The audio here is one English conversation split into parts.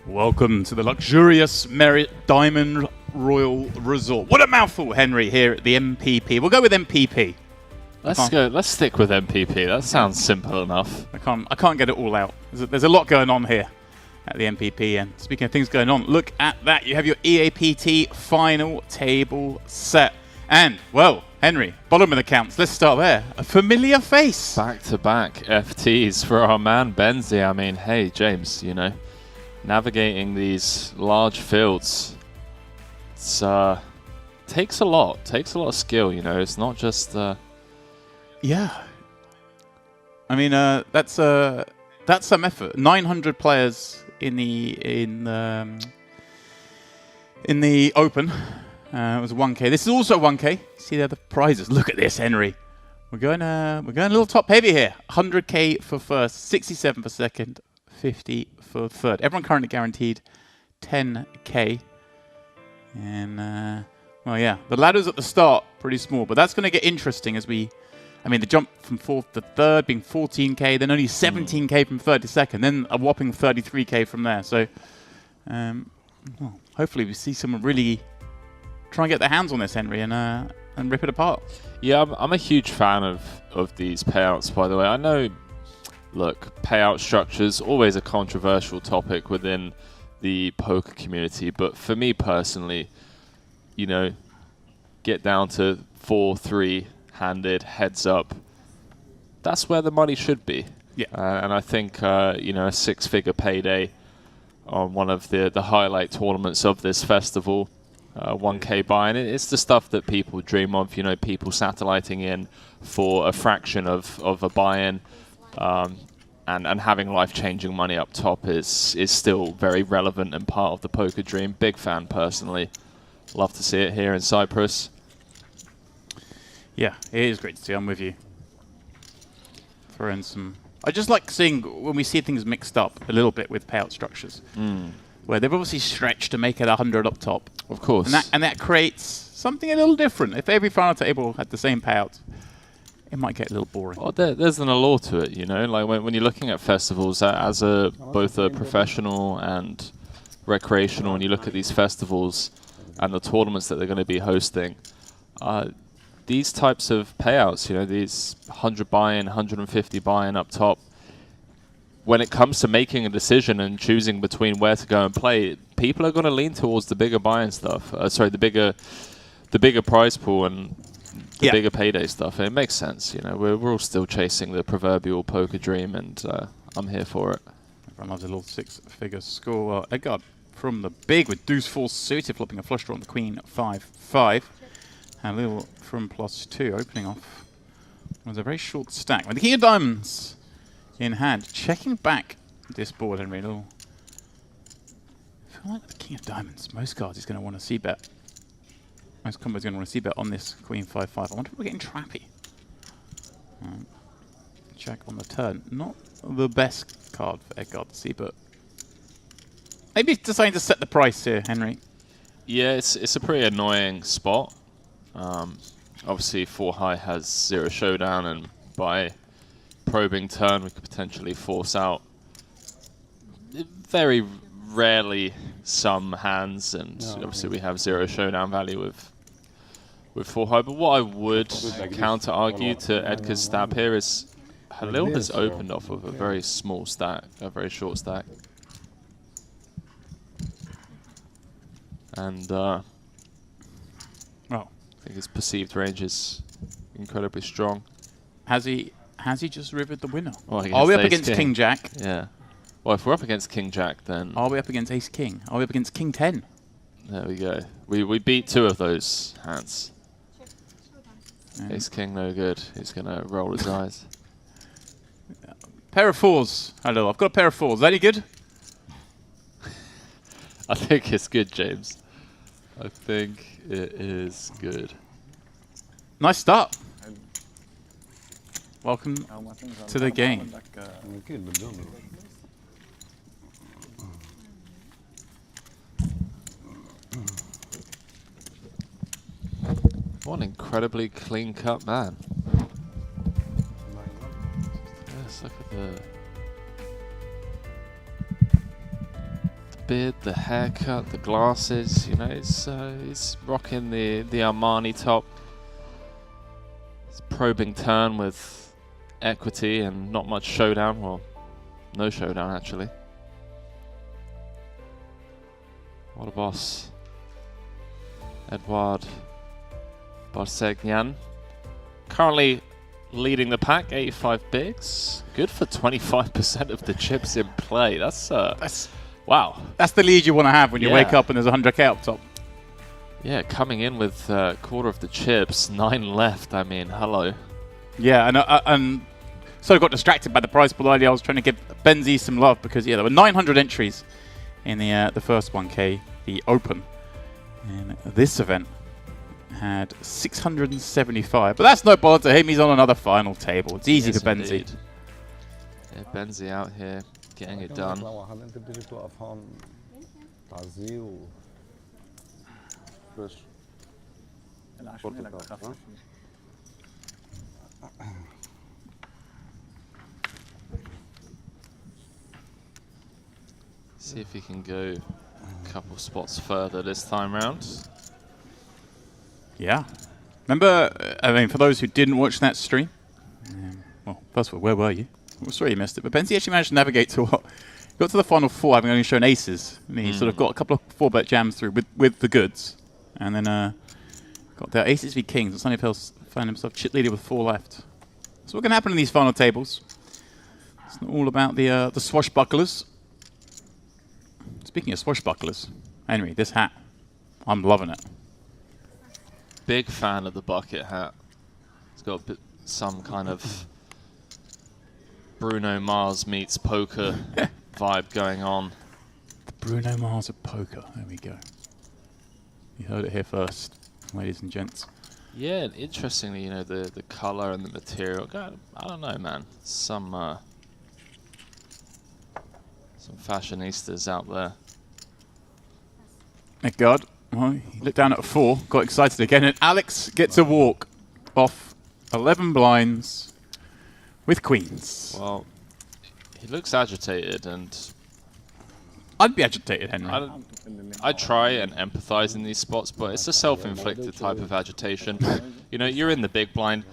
Welcome to the luxurious Merit Diamond Royal Resort. What a mouthful, Henry, here at the MPP. We'll go with MPP. Let's stick with MPP. That sounds simple enough. I can't get it all out. There's a lot going on here at the MPP. And speaking of things going on, look at that. You have your EAPT final table set. And, well, Henry, bottom of the counts. Let's start there. A familiar face. Back-to-back FTs for our man Benzi. I mean, hey, James, you know, navigating these large fields, it's takes a lot of skill, you know. It's not just yeah, I mean that's some effort. 900 players in the open. It was 1K. This is also 1K. See there the prizes. Look at this, Henry. We're going a little top heavy here. 100K for first, 67 for second, 50 for third. Everyone currently guaranteed 10K. And, well, yeah, the ladders at the start, pretty small. But that's going to get interesting as the jump from fourth to third being 14K, then only 17K from third to second, then a whopping 33K from there. So, well, hopefully we see someone really try and get their hands on this, Henry, and rip it apart. Yeah, I'm a huge fan of these payouts, by the way. I know, look, payout structures, always a controversial topic within the poker community, but for me personally, you know, get down to 4-3 handed heads up. That's where the money should be. Yeah. And I think, you know, a 6-figure payday on one of the highlight tournaments of this festival, 1K buy-in, it's the stuff that people dream of, you know, people satelliting in for a fraction of a buy-in. And having life-changing money up top is still very relevant and part of the poker dream. Big fan, personally. Love to see it here in Cyprus. Yeah, it is great to see. I'm with you. Throw in some... I just like seeing when we see things mixed up a little bit with payout structures. Where they've obviously stretched to make it 100 up top. Of course. And that creates something a little different. If every final table had the same payout, it might get a little boring. Well, there's an allure to it, you know. Like when you're looking at festivals as both a professional and recreational, and you look at these festivals and the tournaments that they're going to be hosting, these types of payouts, you know, these 100 buy-in, 150 buy-in up top, when it comes to making a decision and choosing between where to go and play, people are going to lean towards the bigger buy-in stuff. The bigger prize pool and the bigger payday stuff. And it makes sense, you know. We're all still chasing the proverbial poker dream, and I'm here for it. Everyone loves a little 6-figure score. Well, Edgard from the big with deuce full suited, flopping a flush draw on the queen 5-5. And a little from +2 opening off. It was a very short stack. With the king of diamonds in hand, checking back this board, Henry. I feel like with the king of diamonds, most cards is going to want to c-bet. Most combos going to want to c-bet on this queen 5-5. I wonder if we're getting trappy. Check on the turn. Not the best card for Edgard to see, but maybe he's deciding to set the price here, Henry. Yeah, it's a pretty annoying spot. Obviously, 4-high has 0 showdown, and by probing turn, we could potentially force out very rarely some hands, and obviously we have 0 showdown value with 4-high. But what I would counter argue to Edgar's stab here is Halil has opened off of a very small stack, a very short stack, and well, I think his perceived range is incredibly strong. Has he just rivered the winner? Well, are we up against King Jack? Yeah. Well, if we're up against King Jack, then... Are we up against Ace King? Are we up against King 10? There we go. We beat 2 of those hands. Ace King, no good. He's going to roll his eyes. Pair of 4s. Hello, I've got a pair of 4s. Is that any good? I think it's good, James. I think it is good. Nice start. Welcome to the game. What an incredibly clean-cut man. Yes, look at the beard, the haircut, the glasses. You know, he's rocking the Armani top. It's probing turn with equity and not much showdown. Well, no showdown actually. What a boss. Edouard Barsegnan. Currently leading the pack, 85 bigs. Good for 25% of the chips in play. That's wow. That's the lead you want to have when you wake up and there's 100k up top. Yeah, coming in with quarter of the chips, 9 left. I mean, hello. Yeah, and so I got distracted by the prize pool earlier. I was trying to give Benzi some love because there were 900 entries in the first 1k, the Open. And this event had 675, but that's no bother to him. He's on another final table. It's easy for Benzi. Indeed. Yeah, Benzi out here getting it done. See if he can go a couple spots further this time round. Yeah. Remember, I mean, for those who didn't watch that stream, well, first of all, where were you? Well, sorry you missed it, but Benzi actually managed to navigate to what? Got to the final 4, having only shown aces. And he sort of got a couple of 4-bet jams through with the goods. And then got their aces v kings, and suddenly found himself chip leader with 4 left. So what can happen in these final tables? It's not all about the swashbucklers. Speaking of swashbucklers, Henry, this hat, I'm loving it. Big fan of the bucket hat. It's got some kind of Bruno Mars meets poker vibe going on. The Bruno Mars of poker. There we go. You heard it here first, ladies and gents. Yeah, and interestingly, you know, the color and the material. I don't know, man. Some fashionistas out there. Thank God. Well, he looked down at a 4, got excited again, and Alex gets a walk off 11 blinds with queens. Well, he looks agitated, and I'd be agitated, Henry. I try and empathize in these spots, but it's a self-inflicted type of agitation. You know, you're in the big blind.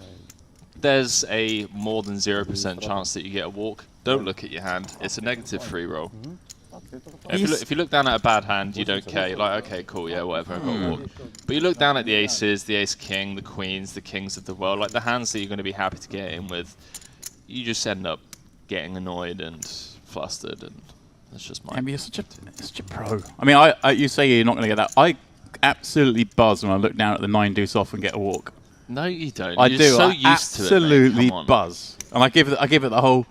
There's a more than 0% chance that you get a walk. Don't look at your hand. It's a negative free roll. If you look down at a bad hand, you don't care. You're like, okay, cool, yeah, whatever, I've got a walk. But you look down at the aces, the ace-king, the queens, the kings of the world, like the hands that you're going to be happy to get in with, you just end up getting annoyed and flustered, and that's just my... I mean, you're such a pro. I mean, you say you're not going to get that. I absolutely buzz when I look down at the 9 deuce off and get a walk. No, you don't. I You're do. so I used to it, absolutely mate. buzz. And I give it the whole...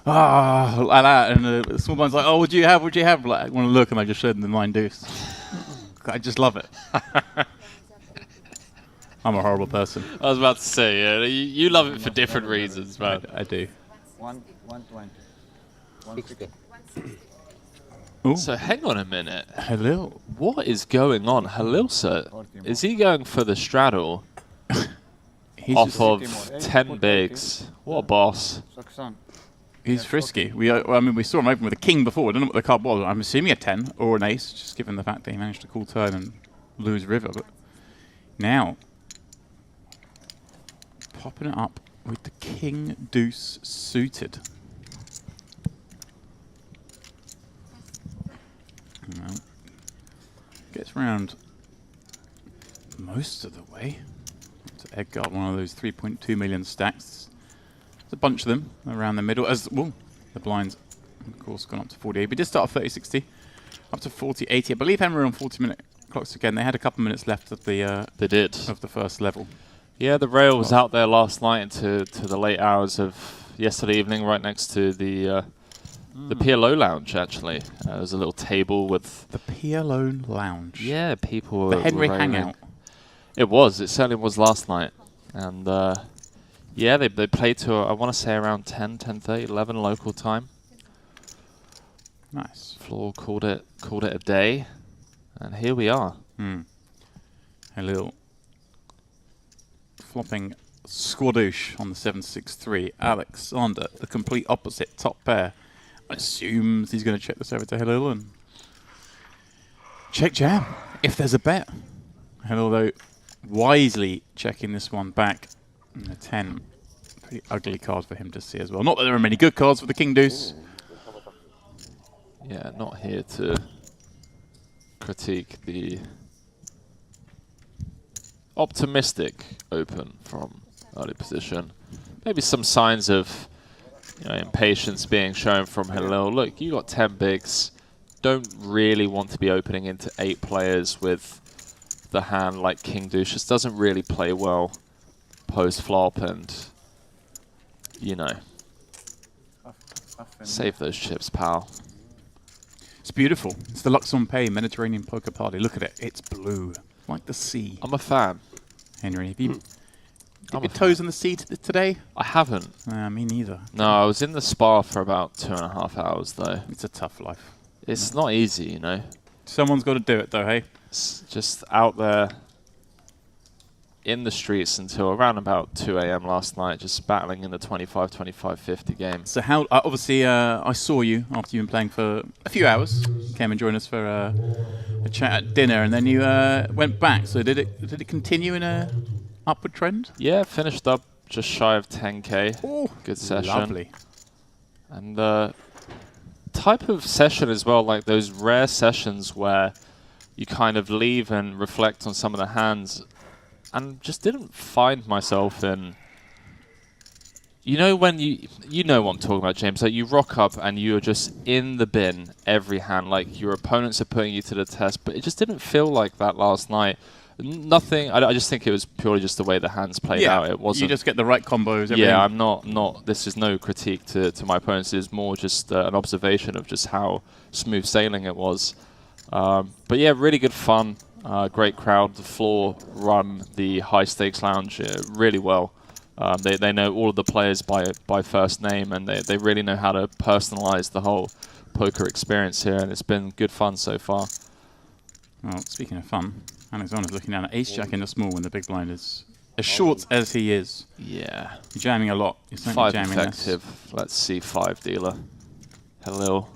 like that, and the small one's like, oh, what do you have? What do you have? Like, I want to look, and I just showed them the 9 deuce. I just love it. I'm a horrible person. I was about to say, yeah, you love it for different reasons, man. I do. 120. Ooh. So hang on a minute. Halil. What is going on? Halil, sir, is he going for the straddle off of 10 bigs? What a boss. He's frisky. I mean, we saw him open with a king before. I don't know what the card was. I'm assuming a 10 or an ace, just given the fact that he managed to call turn and lose river. But now, popping it up with the king deuce suited. Well, gets round most of the way to Edgar, one of those 3.2 million stacks. There's a bunch of them around the middle. As well, the blinds, of course, gone up to 48. We did start at 30-60, up to 40-80. I believe Henry on 40-minute clocks again. They had a couple of minutes left of the They did. of the first level. Yeah, the rail was out there last night into the late hours of yesterday evening, right next to the PLO lounge. Actually, there was a little table with The PLO lounge. yeah, people. The Henry were raving. hangout. It was. It certainly was last night, and yeah, they played to I want to say around 10:30, 11 local time. Nice. Floor called it a day, and here we are. A little flopping squadoosh on the 7-6-3. Alexander, the complete opposite top pair. Assumes he's going to check this over to Halil and Check jam, if there's a bet. And although wisely checking this one back, a 10. Pretty ugly card for him to see as well. Not that there are many good cards for the King Deuce. Yeah, not here to critique the optimistic open from early position. Maybe some signs of impatience being shown from Halil. Look, you got 10 bigs. Don't really want to be opening into 8 players with the hand like King Deuce. Just doesn't really play well post flop, and save those chips, pal. It's beautiful. It's the Luxembourg Mediterranean Poker Party. Look at it. It's blue, like the sea. I'm a fan. Henry, have you dipped your toes in the sea today? I haven't. Me neither. No, I was in the spa for about 2.5 hours, though. It's a tough life. It's not easy, Someone's got to do it, though, hey? It's just out there in the streets until around about 2 a.m. last night, just battling in the 25-50 game. So how, obviously, I saw you after you've been playing for a few hours. You came and joined us for a chat at dinner, and then you went back. So did it continue in a upward trend? Yeah, finished up just shy of 10k. Ooh, good session. Lovely. And type of session as well, like those rare sessions where you kind of leave and reflect on some of the hands, and just didn't find myself in, when you know what I'm talking about, James, like you rock up and you're just in the bin every hand, like your opponents are putting you to the test, but it just didn't feel like that last night. Nothing, I just think it was purely just the way the hands played out. It wasn't. You just get the right combos. Everything. Yeah, I'm not. This is no critique to my opponents. It's more just an observation of just how smooth sailing it was. But yeah, really good fun. Great crowd. The floor run the high stakes lounge really well. They know all of the players by first name, and they really know how to personalize the whole poker experience here. And it's been good fun so far. Well, speaking of fun, Alexander's looking down at ace jack in the small when the big blind is as short as he is. Yeah. You're jamming a lot. You're certainly 5 jamming effective. this. Let's see 5 dealer. Hello.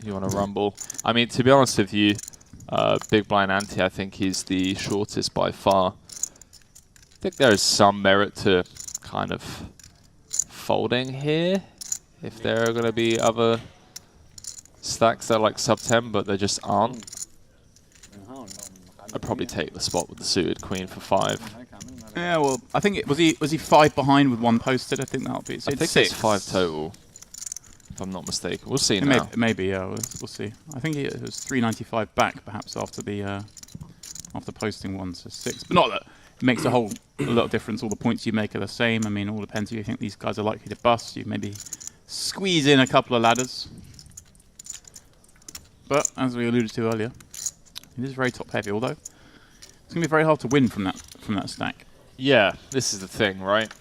You want to rumble? I mean, to be honest with you, big blind ante, I think he's the shortest by far. I think there is some merit to kind of folding here. If there are going to be other stacks that are like sub 10, but there just aren't. I'd probably take the spot with the suited queen for 5. Yeah, well, I think was he 5 behind with 1 posted? I think that'll be. So I think 6. it's 5 total, if I'm not mistaken. We'll see now. Maybe, yeah, we'll see. I think it was 395 back, perhaps after the after posting 1, so 6. But not that it makes a lot of difference. All the points you make are the same. I mean, all depends if you think these guys are likely to bust. You maybe squeeze in a couple of ladders. But as we alluded to earlier, it is very top heavy. Although it's going to be very hard to win from that stack. Yeah, this is the thing, right?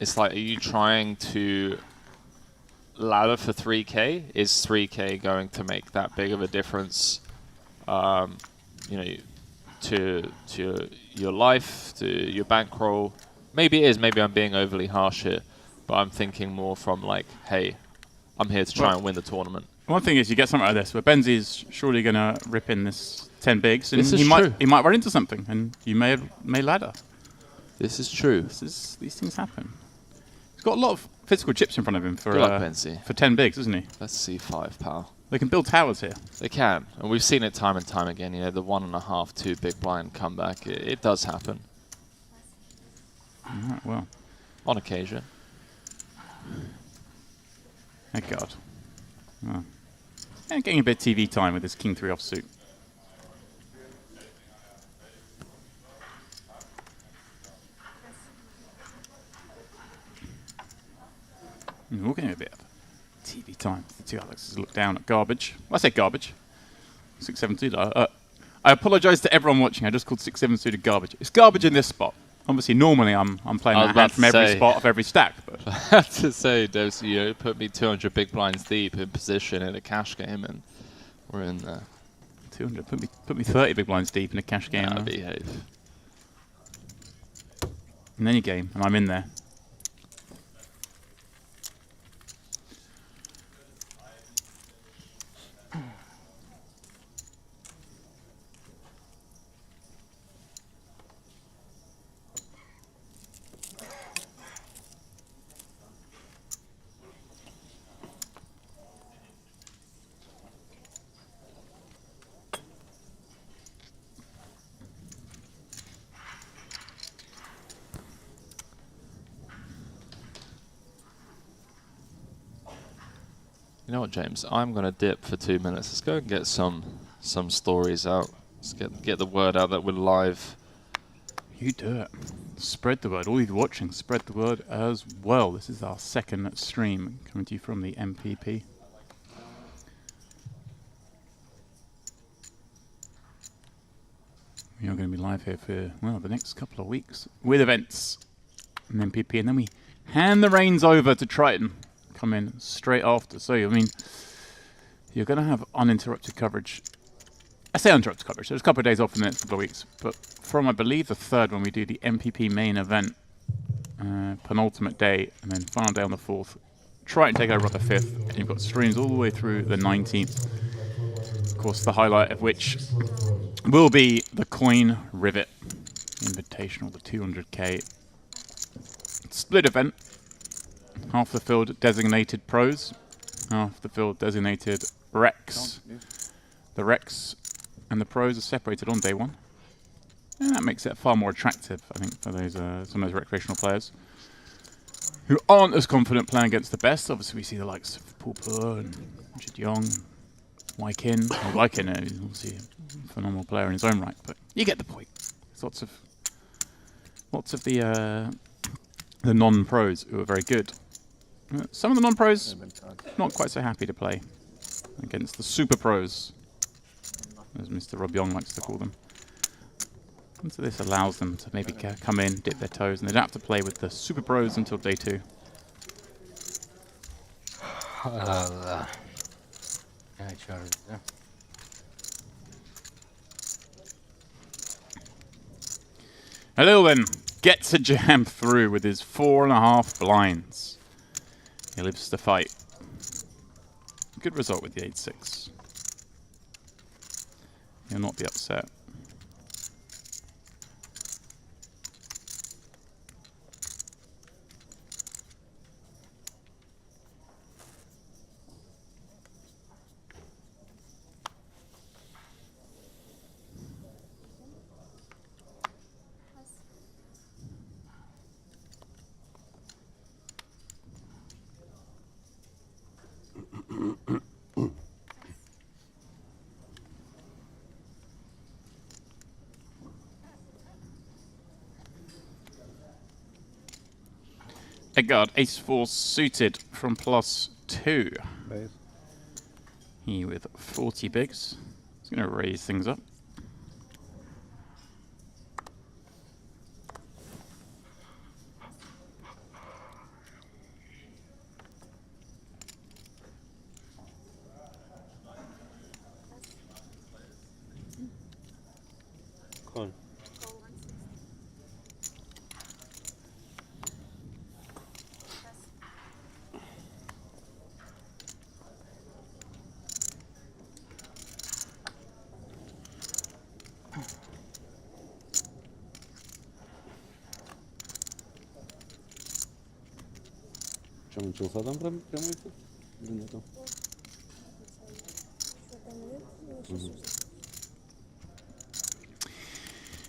It's like, are you trying to ladder for 3k? Is 3k going to make that big of a difference, to your life, to your bankroll? Maybe it is. Maybe I'm being overly harsh here, but I'm thinking more from like, hey, I'm here to try and win the tournament. One thing is you get something out of this, but Benzi's surely going to rip in this 10 bigs, and he might run into something, and you may ladder. This is true. These things happen. He's got a lot of physical chips in front of him for 10 bigs, isn't he? Let's see 5, pal. They can build towers here. They can, and we've seen it time and time again. The 1.5, 2 big blind comeback. It does happen. All right, well, on occasion. Thank God. Oh. Yeah, getting a bit of TV time with this King 3 offsuit. We're getting a bit of TV time. The two Alexes look down at garbage. Well, I say garbage. 6-7 I apologise to everyone watching. I just called 6-7 suited garbage. It's garbage in this spot. Obviously, normally I'm playing that hand from every spot of every stack. But I have to say, Dose, put me 200 big blinds deep in position in a cash game, and we're in there. 200. Put me 30 big blinds deep in a cash game. Nah, behave. In any game, and I'm in there. You know what, James? I'm going to dip for 2 minutes. Let's go and get some stories out. Let's get the word out that we're live. You do it. Spread the word. All you watching, spread the word as well. This is our second stream coming to you from the MPP. We are going to be live here for, well, the next couple of weeks with events and MPP, and then we hand the reins over to Triton, come in straight after. So, I mean, you're going to have uninterrupted coverage. I say uninterrupted coverage. There's a couple of days off in the next couple of weeks, but from, I believe, the 3rd when we do the MPP main event, penultimate day, and then final day on the 4th, Triton take over on the 5th, and you've got streams all the way through the 19th. Of course, the highlight of which will be the Coin Rivet Invitational, the 200k split event. Half the field designated pros, half the field designated Rex. The Rex and the pros are separated on day 1. And that makes it far more attractive, I think, for those some of those recreational players who aren't as confident playing against the best. Obviously, we see the likes of Pulpur and Jidyong, Wykin. Well, Wykin is obviously a phenomenal player in his own right, but you get the point. There's lots of the non-pros who are very good. Some of the non-pros not quite so happy to play against the super pros, as Mr. Rob Young likes to call them. And so this allows them to maybe come in, dip their toes, and they don't have to play with the super pros until day 2. Halil then gets a jam through with his 4.5 blinds. He lives to fight. Good result with the 8-6. He'll not be upset. Edgard, ace-4 suited from +2. Nice. He with 40 bigs. He's going to raise things up. Cool. Начался там прям это? Или нету?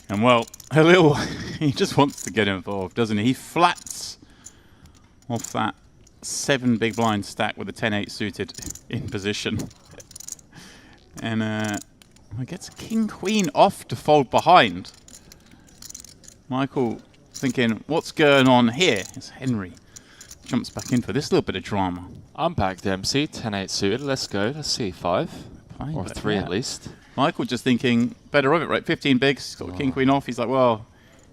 And well, Halil, he just wants to get involved, doesn't he? He flats off that 7 big blind stack with a 10-8 suited in position. And he gets king-queen off to fold behind. Michael thinking, what's going on here? It's Henry. Jumps back in for this little bit of drama. I'm back, Dempsey. 10-8 suited. Let's go. Let's see 5. Fine, Or 3 yeah. at least. Michael just thinking, better of it, right? 15 bigs, he's got king-queen off. He's like, well,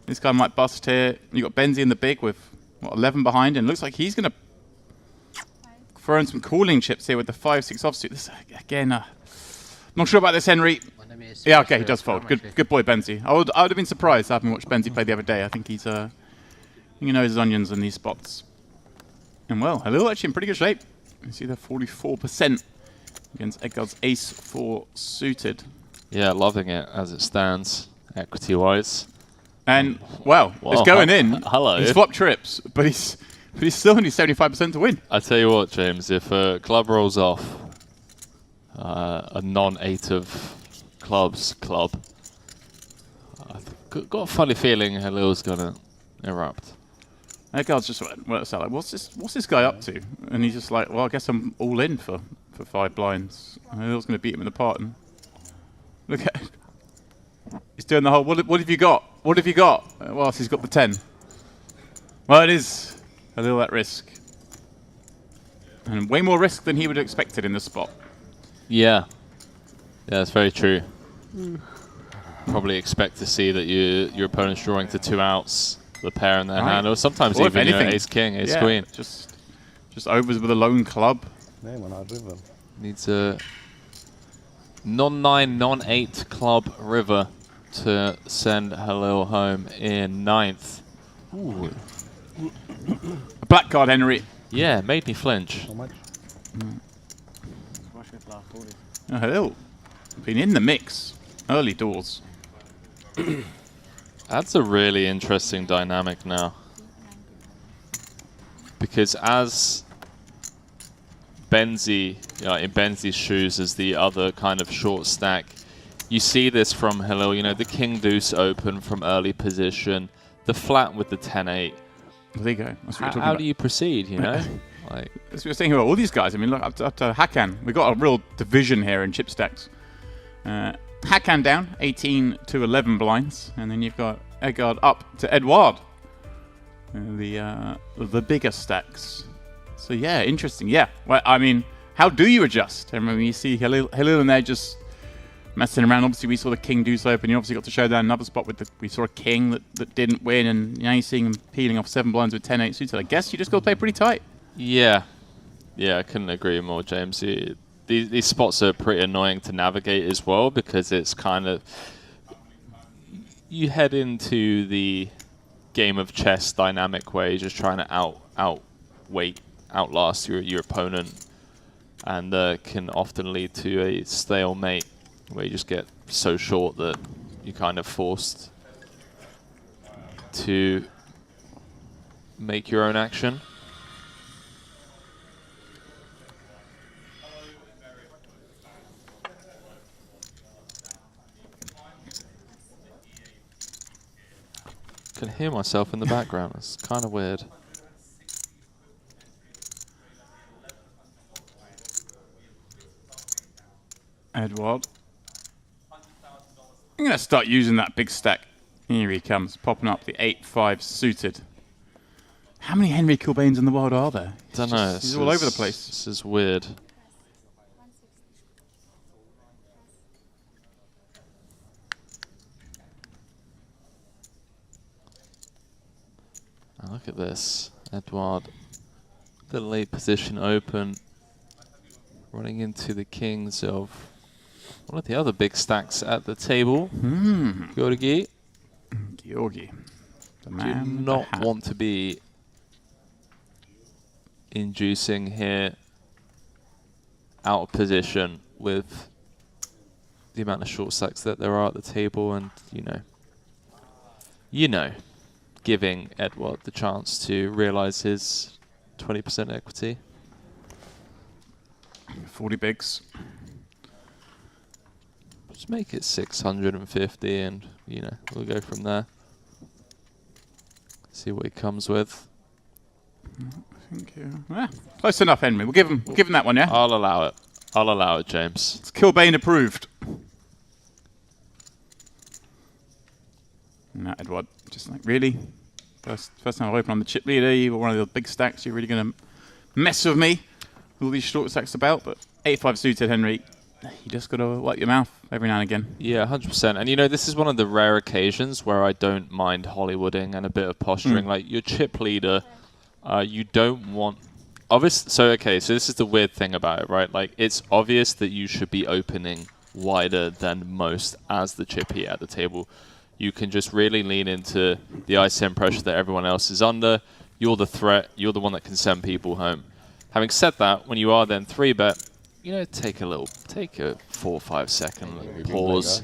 this guy might bust here. You got Benzie in the big with, what, 11 behind, and looks like he's going to throw in some cooling chips here with the 5-6 offsuit. This, again, not sure about this, Henry. Yeah, okay, he does fold. Good boy, Benzie. I would have been surprised having watched Benzie play the other day. I think he's, he knows his onions in these spots. And well, Halil actually in pretty good shape. You see the 44% against Edgard's ace-4 suited. Yeah, loving it as it stands, equity-wise. And, well, it's going in. Hello. He's flopped trips, but he's still only 75% to win. I tell you what, James, if a club rolls off a non-8 of clubs club, I've got a funny feeling Halil's going to erupt. Edgard's just worked out like, what's this guy up to? And he's just like, well, I guess I'm all in for for 5 blinds. Halil's going to beat him in the part. And look at it. He's doing the whole, what have you got? What have you got? Whilst he's got the 10. Well, it is a little at risk. And way more risk than he would have expected in this spot. Yeah. Yeah, that's very true. Probably expect to see that your opponent's drawing to 2 outs, the pair in their hand, or sometimes or even anything, ace-king, ace-queen. Just overs with a lone club. Nee, maar naar river. Needs a non-9, non-8 club river to send Halil home in 9th. Ooh, A black card, Henry. Yeah, made me flinch. how much? Halil been in the mix early doors. That's a really interesting dynamic now. Because as Benzi, in Benzi's shoes as the other kind of short stack, you see this from Halil, the king deuce open from early position, the flat with the 10-8. There you go. That's what How do you proceed, Like, As we were saying about all these guys, I mean, look, up to Hakan, we've got a real division here in chip stacks. Hakan down, 18 to 11 blinds, and then you've got Edgard up to Edouard, the bigger stacks. So yeah, interesting. Yeah, well, I mean, how do you adjust? I mean, you see Halil in there just messing around. Obviously, we saw the king deuce open. You obviously got to show down another spot with we saw a king that didn't win, and now you're seeing him peeling off 7 blinds with 10-8 suited. I guess you just got to play pretty tight. yeah, I couldn't agree more, James. These spots are pretty annoying to navigate as well, because it's kind of, you head into the game of chess dynamic where you're just trying to outlast your opponent, and can often lead to a stalemate where you just get so short that you're kind of forced to make your own action. I can hear myself in the background. It's kind of weird. Edouard. I'm going to start using that big stack. Here he comes, popping up the 8-5 suited. How many Henry Kilbanes in the world are there? Don't know. He's all over the place. This is weird. Now look at this. Edouard, the late position open, running into the kings of one of the other big stacks at the table. Georgi. Georgi. The Do man with the not hat. want to be inducing here out of position with the amount of short stacks that there are at the table, and giving Edouard the chance to realize his 20% equity. 40 bigs. Just make it 650, and we'll go from there. See what he comes with. Thank you. Close enough, Henry. We'll give him that one, yeah? I'll allow it. I'll allow it, James. It's Kilbane approved. No, Edouard, just like, really? First time I open on the chip leader, you were one of the big stacks. You're really going to mess with me with all these short stacks about? But 8-5 suited, Henry, you just got to wipe your mouth every now and again. Yeah, 100%. And this is one of the rare occasions where I don't mind Hollywooding and a bit of posturing. Like, your chip leader, you don't want... So this is the weird thing about it, right? Like, it's obvious that you should be opening wider than most as the chippy at the table. You can just really lean into the ICM pressure that everyone else is under. You're the threat. You're the one that can send people home. Having said that, when you are then 3-bet, take a 4 or 5 second pause.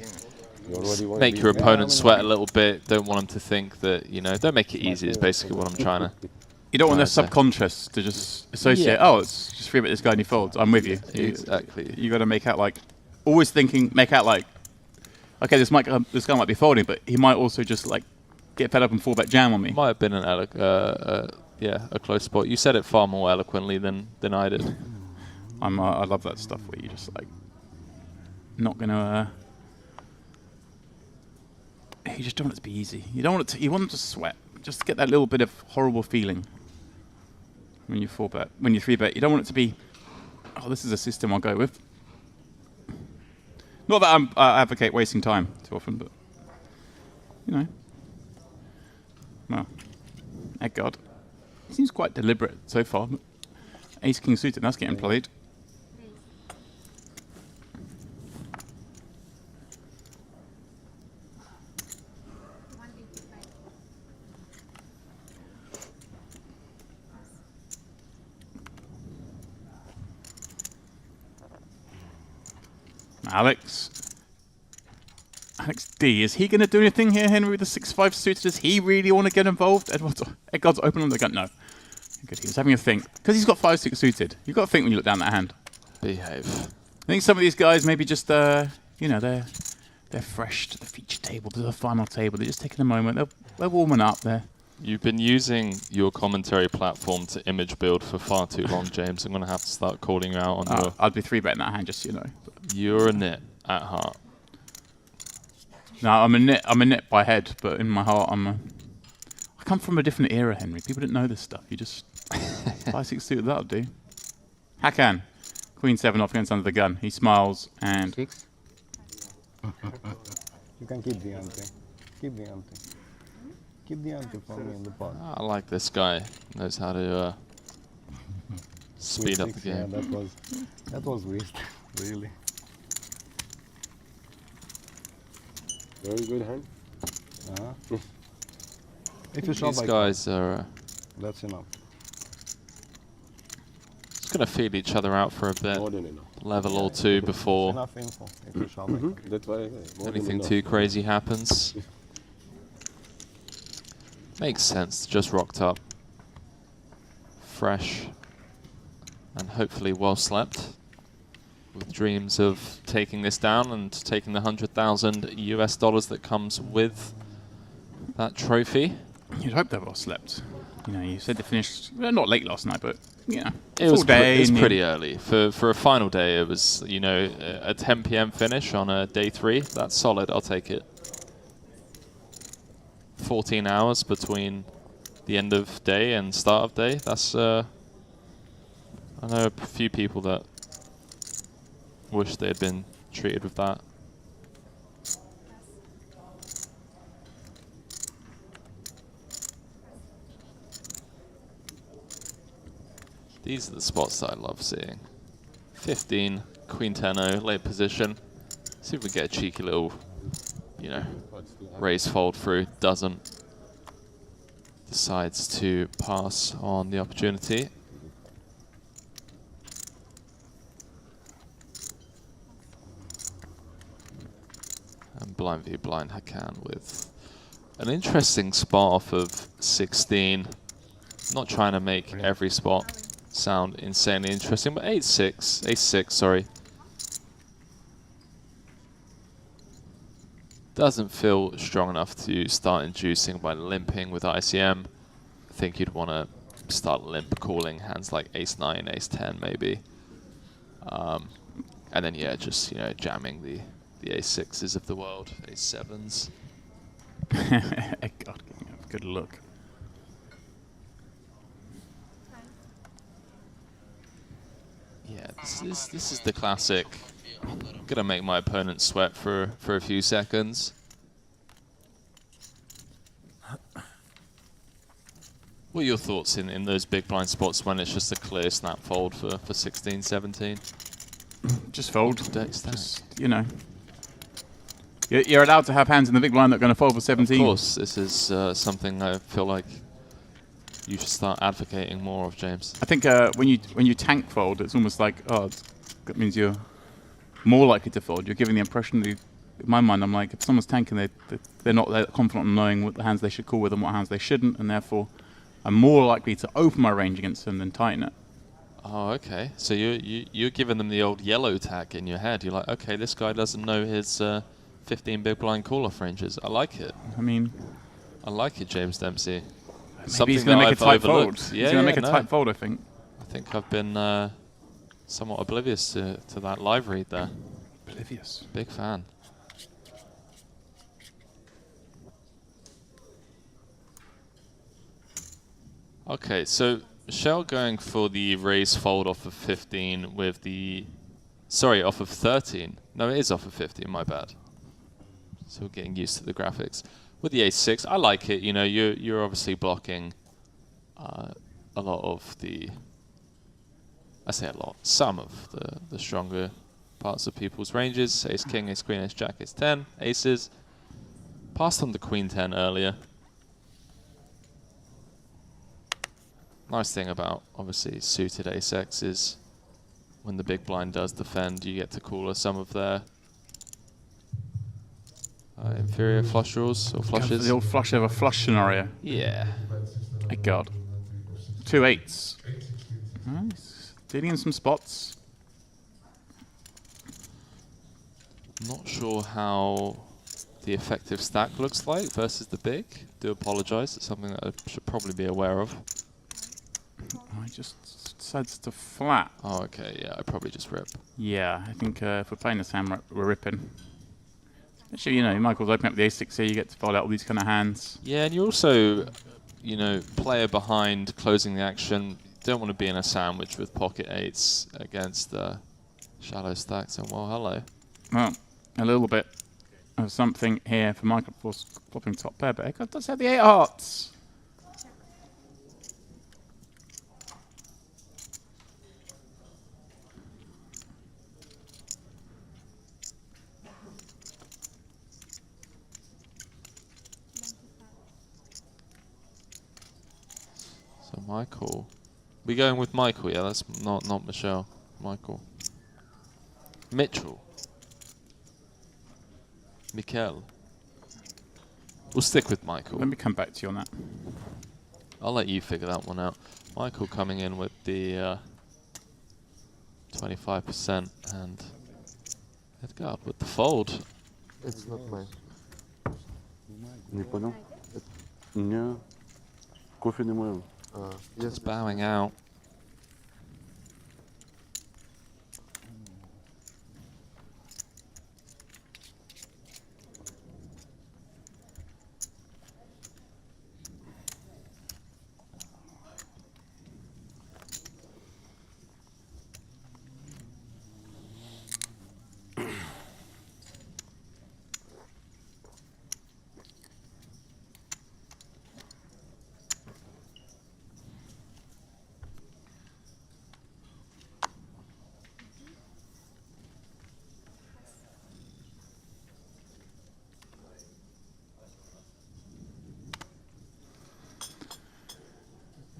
Make your opponent sweat a little bit. Don't want them to think that, don't make it easy is basically what I'm trying to... You don't want their subconscious to just associate, it's just 3-bet this guy and he folds. I'm with you. Exactly. You got to make out like, always thinking, make out like, okay, this guy might be folding, but he might also just like get fed up and 4-bet jam on me. Might have been a close spot. You said it far more eloquently than I did. I love that stuff where you just like not gonna. You just don't want it to be easy. You don't want it to. You want it to sweat. Just to get that little bit of horrible feeling when you 4-bet, when you 3-bet. You don't want it to be. Oh, this is a system I'll go with. Not that I advocate wasting time too often, but you know. Well, egg guard. Seems quite deliberate so far. But Ace King suited. That's getting played. Alex D, is he going to do anything here, Henry, with the 6-5 suited? Does he really want to get involved? Edgard's open on the gun. No. Good, he was having a think. Because he's got 5-6 suited. You've got to think when you look down that hand. Behave. I think some of these guys maybe just, you know, they're fresh to the feature table, to the final table. They're just taking a moment. They're warming up there. You've been using your commentary platform to image build for far too long, James. I'm going to have to start calling you out on your... I'd be 3-betting that hand, just so you know. But you're a nit at heart. No, I'm a nit by head, but in my heart, I come from a different era, Henry. People didn't know this stuff. You just 5-6 suited, that'll do. Hakan, Queen 7 off against under the gun. He smiles and 6. You can keep the ante. Keep the ante. Keep the ante for me in the pot. I like this guy. Knows how to speed up the game. Yeah, that was weird, really. Very good hand. If you shove These like guys are that's enough. just going to feed each other out for a bit. More than enough. Level or two before Enough info. If you shove like That's why I say. More than anything enough. too crazy happens. Makes sense. Just rocked up. Fresh. And hopefully well slept. With dreams of taking this down and taking the $100,000 US that comes with that trophy. you'd hope they've all slept. You know, you said they finished, well, not late last night, but, you know, It was, full day. it was pretty early. For a final day, it was, you know, a 10 p.m. finish on a day 3. That's solid. I'll take it. 14 hours between the end of day and start of day. That's, I know a few people that wish they had been treated with that. These are the spots that I love seeing. 15, Queen 10-0, late position. See if we get a cheeky little, you know, raise fold through. Doesn't. Decides to pass on the opportunity. And blind view, blind Hakan with an interesting spot off of 16. Not trying to make every spot sound insanely interesting, but ace-6, sorry. Doesn't feel strong enough to start inducing by limping with ICM. I think you'd want to start limp calling hands like ace-9, ace-10 maybe. And then yeah, just, you know, jamming the ace-6s of the world, ace-7s. God, good look. Yeah, this is the classic. I'm gonna make my opponent sweat for a few seconds. What are your thoughts in those big blind spots when it's just a clear snap fold for 16, 17? Just fold. Stack. Just, you know. You're allowed to have hands in the big blind that are going to fold for 17. Of course, this is something I feel like you should start advocating more of, James. I think when you tank fold, it's almost like, oh, that means you're more likely to fold. You're giving the impression that, in my mind, I'm like, if someone's tanking, they're not that confident in knowing what the hands they should call with and what hands they shouldn't, and therefore I'm more likely to open my range against them than tighten it. Oh, okay. So you're giving them the old yellow tag in your head. You're like, okay, this guy doesn't know his 15 big blind call-off ranges. I like it. I mean, I like it, James Dempsey. maybe he's going to make a tight fold. Yeah, he's going to make a tight fold, I think. I think I've been somewhat oblivious to that live read there. Oblivious. Big fan. Okay, so Michelle going for the raise fold off of 15 with the... Sorry, off of 13. No, it is off of 15, my bad. So we're getting used to the graphics. With the ace-6, I like it. You know, you're obviously blocking a lot of the... I say a lot. Some of the stronger parts of people's ranges. Ace-king, ace-queen, ace-jack, ace-10, aces. Passed on the queen-10 earlier. Nice thing about, obviously, suited ace-x is when the big blind does defend, you get to cooler some of their inferior flush draws or flushes. The old flush over flush scenario. Yeah. My God. 2 8s. Nice. Dealing in some spots. Not sure how the effective stack looks like versus the big. Do apologize. It's something that I should probably be aware of. I just decides to flat. Oh, okay. Yeah, I probably just rip. Yeah, I think if we're playing this hand, we're ripping. Actually, you know, Michael's opening up the ace-6 here. You get to fold out all these kind of hands. Yeah, and you're also, you know, player behind, closing the action. You don't want to be in a sandwich with pocket 8s against shallow stacks. And well, hello. Well, a little bit of something here for Michael, of course, flopping top pair, but Eckhart does have the 8 hearts. So Michael, we going with Michael? Yeah, that's not Michelle. Michael, Mitchell, Mikkel. We'll stick with Michael. Let me come back to you on that. I'll let you figure that one out. Michael coming in with the 25% and Edgar with the fold. It's not mine. Не понял? Не. Кофе не моем. Just bowing out.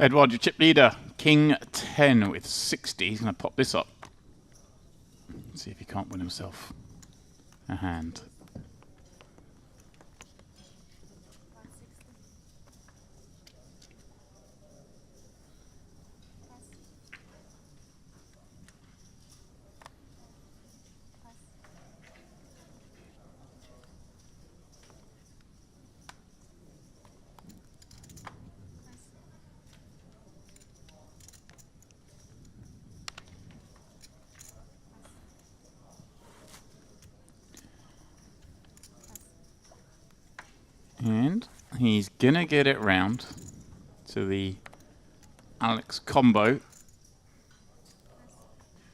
Edward, your chip leader, King 10 with 60. He's going to pop this up. See if he can't win himself a hand. And he's going to get it round to the Alex combo.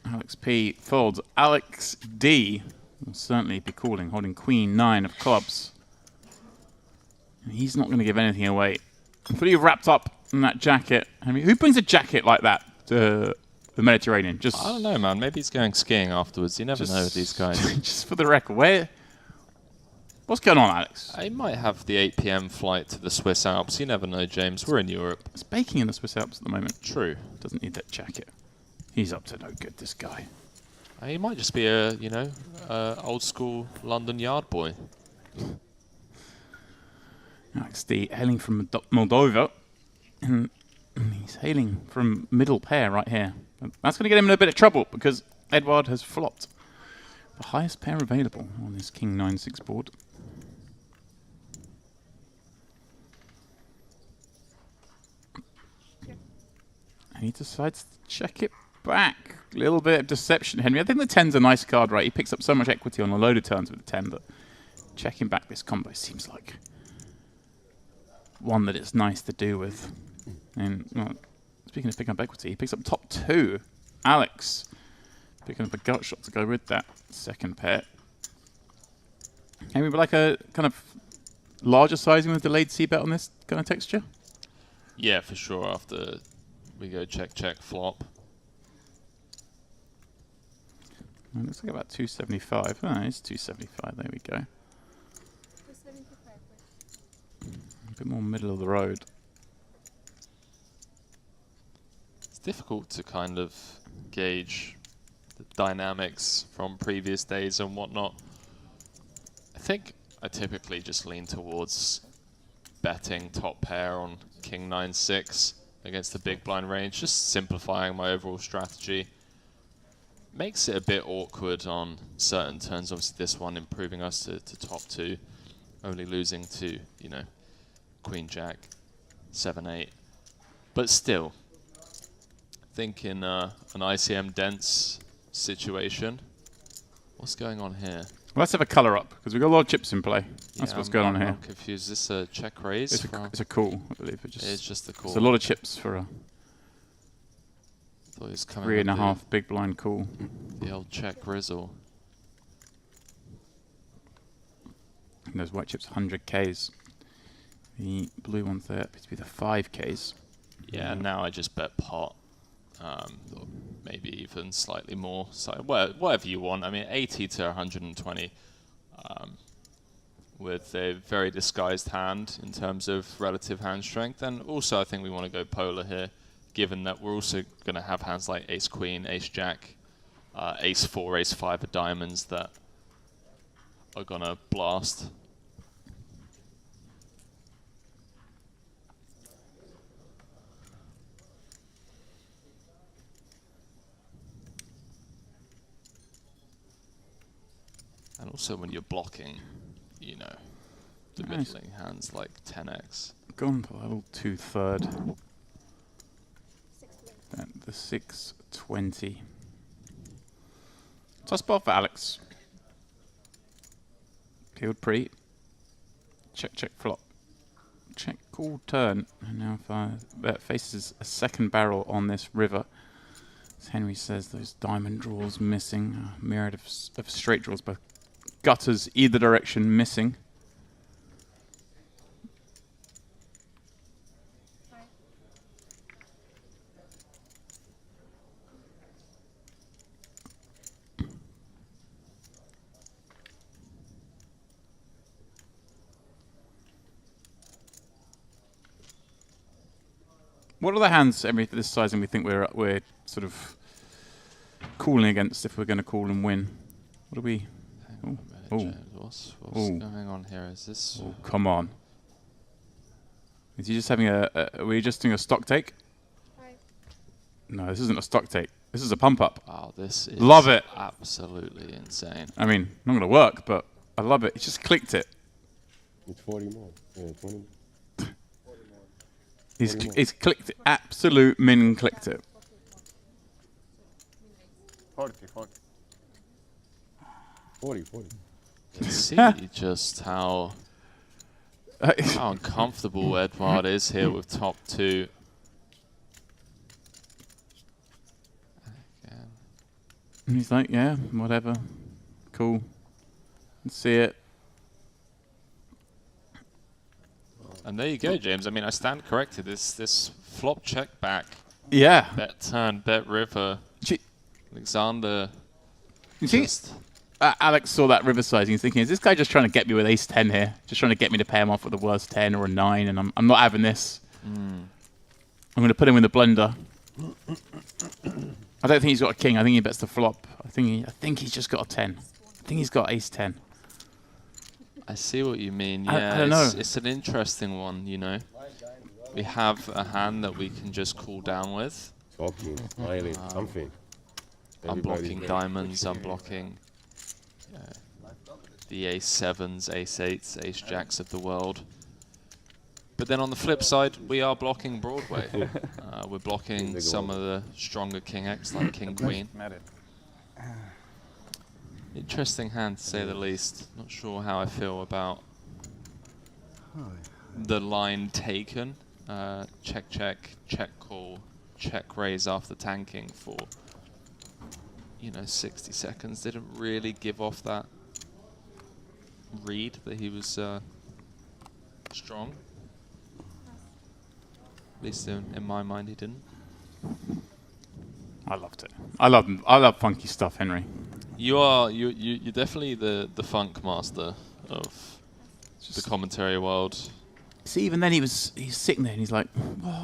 Alex P folds. Alex D will certainly be calling, holding Queen 9 of clubs. And he's not going to give anything away. Fully wrapped up in that jacket. I mean, who brings a jacket like that to the Mediterranean? Just I don't know, man. Maybe he's going skiing afterwards. You never know with these guys. Just for the record, what's going on, Alex? I might have the 8 p.m. flight to the Swiss Alps. You never know, James. We're in Europe. It's baking in the Swiss Alps at the moment. True. Doesn't need that jacket. He's up to no good, this guy. He might just be a, you know, old school London yard boy. Alex D hailing from Moldova. And he's hailing from middle pair right here. That's going to get him in a bit of trouble because Edward has flopped the highest pair available on this King 9-6 board. And he decides to check it back. A little bit of deception, Henry. I think the 10's a nice card, right? He picks up so much equity on a load of turns with the 10, but checking back this combo seems like one that it's nice to do with. And well, speaking of picking up equity, he picks up top 2. Alex picking up a gut shot to go with that second pair. Henry, would like a kind of larger sizing with delayed C-bet on this kind of texture? Yeah, for sure. After we go check, check, flop. It looks like about 275. Oh, it's 275. There we go. 275. A bit more middle of the road. It's difficult to kind of gauge the dynamics from previous days and whatnot. I think I typically just lean towards betting top pair on King 9-6 against the big blind range, just simplifying my overall strategy. Makes it a bit awkward on certain turns. Obviously, this one improving us to top 2, only losing to, you know, Queen Jack, 7-8. But still, I think in an ICM dense situation, what's going on here? Let's have a colour up, because we've got a lot of chips in play. That's Yeah, what's going on here. I'm confused. Is this a check raise? It's a call, I believe. It's just a call. It's a lot of chips for a Thought he was coming 3.5 big blind call. The old check grizzle. And those white chips 100Ks. The blue ones there appear to be the 5Ks. Yeah, now I just bet pot. Or maybe even slightly more. So whatever you want. I mean, 80 to 120 with a very disguised hand in terms of relative hand strength. And also I think we want to go polar here, given that we're also going to have hands like ace queen, ace jack, ace 4, ace 5 of diamonds that are going to blast. And also when you're blocking, you know, the Nice. middling hands like 10x. Gone for level 2/3. 620. And the 620. Toss ball for Alex. Peeled pre. Check, check, flop. Check, call, turn. And now if I faces a second barrel on this river. As Henry says, those diamond draws missing. A myriad of straight draws, both gutters either direction missing. What are the hands, Emery, for this sizing we think we're sort of calling against if we're going to call and win? What do we... Hang on a Oh. minute, James. What's Oh. going on here? Is this... Oh, come on. Is he just having are we just doing a stock take? Hi. No, this isn't a stock take. This is a pump up. Wow, this is Love it. absolutely insane. I mean, not going to work, but I love it. He just clicked it. It's 40 more. Yeah, 20. He's clicked it. Absolute min clicked it. 40, 40. 40, 40. You can see just how uncomfortable Edward is here with top 2. Again. And he's like, yeah, whatever. Cool. Let's see it. And there you go, James. I mean, I stand corrected. This flop check back, Yeah. bet turn, bet river. Alexander You see, just... Alex saw that river sizing. He's thinking, is this guy just trying to get me with ace 10 here? Just trying to get me to pay him off with the worst 10 or a 9, and I'm not having this. I'm going to put him in the blender. I don't think he's got a king. I think he bets the flop. I think he's just got a 10. I think he's got ace 10. I see what you mean. I Yeah, don't know. It's an interesting one, you know. We have a hand that we can just cool down with. Talking, smiling, something. I'm Everybody's blocking very diamonds, I'm quick. blocking the ace 7s, ace 8s, ace jacks of the world. But then on the flip side, we are blocking Broadway. We're blocking some of the stronger King X, like King Queen. Interesting hand, to say the least. Not sure how I feel about the line taken. Check, check, check call, check raise after tanking for, 60 seconds. Didn't really give off that read that he was strong. At least in my mind, he didn't. I loved it. I love funky stuff, Henry. You're definitely the funk master of the commentary world. See, even then he's sitting there and he's like,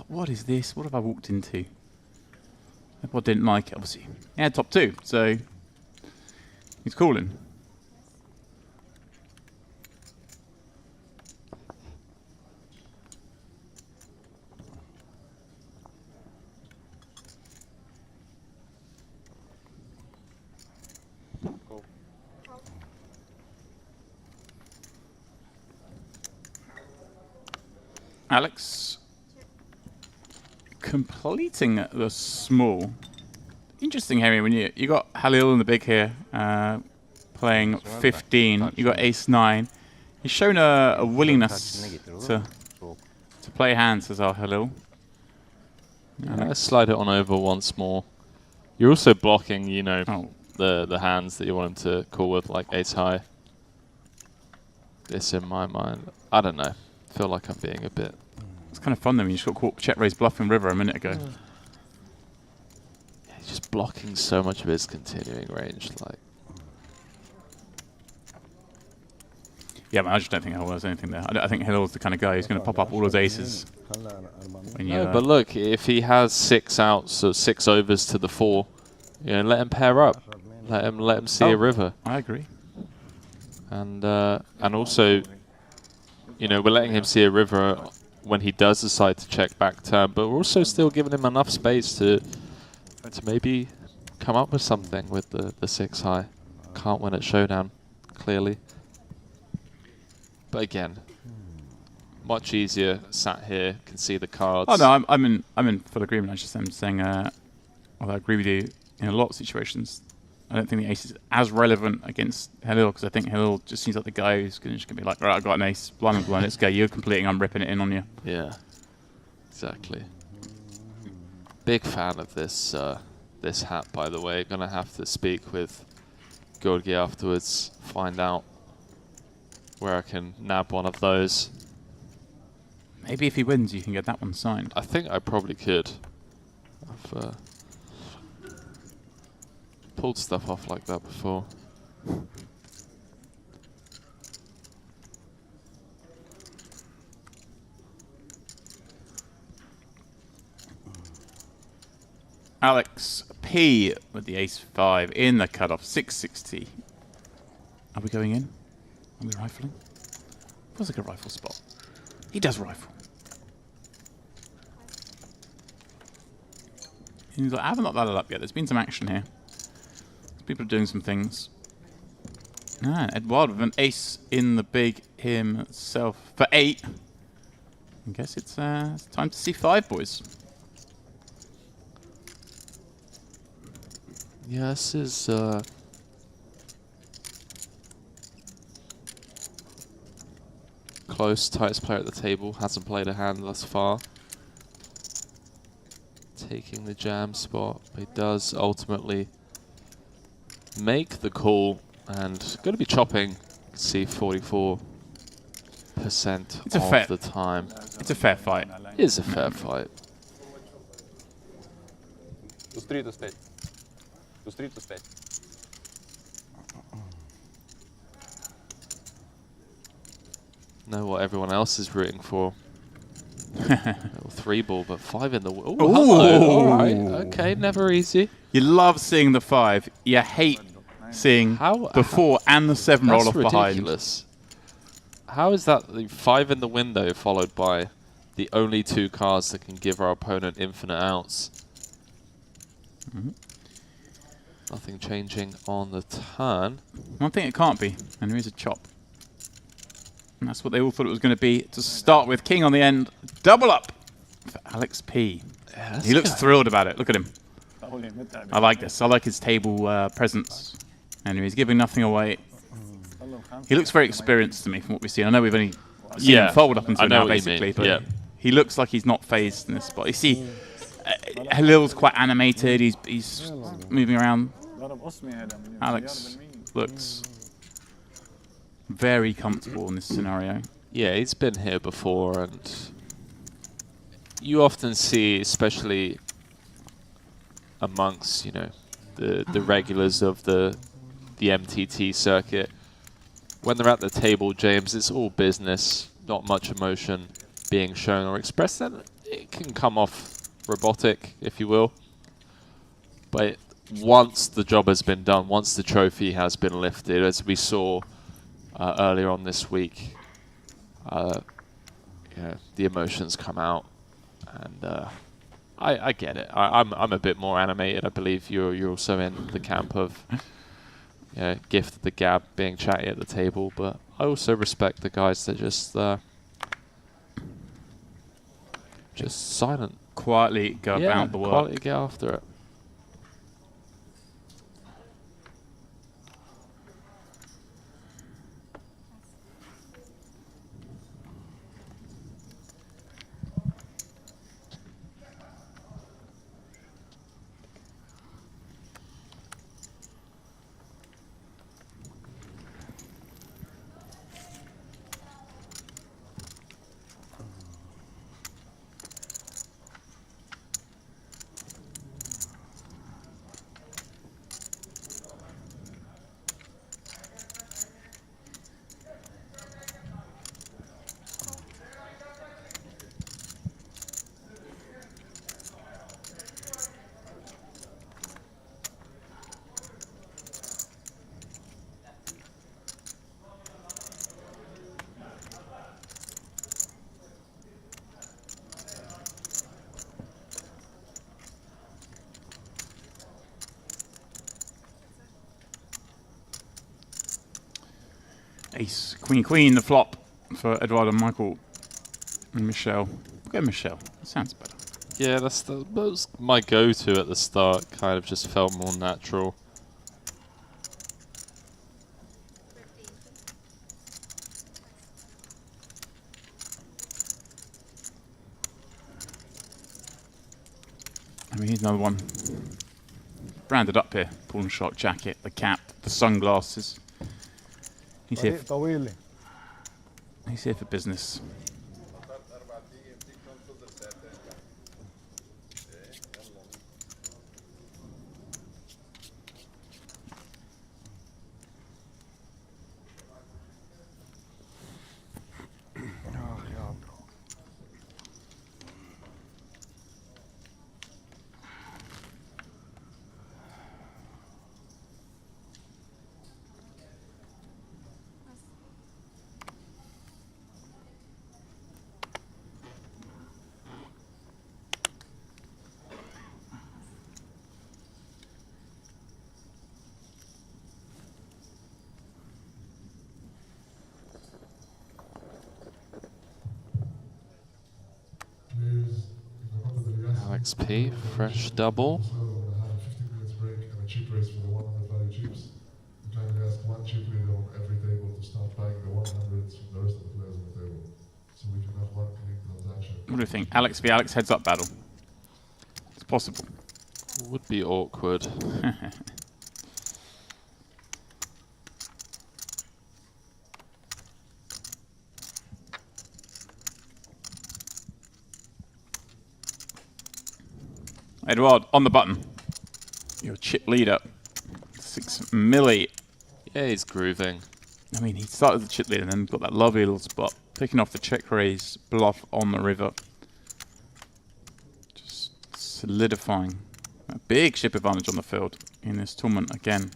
what is this? What have I walked into? Everyone didn't like it, obviously. He had top 2, so he's calling. Alex completing the small. Interesting, Henry, when you got Halil in the big here, playing 15. You got ace 9. He's shown a willingness to play hands as our Halil. Let's slide it on over once more. You're also blocking, the hands that you want him to call with, like ace high. This, in my mind, I don't know. I feel like I'm being a bit. It's kind of fun though when you just got caught check raise bluffing river a minute ago. Yeah, he's just blocking so much of his continuing range. Like, yeah, man, I just don't think Hill has anything there. I think Hill's the kind of guy who's going to pop up all his aces. When you, no, but look, if he has 6 outs or 6 overs to the 4, let him pair up. Let him see a river. I agree. And also, we're letting him see a river when he does decide to check back turn, but we're also still giving him enough space to maybe come up with something with the 6 high. Can't win at showdown, clearly. But again, much easier sat here, can see the cards. Oh no, I'm in full agreement. I just am saying, although I agree with you in a lot of situations, I don't think the ace is as relevant against Halil, because I think Halil just seems like the guy who's just going to be like, right, I've got an ace, blind and blind, let's go. You're completing, I'm ripping it in on you. Yeah, exactly. Big fan of this this hat, by the way. Gonna have to speak with Georgi afterwards, find out where I can nab one of those. Maybe if he wins, you can get that one signed. I think I probably could. I've pulled stuff off like that before. Alex P with the ace 5 in the cutoff, 660. Are we going in? Are we rifling? Feels like a rifle spot. He does rifle. He's like, I haven't locked that up yet. There's been some action here. People are doing some things. Ed Wild with an ace in the big himself for 8. I guess it's time to see 5, boys. Yeah, this is close, tightest player at the table. Hasn't played a hand thus far. Taking the jam spot, but he does ultimately make the call, and going to be chopping. See, 44% of the time. It's a fair fight. It is a fair fight. To 3 to stay. To 3 to stay. Know what everyone else is rooting for. 3 ball, but 5 in the. Ooh, Ooh. hello. All right. Okay, never easy. You love seeing the 5. You hate seeing the 4 and the 7 roll off ridiculous. Behind. How is that the 5 in the window followed by the only 2 cards that can give our opponent infinite outs? Nothing changing on the turn. One thing it can't be, and there is a chop. And that's what they all thought it was going to be to start with. King on the end. Double up for Alex P. Yeah, He looks thrilled about it. Look at him. I like this. I like his table presence. Anyway, he's giving nothing away. He looks very experienced to me from what we've seen. I know we've only seen him fold up until now, basically, but he looks like he's not phased in this spot. You see, Halil's quite animated. He's moving around. Alex looks very comfortable in this scenario. Yeah, he's been here before, and you often see, especially amongst, you know, the regulars of the MTT circuit, when they're at the table, James, it's all business, not much emotion being shown or expressed, and it can come off robotic, if you will. But once the job has been done, once the trophy has been lifted, as we saw earlier on this week, you know, the emotions come out, and I get it. I'm a bit more animated. I believe you're also in the camp of gift the gab, being chatty at the table, but I also respect the guys that just silent, quietly go about the work. Quietly get after it. Ace, queen, queen, the flop for Eduardo, Michael, and Michelle. We'll go Michelle. That sounds better. Yeah, that was my go-to at the start. Kind of just felt more natural. I mean, here's another one. Branded up here. Pawn shot jacket, the cap, the sunglasses. He's here for business. Alex P, fresh double. What do you think? Alex v Alex heads up battle. It's possible. Would be awkward. Eduard, on the button. Your chip leader. 6 milli. Yeah, he's grooving. I mean, he started as a chip leader and then got that lovely little spot. Picking off the check raise bluff on the river. Just solidifying a big chip advantage on the field in this tournament again.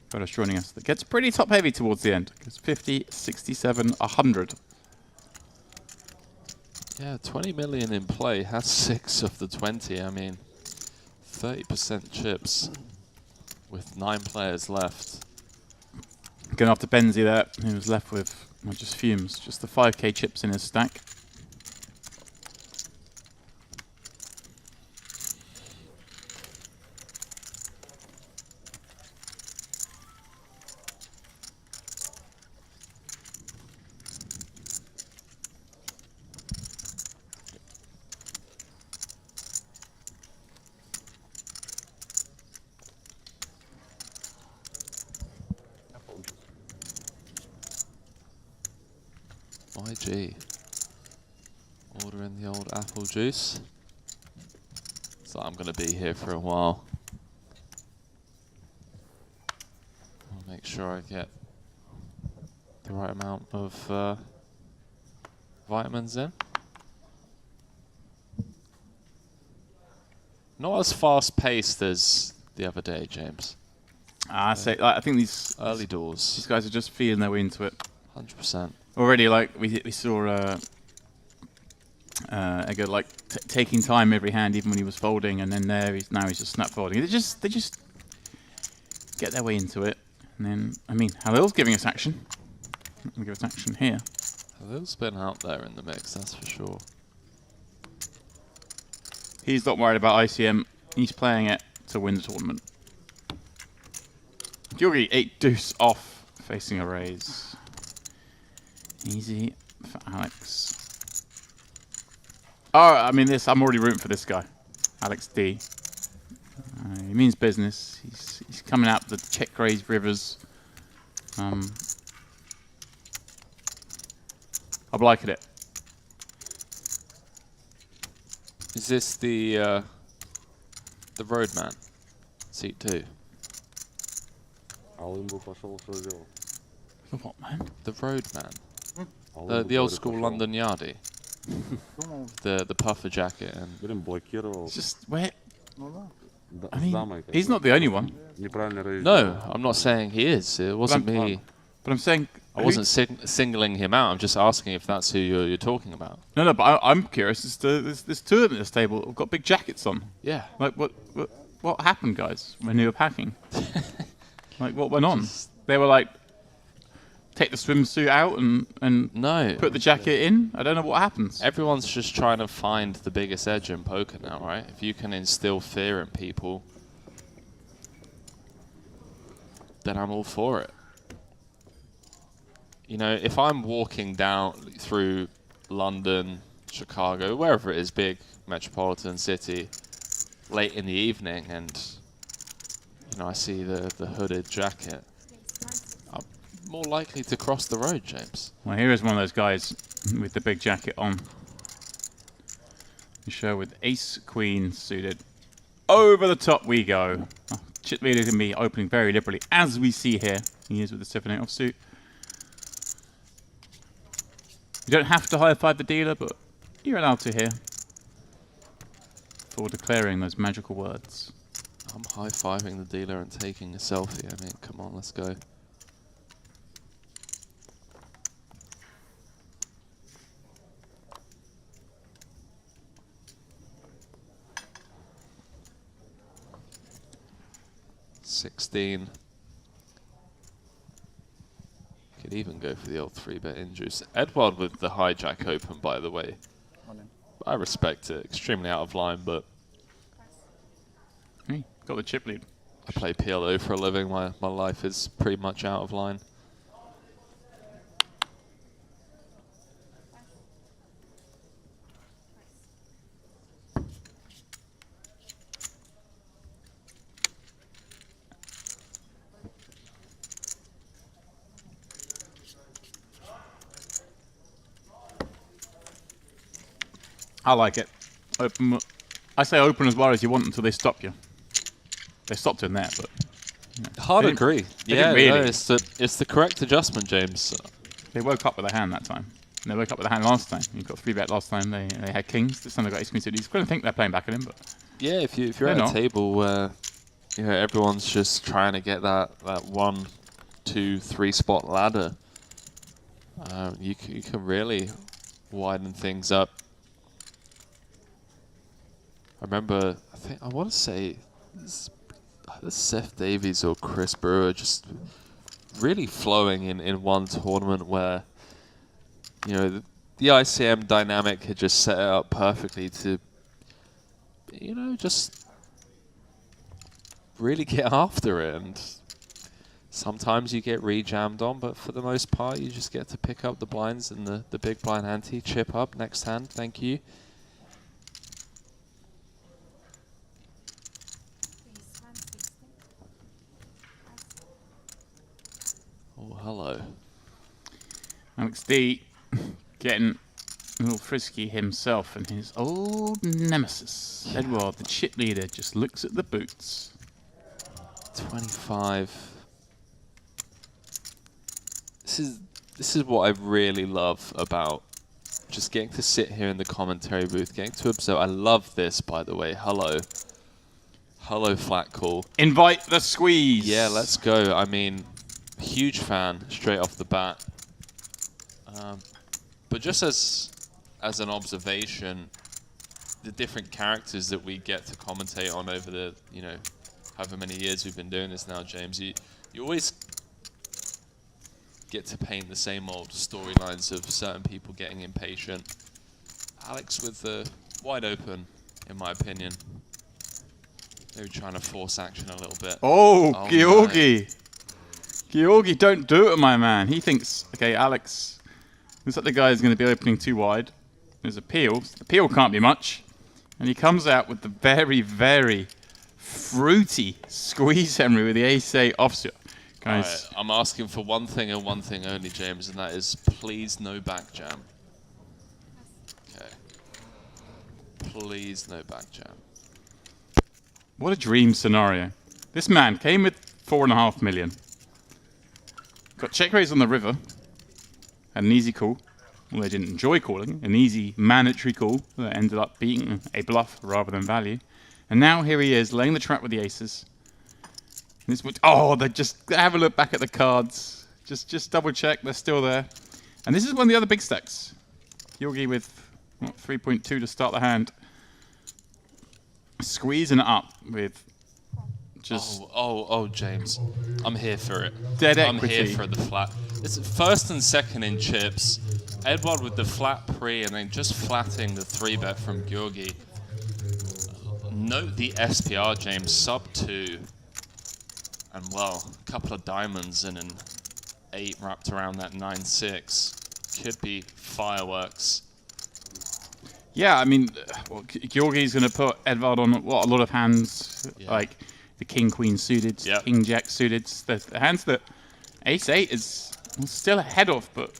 Godos joining us. That gets pretty top heavy towards the end. It's 50, 67, 100. Yeah, 20 million in play. Has 6 of the 20. I mean, 30% chips with 9 players left. Going after Benzi there, who was left with Or just fumes. Just the 5k chips in his stack. YG. Ordering the old apple juice. So I'm going to be here for a while. I'll make sure I get the right amount of vitamins in. Not as fast paced as the other day, James. I think these Early doors. these guys are just feeling their way into it. 100%. Already, like we saw Edgar like taking time every hand, even when he was folding, and then now he's just snap folding. They just get their way into it, and then I mean, Halil's giving us action. We'll give us action here. Halil's been out there in the mix, that's for sure. He's not worried about ICM. He's playing it to win the tournament. Georgi 8 deuce off, facing a raise. Easy for Alex. Oh, I mean this. I'm already rooting for this guy, Alex D. He means business. He's coming out the check raise rivers. I'm liking it. Is this the Roadman? Seat 2. Алым бы пошел, что делал? The what, man? The Roadman. Алым бы The old говорит, school пошел. London Yardie. the puffer jacket and Блин, блокировал. It's just where. Да, I с mean, дамой, как he's бы. not the only one. Неправильно раздел. no, I'm not saying he is. It wasn't me. But I'm saying. I wasn't singling him out. I'm just asking if that's who you're talking about. No, but I'm curious as to there's two of them at this table who've got big jackets on. Yeah. Like what happened, guys, when you were packing? Like what went on? They were like, take the swimsuit out and No. put the jacket in. I don't know what happens. Everyone's just trying to find the biggest edge in poker now, right? If you can instill fear in people, then I'm all for it. You know, if I'm walking down through London, Chicago, wherever it is, big metropolitan city, late in the evening, and you know I see the hooded jacket, I'm more likely to cross the road, James. Well, here is one of those guys with the big jacket on. You show with ace queen suited. Over the top we go. Oh, chip leader can be opening very liberally, as we see here. He is with the 7-8 offsuit. You don't have to high-five the dealer, but you're allowed to here for declaring those magical words. I'm high-fiving the dealer and taking a selfie. I mean, come on, let's go. $16. Could even go for the old 3-bet induce. Edward with the hijack open, by the way. I respect it. Extremely out of line, but Hey, got the chip lead. I play PLO for a living. My life is pretty much out of line. I like it. Open. I say open as wide as you want until they stop you. They stopped in there, but Hard They agree. didn't Yeah, really. no, it's the correct adjustment, James. they woke up with a hand that time. And they woke up with a hand last time. You got 3-bet last time. They had kings. This time they got ace queen suited. He's going to think they're playing back at him, but Yeah, if you're They're at not. a table where you know everyone's just trying to get that 1, 2, 3 spot ladder, you can really widen things up. I remember, I want to say this Seth Davies or Chris Brewer just really flowing in one tournament where you know, the ICM dynamic had just set it up perfectly to, you know, just really get after it. And sometimes you get re-jammed on, but for the most part, you just get to pick up the blinds and the big blind ante, chip up next hand. Thank you. Please, 160. Oh, hello. Alex D getting a little frisky himself, and his old nemesis, Edward, the chip leader, just looks at the boots. 25. This is what I really love about just getting to sit here in the commentary booth, getting to observe. I love this, by the way. Hello. Hello, Flat Call. Invite the squeeze. Yeah, let's go. I mean, huge fan straight off the bat. But just as an observation, the different characters that we get to commentate on over the, you know, however many years we've been doing this now, James, you always get to paint the same old storylines of certain people getting impatient. Alex with the wide open, in my opinion. Maybe trying to force action a little bit. Oh, Georgi. Georgi, don't do it, my man. He thinks, okay, Alex, looks like the guy is going to be opening too wide. There's a peel. The peel can't be much. And he comes out with the very, very fruity squeeze Henry with the ace-8 offsuit. Guys. Right, I'm asking for one thing and one thing only, James, and that is please no back jam. Okay. Please no back jam. What a dream scenario. This man came with 4.5 million. Got check raise on the river. Had an easy call. Well, they didn't enjoy calling. An easy mandatory call that ended up being a bluff rather than value. And now here he is, laying the trap with the aces. And this would, oh, they just have a look back at the cards. Just double check, they're still there. And this is one of the other big stacks. Georgi with 3.2 to start the hand. Squeezing it up with just... Oh, James. I'm here for it. Dead I'm equity. here for the flat. It's first and second in chips. Edward with the flat pre and then just flatting the 3-bet from Georgi. Note the SPR, James, sub 2. And well, a couple of diamonds and an 8 wrapped around that 9-6. Could be fireworks. Yeah, I mean, well, Georgi's going to put Edvard on what, a lot of hands, like the king-queen suited, king-jack suited, the hands that ace-8 is still ahead of, but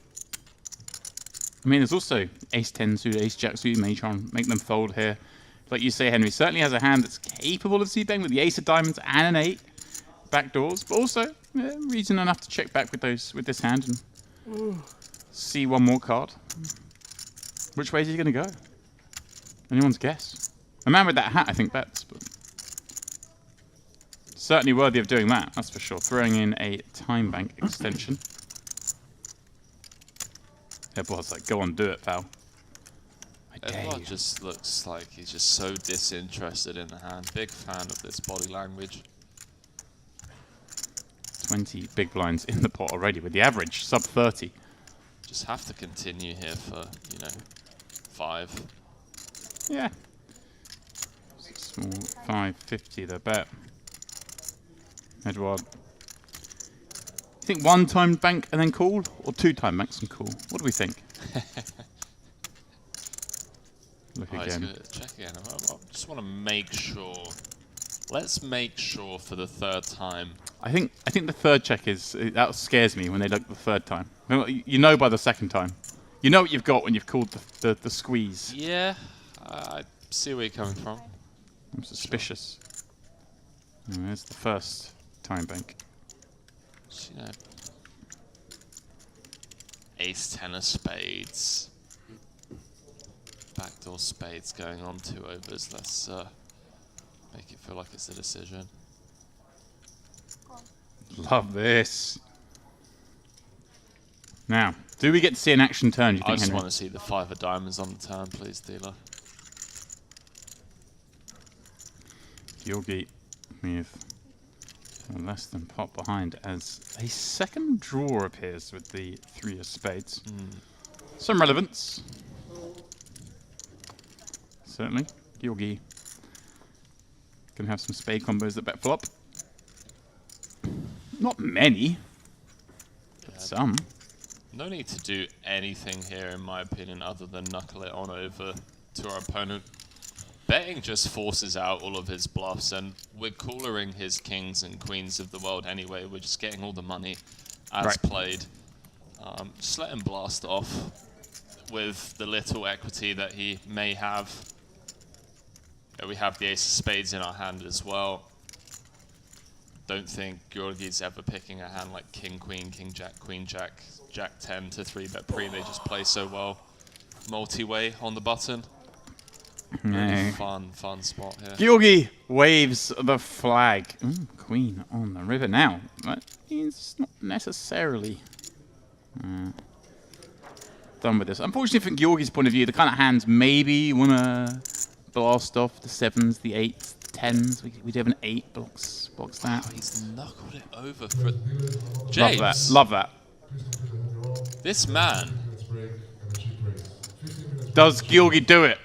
I mean, there's also ace-10 suited, ace-jack suited, may try and make them fold here. Like you say, Henry certainly has a hand that's capable of c-betting with the ace of diamonds and an 8 backdoors, but also reason enough to check back with this hand and see one more card. Which way is he going to go? Anyone's guess. A man with that hat, I think, bets, but certainly worthy of doing that, that's for sure. Throwing in a time bank extension. Edward's like, go on, do it, pal. Edward just looks like he's just so disinterested in the hand. Big fan of this body language. 20 big blinds in the pot already with the average, sub 30. Just have to continue here for, 5. Yeah. Small 550 the bet. Edward. You think 1-time bank and then call, or 2-time banks and call? What do we think? Look again. Check again. I just want to make sure. Let's make sure for the 3rd time. I think the 3rd check that scares me when they look the 3rd time. You know by the 2nd time. You know what you've got when you've called the squeeze. Yeah, I see where you're coming from. I'm suspicious. And there's the 1st time bank. Ace 10 of spades. Backdoor spades going on 2 overs. Let's make it feel like it's a decision. Love this. Now, do we get to see an action turn, do you think, I just Henry? want to see the 5 of diamonds on the turn, please, dealer. Georgi with less than pot behind as a second draw appears with the 3 of spades. Some relevance. Certainly. Georgi can have some spade combos that bet flop. Not many, but some. No need to do anything here, in my opinion, other than knuckle it on over to our opponent. Betting just forces out all of his bluffs, and we're coolering his kings and queens of the world anyway. We're just getting all the money as played. Just let him blast off with the little equity that he may have. We have the ace of spades in our hand as well. Don't think Georgi's ever picking a hand like king, queen, king, jack, queen, jack, jack 10 to 3-bet pre. They just play so well multi-way on the button. Really fun spot here. Georgi waves the flag. Ooh, queen on the river now. That is not necessarily done with this. Unfortunately, from Georgi's point of view, the kind of hands maybe you want to blast off the 7s, the 8s, the 10s. We do have an 8 blocks that. Oh, he's knuckled it over for James. Love that. This man. Does Georgi do it?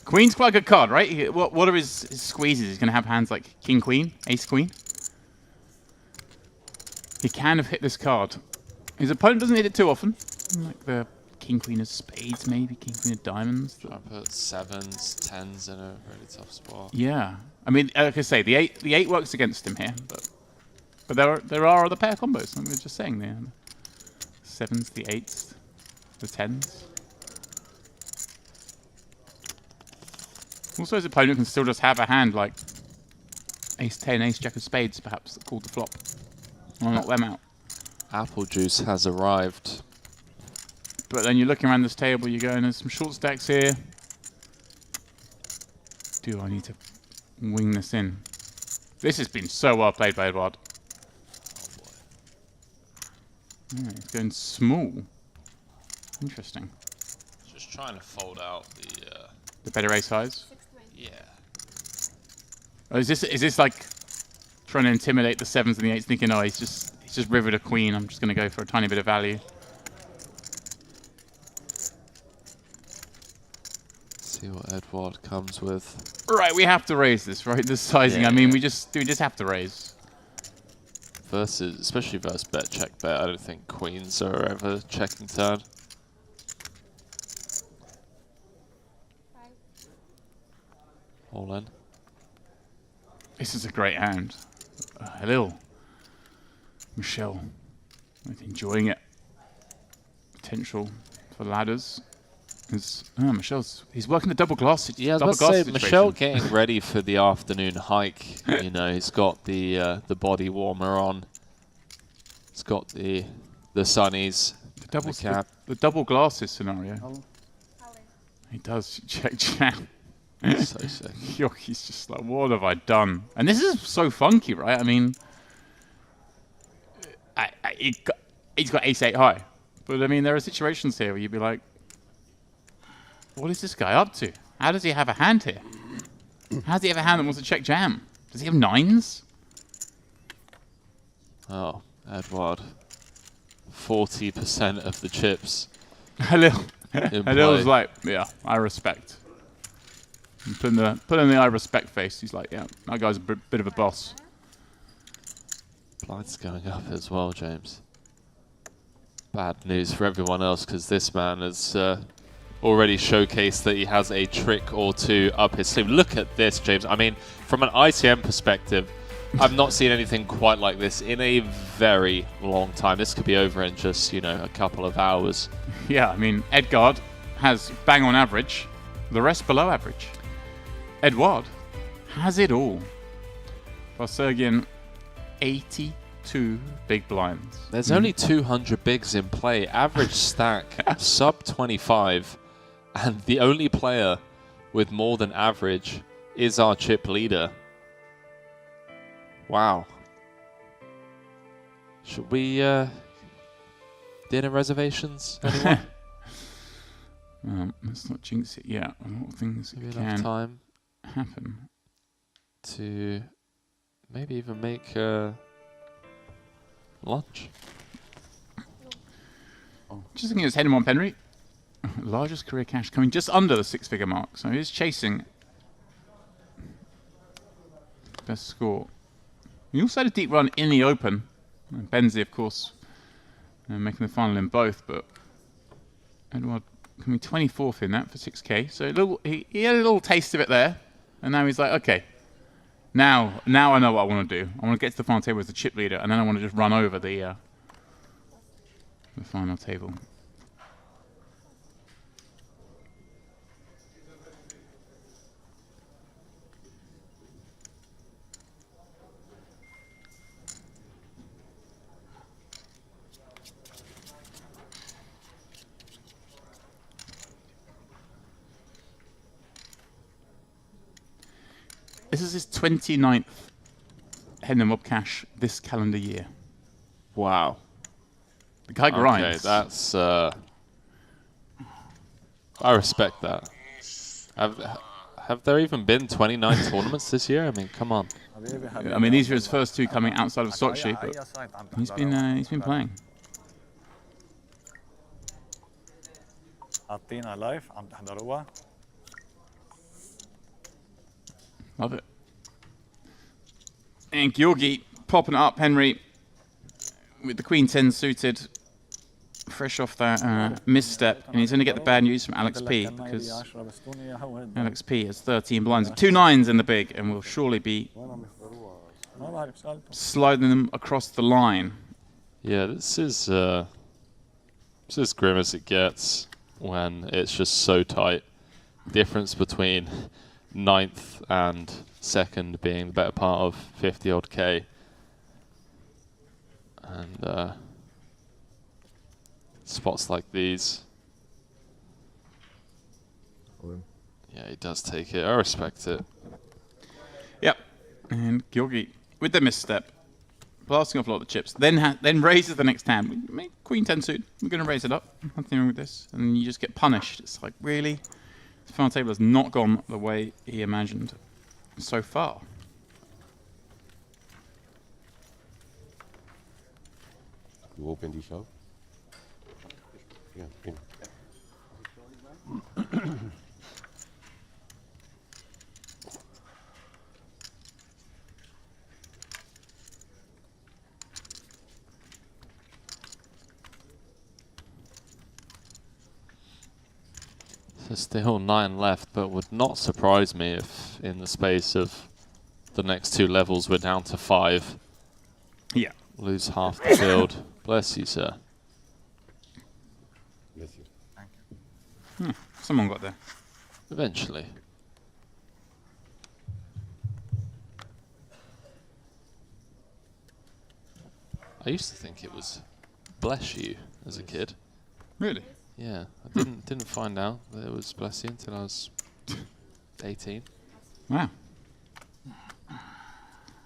Queen's quite a good card, right? What are his squeezes? He's going to have hands like king, queen, ace, queen. He can have hit this card. His opponent doesn't hit it too often. Like the king, queen of spades, maybe. King, queen of diamonds. Try and put 7s, 10s in a really tough spot. Yeah. I mean, like I say, the 8 works against him here. But there are other pair combos. I'm just saying there. 7s, the 8s, the 10s. Also, his opponent can still just have a hand like ace 10, ace jack of spades, perhaps, that called the flop. I'll knock them out. Apple juice has arrived. But then you're looking around this table, you're going, there's some short stacks here. Do I need to wing this in? This has been so well played by Edward. Yeah, it's going small. Interesting. Just trying to fold out the better ace highs. Yeah. Oh, is this like trying to intimidate the 7s and the 8s, thinking, oh, he's just rivered a queen. I'm just going to go for a tiny bit of value. See what Edward comes with. Right, we have to raise this, right? This sizing. Yeah, I mean, yeah. we just have to raise. Versus, especially versus bet check bet. I don't think queens are ever checking turn. All in. This is a great hand. Hello, Michelle. I'm enjoying it. Potential for ladders. He's working the double glass. Yeah, I was about to say, Michelle getting ready for the afternoon hike. You know, he's got the body warmer on. He's got the sunnies. The double glasses scenario. He does check jam. So sick. He's just like, what have I done? And this is so funky, right? I mean, he's got ace-8 high. But I mean, there are situations here where you'd be like, what is this guy up to? How does he have a hand here? How does he have a hand that wants to check jam? Does he have 9s? Oh, Edward. 40% of the chips. Halil's like, yeah, I respect. And put in the I respect face. He's like, yeah, that guy's a bit of a boss. Blind's going up as well, James. Bad news for everyone else, because this man has already showcased that he has a trick or two up his sleeve. Look at this, James. I mean, from an ITM perspective, I've not seen anything quite like this in a very long time. This could be over in just, you know, a couple of hours. Yeah, I mean, Edgard has bang on average, the rest below average. Edward has it all. Barsergian, 82 big blinds. There's only 200 bigs in play. Average stack, sub 25. And the only player with more than average is our chip leader. Wow. Should we dinner reservations, anyone? Let's not jinx it yet. A lot of things Maybe can enough time happen. to maybe even make lunch. Just thinking it's heading on Penry. Largest career cash coming just under the 6-figure mark. So he's chasing best score. He also had a deep run in the Open. And Benzie, of course, making the final in both, but Edward coming 24th in that for 6K. So he had a little taste of it there, and now he's like, okay, now I know what I want to do. I want to get to the final table as the chip leader, and then I want to just run over the final table. This is his 29th Head and Mob cash this calendar year. Wow. The guy grinds. Okay, that's... I respect that. Have there even been 29 tournaments this year? I mean, come on. I mean, these are his first two coming outside of Sochi, but he's been playing. حاطينها لايف عم تحضروها. Love it. And Georgi popping it up, Henry, with the Queen 10 suited, fresh off that misstep. And he's going to get the bad news from Alex P, because Alex P has 13 blinds and 2 9s in the big, and will surely be sliding them across the line. Yeah, this is as grim as it gets when it's just so tight. Difference between 9th and 2nd being the better part of 50 odd K. And spots like these. Yeah, he does take it. I respect it. Yep. And Georgi with the misstep, blasting off a lot of the chips, then raises the next hand. We make Queen 10 suit. We're going to raise it up. Nothing wrong with this. And you just get punished. It's like, really? The final table has not gone the way he imagined so far. You open the shop? Yeah, in. There's still 9 left, but would not surprise me if in the space of the next 2 levels we're down to 5. Yeah. Lose half the field. Bless you, sir. Bless you. Someone got there. Eventually. I used to think it was bless you as a kid. Really? Yeah, I didn't find out that it was bless you until I was 18. Wow.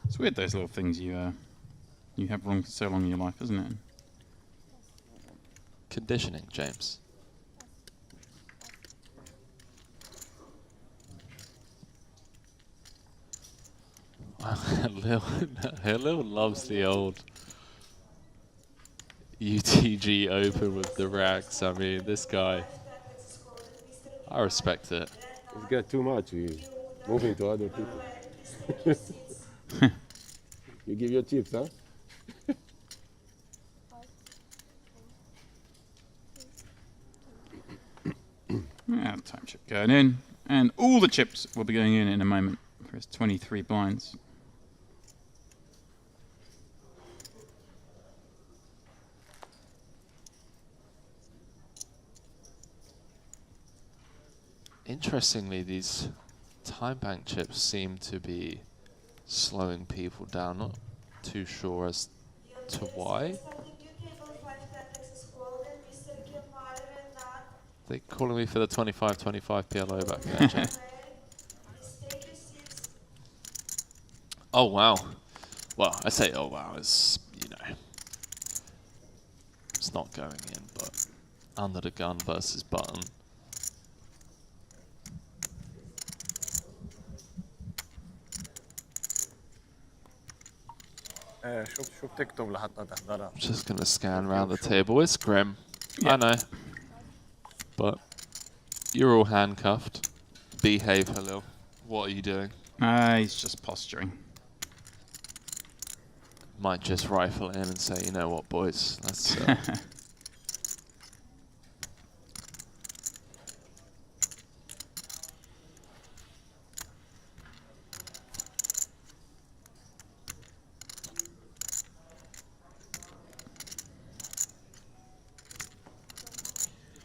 It's weird those little things you have wrong for so long in your life, isn't it? Conditioning, James. Lil loves the old UTG Open with the racks. I mean, this guy, I respect it. It's got too much. We moving to other people. You give your chips, huh? Yeah, time chip going in. And all the chips will be going in a moment for his 23 blinds. Interestingly, these time bank chips seem to be slowing people down. Not too sure as to why. They calling me for the 25-25 PLO back there, Jay. Oh wow. Well, I say oh wow, it's, you know, it's not going in, but under the gun versus button. شوف تكتب لحتى تحضرها. Just gonna scan around the table. It's grim. Yeah. I know. But You're all handcuffed. Behave, Halil. What are you doing? He's just posturing. Might just rifle in and say, you know what, boys, let's...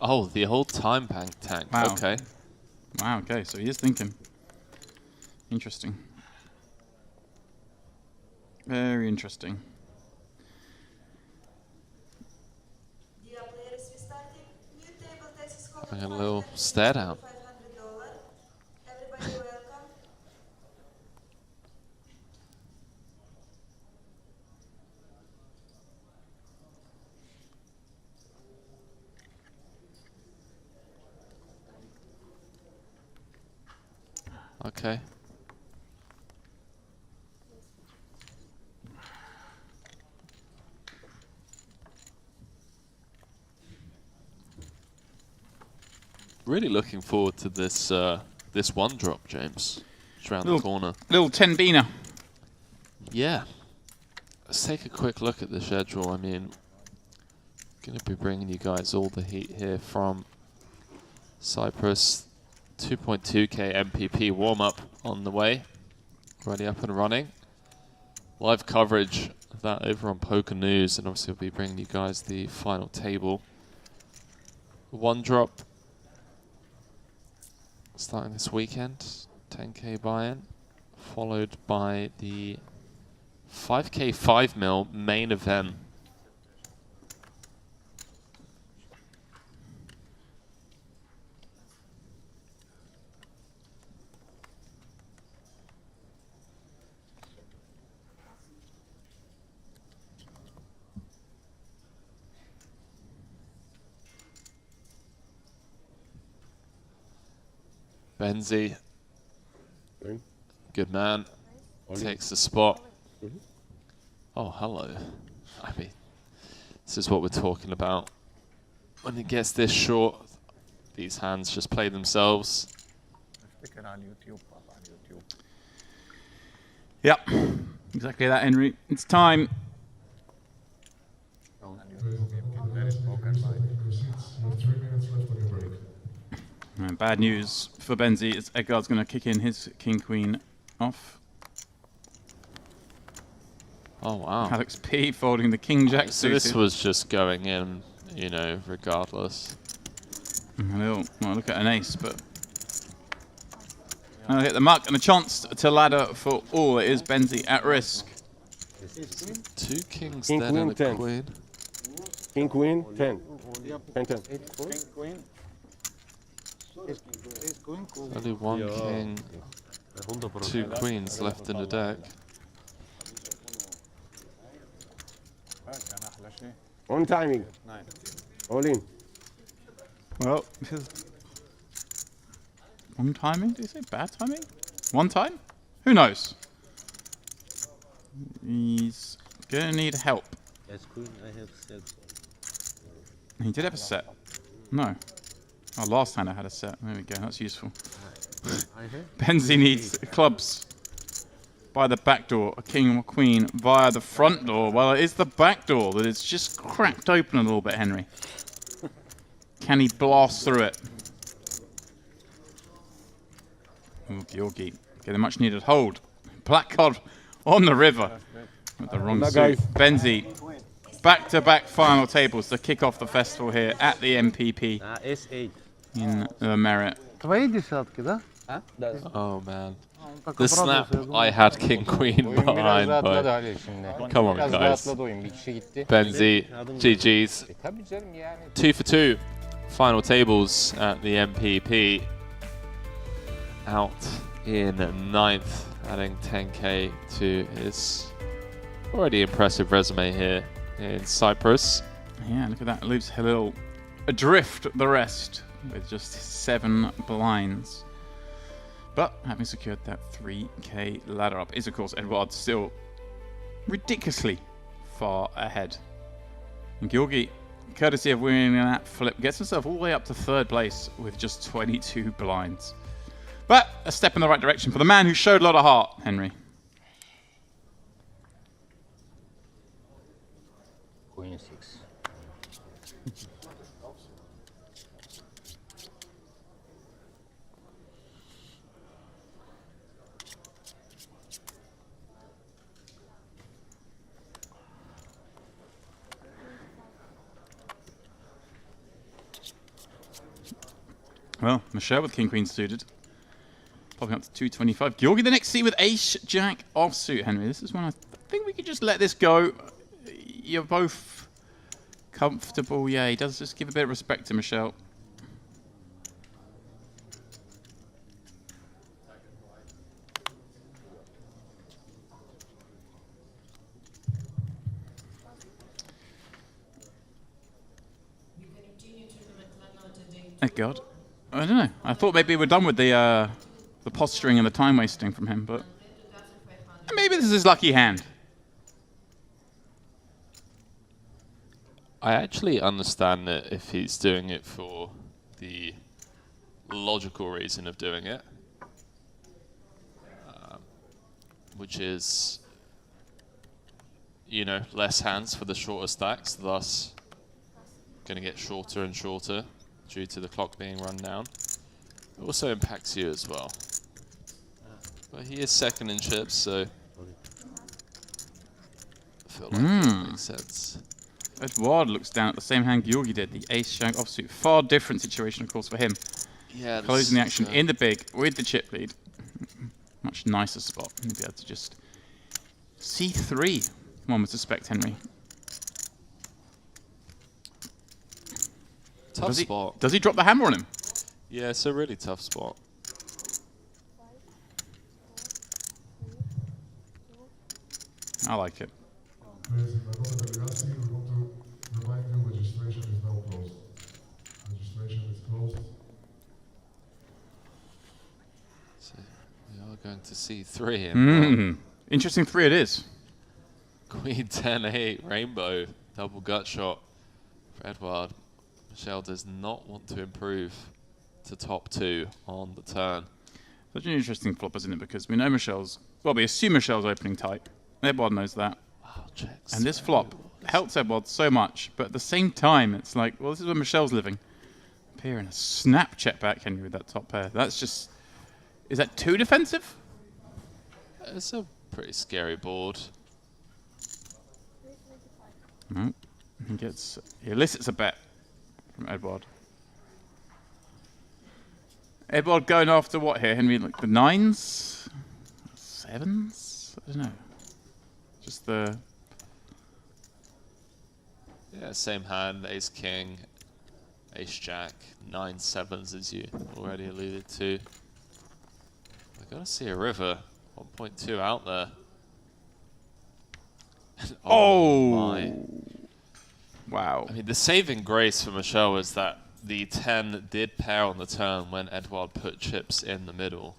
Oh, the whole time bank tank. Wow. Okay. Wow, okay, so he is thinking. Interesting. Very interesting. Having a little stare down. Okay. Really looking forward to this this one drop, James. Just around the corner. Little 10 beaner. Yeah. Let's take a quick look at the schedule. I mean, going to be bringing you guys all the heat here from Cyprus. 2.2k MPP warm-up on the way. Already up and running. Live coverage of that over on Poker News, and obviously we'll be bringing you guys the final table. One drop starting this weekend, 10k buy-in, followed by the 5k 5 mil main event. Benzi, good man, takes the spot. Oh, hello. I mean, this is what we're talking about. When it gets this short, these hands just play themselves. Yep, exactly that, Henry. It's time. Bad news for Benzi is Edgard's going to kick in his king-queen off. Oh, wow. Alex P folding the king-jack So this was just going in, you know, regardless. Well, look at an ace, but... I'll hit the muck and a chance to ladder for all. It is Benzi at risk. 2 kings King, dead queen, and a 10. queen. King, queen, 10. 10, 10. Only 1 king, 2 queens left in the deck. On timing. All in. Well, one timing? Did you say bad timing? One time? Who knows? He's gonna need help. As queen, I have said. He did have a set. No. Oh, last time I had a set. There we go. That's useful. Benzi needs clubs by the back door. A king or queen via the front door. Well, it is the back door that is just cracked open a little bit, Henry. Can he blast through it? Oh, Georgi get a much needed hold. Black card on the river with the wrong suit. Benzi, back-to-back final tables to kick off the festival here at the MPP S8. in Merit. Oh man. The snap, I had king queen behind, but come on guys. Benzi, GG's. 2 for 2. Final tables at the MPP. Out in 9th, adding 10k to his already impressive resume here in Cyprus. Yeah, look at that. Leaves Halil adrift the rest with just 7 blinds. But having secured that 3k ladder up is, of course, Edward still ridiculously far ahead. And Georgi courtesy of winning that flip, gets himself all the way up to 3rd place with just 22 blinds. But a step in the right direction for the man who showed a lot of heart, Henry. Queen 6. Well, Michelle with King Queen suited. Popping up to 225. Georgi the next seat with Ace Jack offsuit, Henry. This is one I think we could just let this go. You're both comfortable. Yeah, he does just give a bit of respect to Michelle. Thank God. I don't know. I thought maybe we're done with the posturing and the time wasting from him, but maybe this is his lucky hand. I actually understand that if he's doing it for the logical reason of doing it, which is, you know, less hands for the shorter stacks, thus going to get shorter and shorter due to the clock being run down. It also impacts you as well. But he is 2nd in chips, so I feel like it makes sense. Edward looks down at the same hand Georgi did, the Ace Jack offsuit. Far different situation, of course, for him. Yeah, Closing the action in the big with the chip lead. Much nicer spot. He'll be able to just C3, one would suspect, Henry. Tough spot. Does he drop the hammer on him? Yeah, it's a really tough spot. I like it. We want to remind you registration is now closed. Registration is closed. So we are going to see 3 in Interesting 3 it is. Queen 10-8 rainbow double gut shot for Edward. Michelle does not want to improve to top 2 on the turn. Such an interesting flop, isn't it? Because we know Michelle's, well, we assume Michelle's opening tight. Edward knows that. Wow, checks. And this flop helps Edward so much, but at the same time, it's like, well, this is where Michelle's living. Up here in a snap check back, Henry, with that top pair. That's just, is that too defensive? It's a pretty scary board. No. He elicits a bet from Edward. Edward going after what here, Henry? Like the 9s? 7s? I don't know. Just the... Yeah, same hand, ace king, ace jack, 9 7s as you already alluded to. I gotta see a river, 1.2 out there. Oh my. Wow. I mean, the saving grace for Michelle was that the 10 did pair on the turn when Edward put chips in the middle.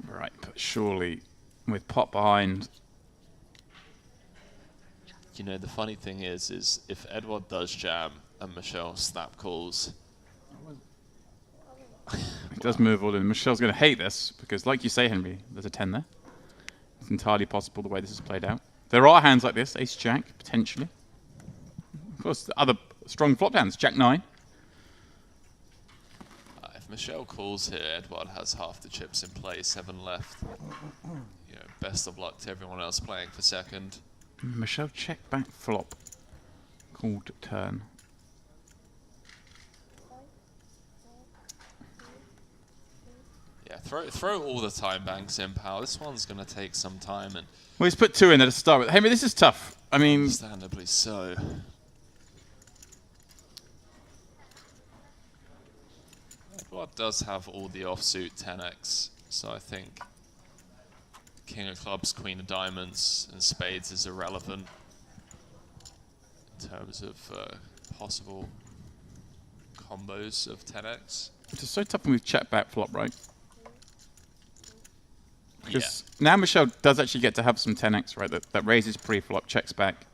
Right, but surely with pot behind... You know, the funny thing is if Edward does jam and Michelle snap calls... It does move all in. Michelle's going to hate this, because like you say, Henry, there's a 10 there. It's entirely possible the way this is played out. There are hands like this, ace-jack, potentially. Of course, other strong flop hands, jack-9. If Michelle calls here, Edward has half the chips in play, 7 left. You know, best of luck to everyone else playing for second. Michelle check back flop. Called turn. Yeah, throw all the time banks in, pal. This one's going to take some time, and Well, he's put 2 in there to start with. Henry, this is tough. I mean... understandably so. Edward does have all the offsuit 10x, so I think King of Clubs, Queen of Diamonds, and Spades is irrelevant in terms of possible combos of 10x. It's just so tough when we've checked back flop, right? Because now Michelle does actually get to have some 10x, right? That raises pre-flop, checks back.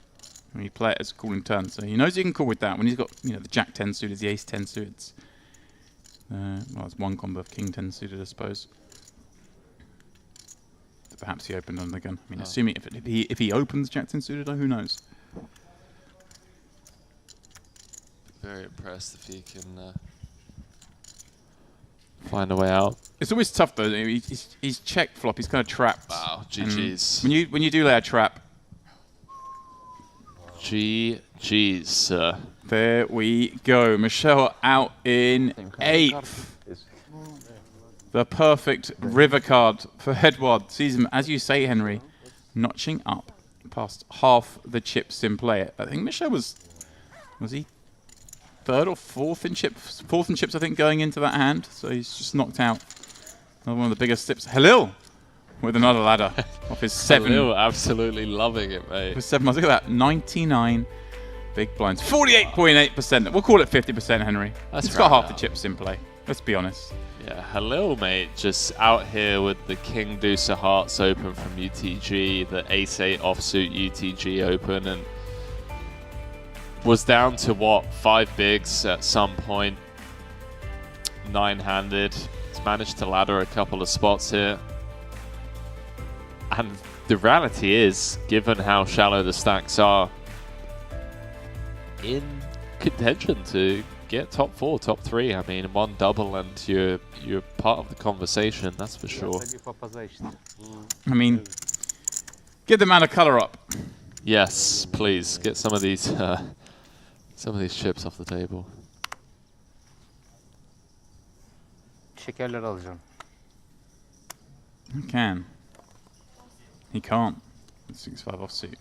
And you play it as calling turn, so he knows he can call with that. When he's got, you know, the Jack 10 suited, the Ace 10 suited. Well, it's one combo of King 10 suited, I suppose. So perhaps he opened on the gun. I mean, assuming if he opens Jack 10 suited, who knows? Very impressed if he can find a way out. It's always tough though. He's checked flop. He's kind of trapped. Wow, GG's. When you do lay a trap, GG's, sir. there we go. Michelle out in 8th. The perfect river card for Edward. Sees him, as you say, Henry, notching up past half the chips in play. I think Michelle was he third or fourth in chips? Fourth in chips, I think, going into that hand. So he's just knocked out another one of the biggest tips. Halil with another ladder off his 7. Halil absolutely loving it, mate. With 7 months. Look at that. 99 big blinds. 48.8%. We'll call it 50%, Henry. It's got half the chips in play. Let's be honest. Yeah, Halil, mate, just out here with the King Deuce of Hearts open from UTG, the Ace 8 offsuit UTG open, and was down to, what, 5 bigs at some point. 9-handed. He's managed to ladder a couple of spots here. And the reality is, given how shallow the stacks are, in contention to get top 4, top 3. I mean, one double and you're part of the conversation, that's for sure. I mean, get the amount of colour up. Yes, please get some of these chips off the table. Şekerler alacağım. He can. He can't. It's 6-5 offsuit.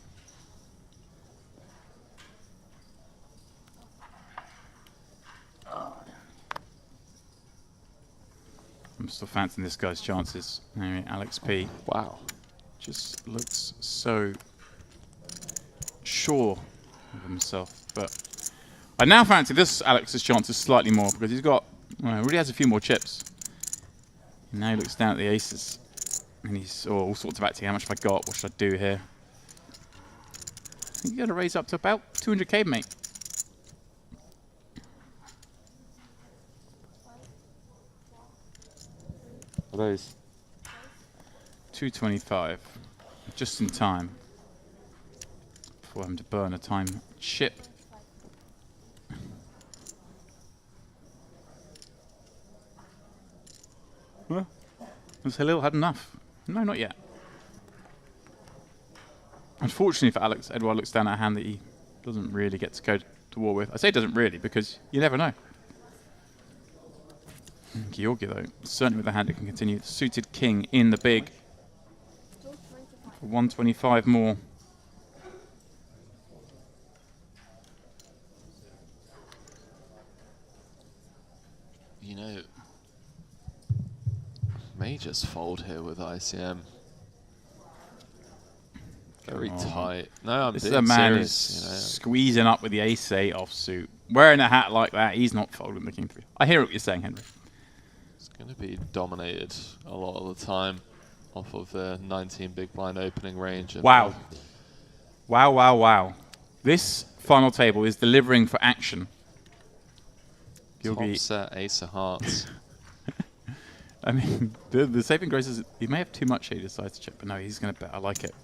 I'm still fancying this guy's chances. Anyway, Alex P. Wow. Just looks so sure of himself. But I now fancy this Alex's chances slightly more because he's got, well, he already has a few more chips. And now he looks down at the aces. And he's all sorts of acting. How much have I got? What should I do here? I think you got to raise up to about 200k, mate. Raise. 225. Just in time. For him to burn a time chip. Well, has Halil had enough? No, not yet. Unfortunately for Alex, Edouard looks down at a hand that he doesn't really get to go to war with. I say doesn't really because you never know. Georgi, though, certainly with the hand it can continue. Suited king in the big. For 125 more. You know, may just fold here with ICM. Very tight. No, I'm This being is a man serious, who's you know. squeezing up with the ace-8 offsuit. Wearing a hat like that, he's not folding the king 3. I hear what you're saying, Henry. It's going to be dominated a lot of the time off of the 19 big blind opening range. And Wow. Wow, wow, wow. This final table is delivering for action. Top set, ace of hearts. I mean, the saving grace is he may have too much here he decides to chip, but no, he's going to bet. I like it.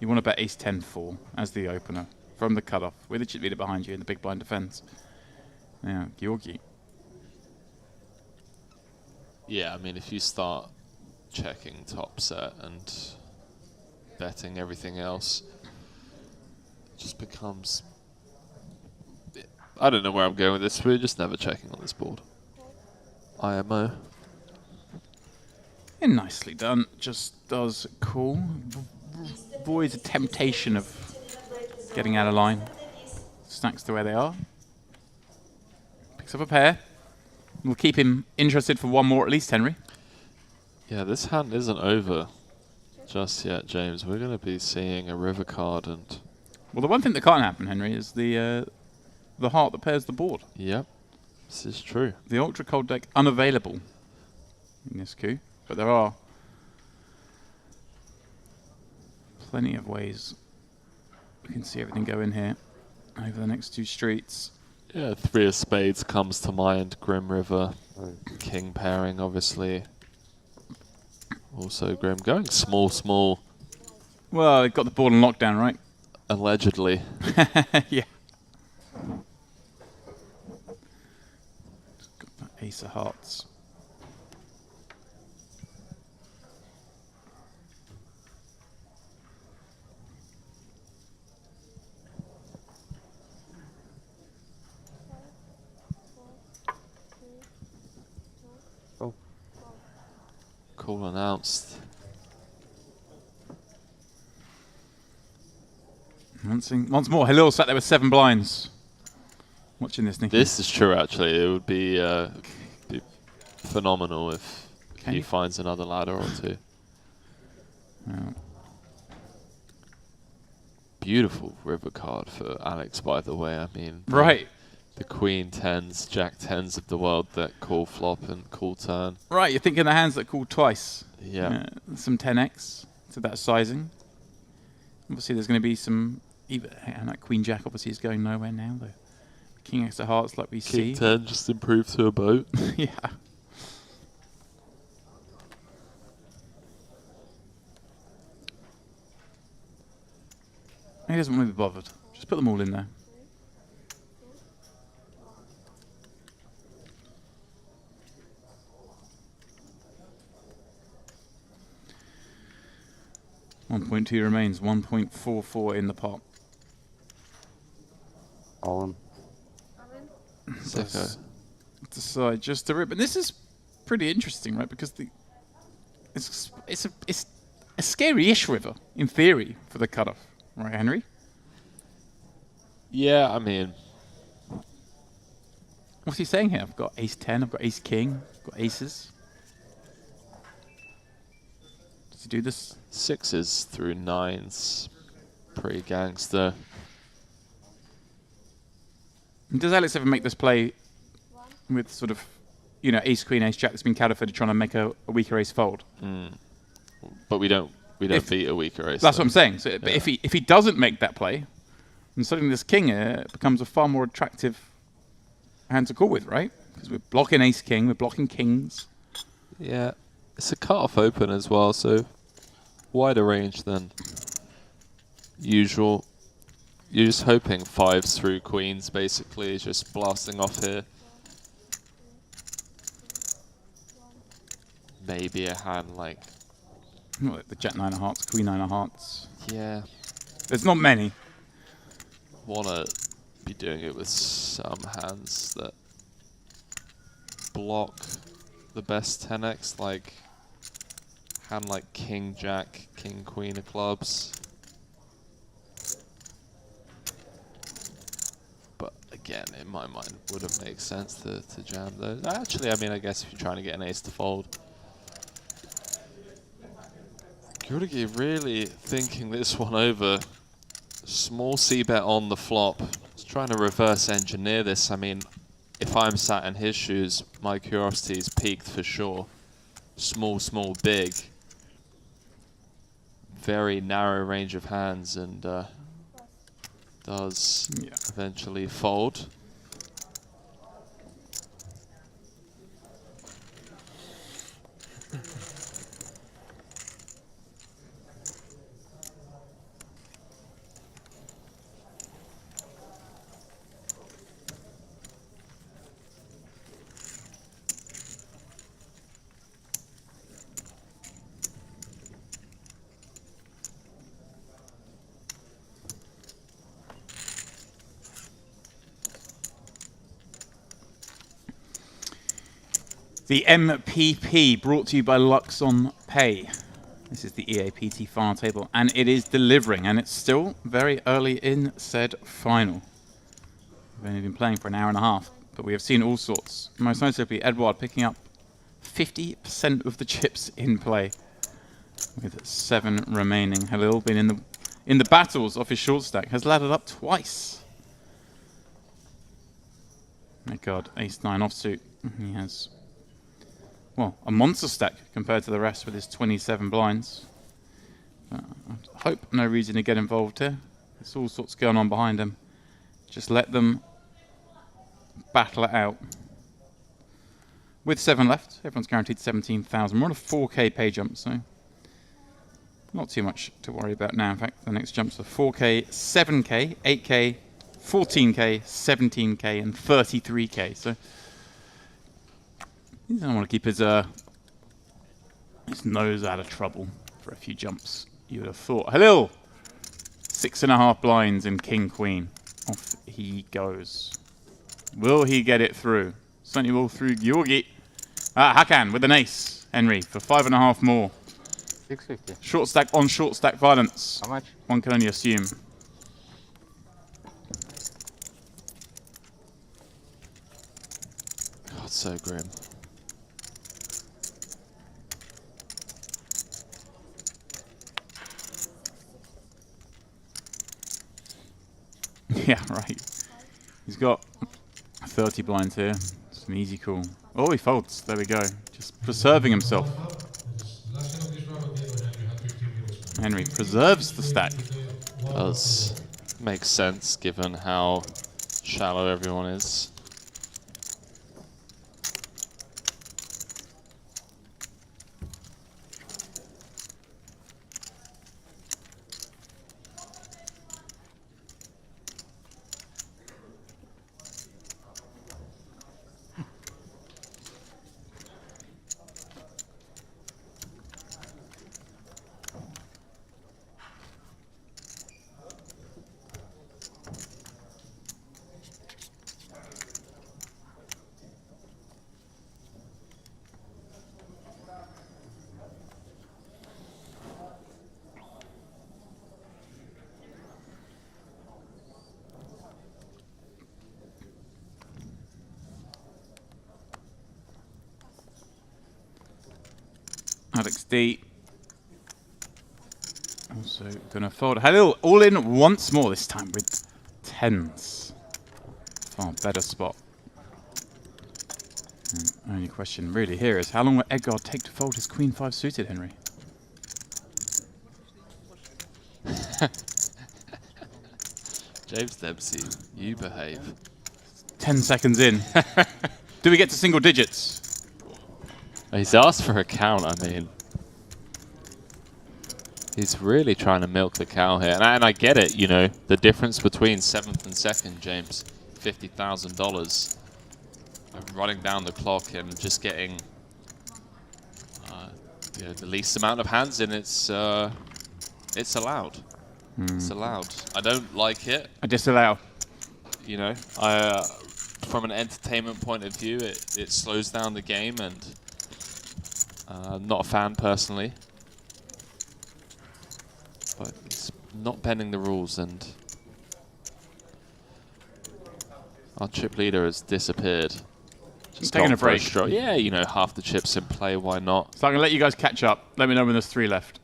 You want to bet ace 10-4 as the opener from the cutoff with the chip leader behind you in the big blind defense. Yeah, Georgi. Yeah, I mean, if you start checking top set and betting everything else, it just becomes... I don't know where I'm going with this. We're just never checking on this board. IMO. And nicely done. Just does cool. Avoids a temptation of getting out of line. Stacks to where they are. Picks up a pair. We'll keep him interested for one more at least, Henry. Yeah, this hand isn't over just yet, James. We're going to be seeing a river card and... Well, the one thing that can't happen, Henry, is the heart that pairs the board. Yep, this is true. The ultra cold deck unavailable in this coup, but there are plenty of ways We can see everything go in here over the next two streets. Yeah, 3 of spades comes to mind. Grim River, Right. king pairing, obviously. Also grim. Going small, small, Well, they've got the ball in lockdown, right? allegedly. Yeah. Got that ace of hearts. Oh, Call announced. Once more, Halil sat there with 7 blinds. Watching this, Nicky. This is true, actually. It would be phenomenal if Can he you- finds another ladder or two. Yeah. Beautiful river card for Alex, by the way. I mean, Right. the Queen 10s, Jack 10s of the world that call flop and call turn. Right, you're thinking the hands that call twice. Yeah. Some 10x to that sizing. Obviously, there's going to be some. And that Queen Jack obviously is going nowhere now, though. King X of Hearts, like we King see. 10 just improved to a boat. Yeah. He doesn't want to be bothered. Just put them all in there. $1.2 remains. 1.44 in the pot. All in. Sicko. Decide just to rip. And this is pretty interesting, right? Because it's a scary-ish river in theory for the cutoff, right, Henry? Yeah, I mean, What's he saying here? I've got ace 10, I've got ace king, I've got aces. Does he do this? 6s through 9s. Pretty gangster. And does Alex ever make this play with sort of, ace queen, ace jack that's been calibrated trying to make a weaker ace fold? But we don't If- beat a weaker ace. That's though. what I'm saying. So, but Yeah. if he doesn't make that play, then suddenly this king becomes a far more attractive hand to call with, right? Because we're blocking ace king, we're blocking kings. Yeah, it's a cut-off open as well, so wider range than usual. You're just hoping 5s through queens, basically, just blasting off here. Maybe a hand like, Like the jack 9 of hearts, queen 9 of hearts. yeah, There's not many. wanna be doing it with some hands that block the best 10x, like hand like king jack, king queen of clubs. But again, in my mind, wouldn't make sense to jam those. Actually, I mean, I guess if you're trying to get an ace to fold. Kurigi really thinking this one over. Small c-bet on the flop. Just trying to reverse engineer this. I mean, if I'm sat in his shoes, my curiosity's peaked for sure. Small, small, big. Very narrow range of hands, and does eventually fold. The MPP brought to you by Luxon Pay. This is the EAPT final table, and it is delivering, and it's still very early in said final. We've only been playing for an hour and a half, but we have seen all sorts. Most notably, Edouard picking up 50% of the chips in play, with 7 remaining. Halil been in the battles off his short stack, has laddered up twice. My God, ace 9 offsuit. He has, well, a monster stack compared to the rest with his 27 blinds. I hope no reason to get involved here. There's all sorts going on behind him. Just let them battle it out. With 7 left, everyone's guaranteed 17,000. We're on a 4K pay jump, so not too much to worry about now. In fact, the next jumps are 4K, 7K, 8K, 14K, 17K, and 33K. So he doesn't want to keep his nose out of trouble for a few jumps, you would have thought. Halil! 6.5 blinds in King Queen. Off he goes. Will he get it through? Certainly will through Georgi. Hakan with an ace. Henry for 5.5 more. 650. Short stack on short stack violence. How much? One can only assume. God, so grim. Yeah, right. He's got 30 blinds here. It's an easy call. Oh, he folds. There we go. Just preserving himself. Henry preserves the stack. Does make sense given how shallow everyone is. Alex D. Also gonna fold. Halil all in once more, this time with 10s. Far better spot. And only question really here is how long will Edgar take to fold his Queen 5 suited, Henry? James Dempsey, you behave. 10 seconds in. Do we get to single digits? He's asked for a count, I mean. He's really trying to milk the cow here. And I get it, you know, the difference between 7th and 2nd, James, $50,000. Running down the clock and just getting you know, the least amount of hands in, it's allowed. It's allowed. I don't like it. I disallow. You know, from an entertainment point of view, it slows down the game, and I'm not a fan personally. But it's not bending the rules, and our chip leader has disappeared. Just taking a for break. stroke. Yeah, you know, half the chips in play, why not? So I'm going to let you guys catch up. Let me know when there's 3 left.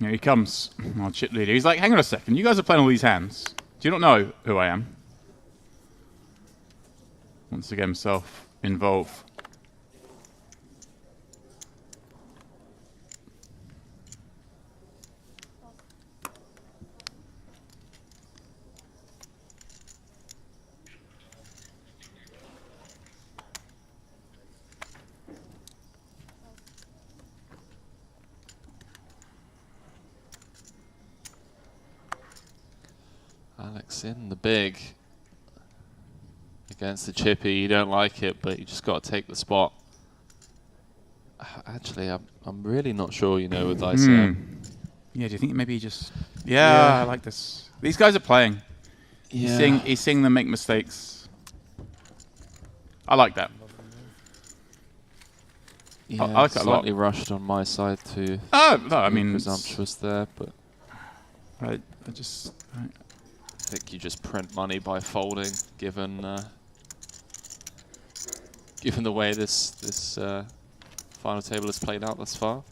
Here he comes, our chip leader. He's like, hang on a second, you guys are playing all these hands. Do you not know who I am? Wants to get himself involved. Alex in the big against the chippy. You don't like it, but you just got to take the spot. Actually, I'm really not sure, you know, with ICM. Yeah, do you think maybe just... Yeah, I like this. These guys are playing. Yeah. He's seeing them make mistakes. I like that. Yeah, I like that a lot. slightly rushed on my side too. Oh, no, I mean, Presumptuous there, but I think you just print money by folding, given given the way this final table has played out thus far.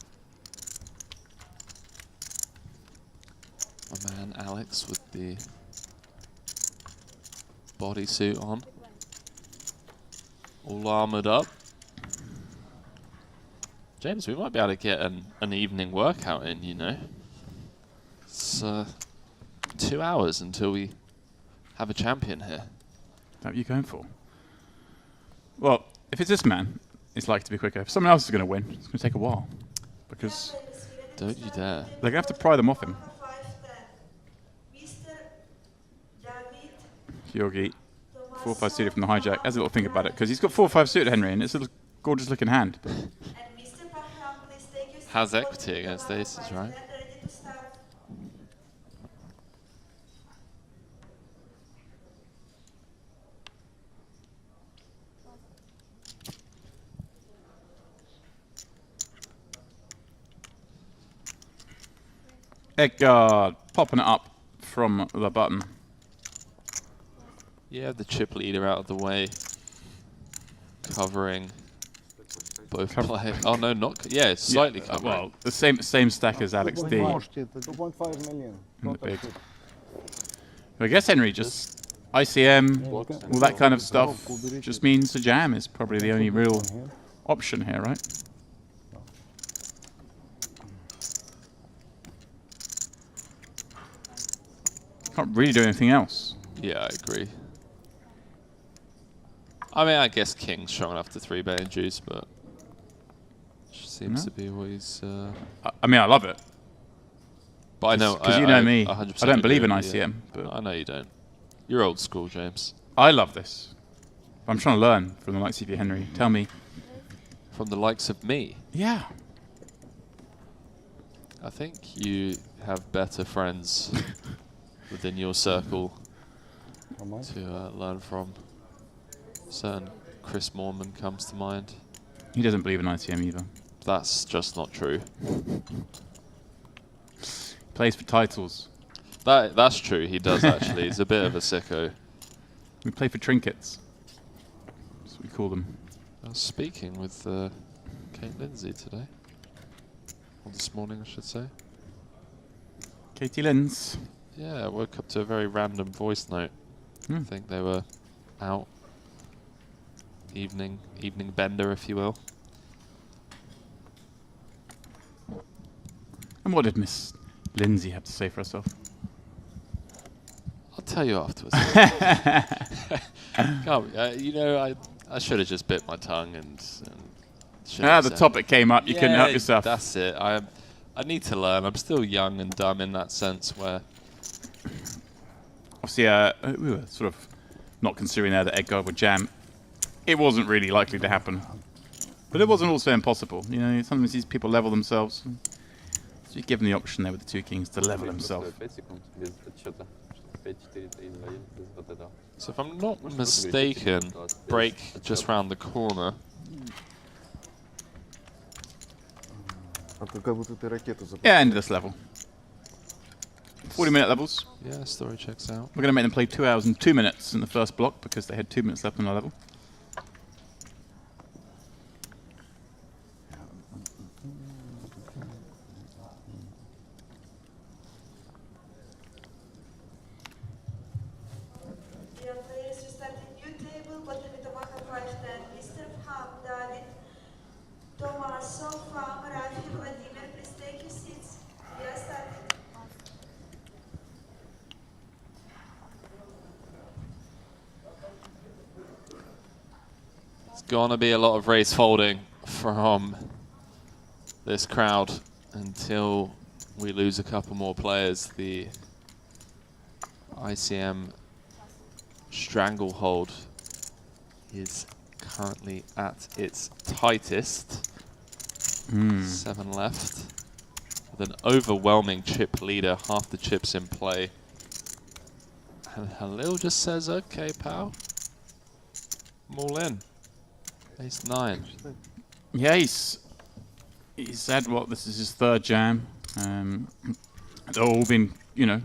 My man Alex with the bodysuit on, all armored up. James, we might be able to get an evening workout in, you know. It's 2 hours until we have a champion here. what are you going for? Well, if it's this man, it's likely to be quicker. If someone else is going to win, it's going to take a while. Because Don't you dare. they're going to have to pry them off him. Georgi, 4-5 suited from the hijack. Has a little think about it, because he's got 4-5 suited, Henry, and it's a little gorgeous looking hand. But Has equity against aces, right? Edgard popping it up from the button. Yeah, the chip leader out of the way, covering both players. Oh no, not yeah, it's slightly covering. Well, the same stack as Alex D. 2.5 million. In the Total big. ship. I guess Henry just ICM, Okay. all that kind of stuff, just means a jam is probably the only real option here, right? Can't really do anything else. Yeah, I agree. I mean, I guess King's strong enough to 3-bet induce, but seems to be what he's. I mean, I love it. But I know, because you know me, 100% I don't believe in yeah. ICM. But I know you don't. You're old school, James. I love this. I'm trying to learn from the likes of you, Henry. Tell me. From the likes of me, Yeah. I think you have better friends within your circle How much? to learn from. Certain Chris Moorman comes to mind. He doesn't believe in ICM either. That's just not true. Plays for titles. That's true. He does actually. He's a bit of a sicko. We play for trinkets. That's what we call them. I was speaking with Kate Lindsay today. Or this morning, I should say. Katie Lins. Yeah, I woke up to a very random voice note. I think they were out. Evening bender, if you will. And what did Miss Lindsay have to say for herself? I'll tell you afterwards. You know, I should have just bit my tongue and the topic came up. You couldn't help yourself. That's it. I need to learn. I'm still young and dumb in that sense. Where Obviously, we were sort of not considering there that Edgard would jam. It wasn't really likely to happen, but it wasn't also impossible. You know, sometimes these people level themselves. So you give them the option there with the two kings to level himself. So if I'm not mistaken, break just round the corner. Yeah, end of this level. 40-minute levels. Yeah, story checks out. We're going to make them play 2 hours and 2 minutes in the first block because they had 2 minutes left on the level. Gonna be a lot of race folding from this crowd until we lose a couple more players. The ICM stranglehold is currently at its tightest. 7 left. With an overwhelming chip leader, half the chips in play. And Halil just says, okay, pal. I'm all in. Ace 9. Yeah, he's said what this is his third jam. They've all been, you know,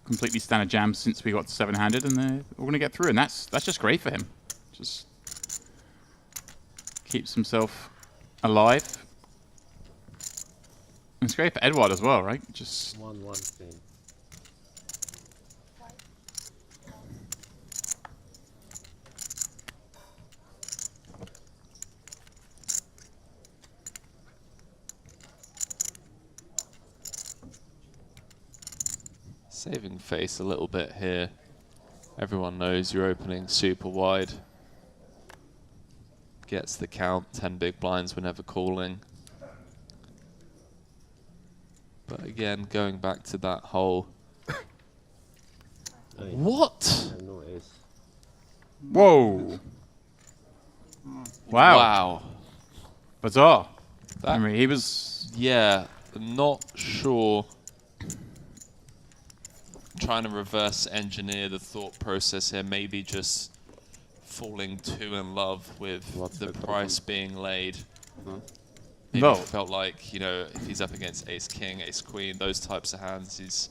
completely standard jams since we got to seven-handed, and they're all going to get through, and that's just great for him. Just keeps himself alive. And it's great for Edward as well, right? Just 1-1 thing. Saving face a little bit here. Everyone knows you're opening super wide. Gets the count, 10 big blinds we're never calling. But again, going back to that whole... What? No ace. whoa! Wow! Wow. Bizarre. That, I mean, he was. yeah, not sure. Trying to reverse engineer the thought process here, maybe just falling too in love with What's the the price being laid. Huh? Maybe No. felt like, you know, if he's up against ace king, ace queen, those types of hands, he's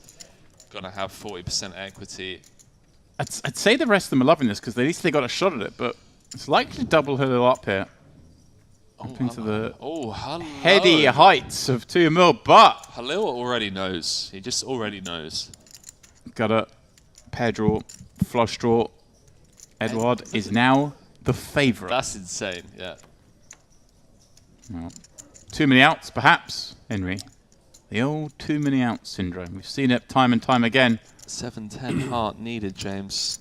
gonna have 40% equity. I'd say the rest of them are loving this because at least they got a shot at it, but it's likely to double Halil up here. Up into the hello. heady heights of 2 mil, but Halil already knows. He just already knows. got a pair draw, flush draw. Edward is now the favourite. That's insane, yeah. Well, too many outs, perhaps, Henry. The old too many outs syndrome. We've seen it time and time again. 7-10 heart needed, James,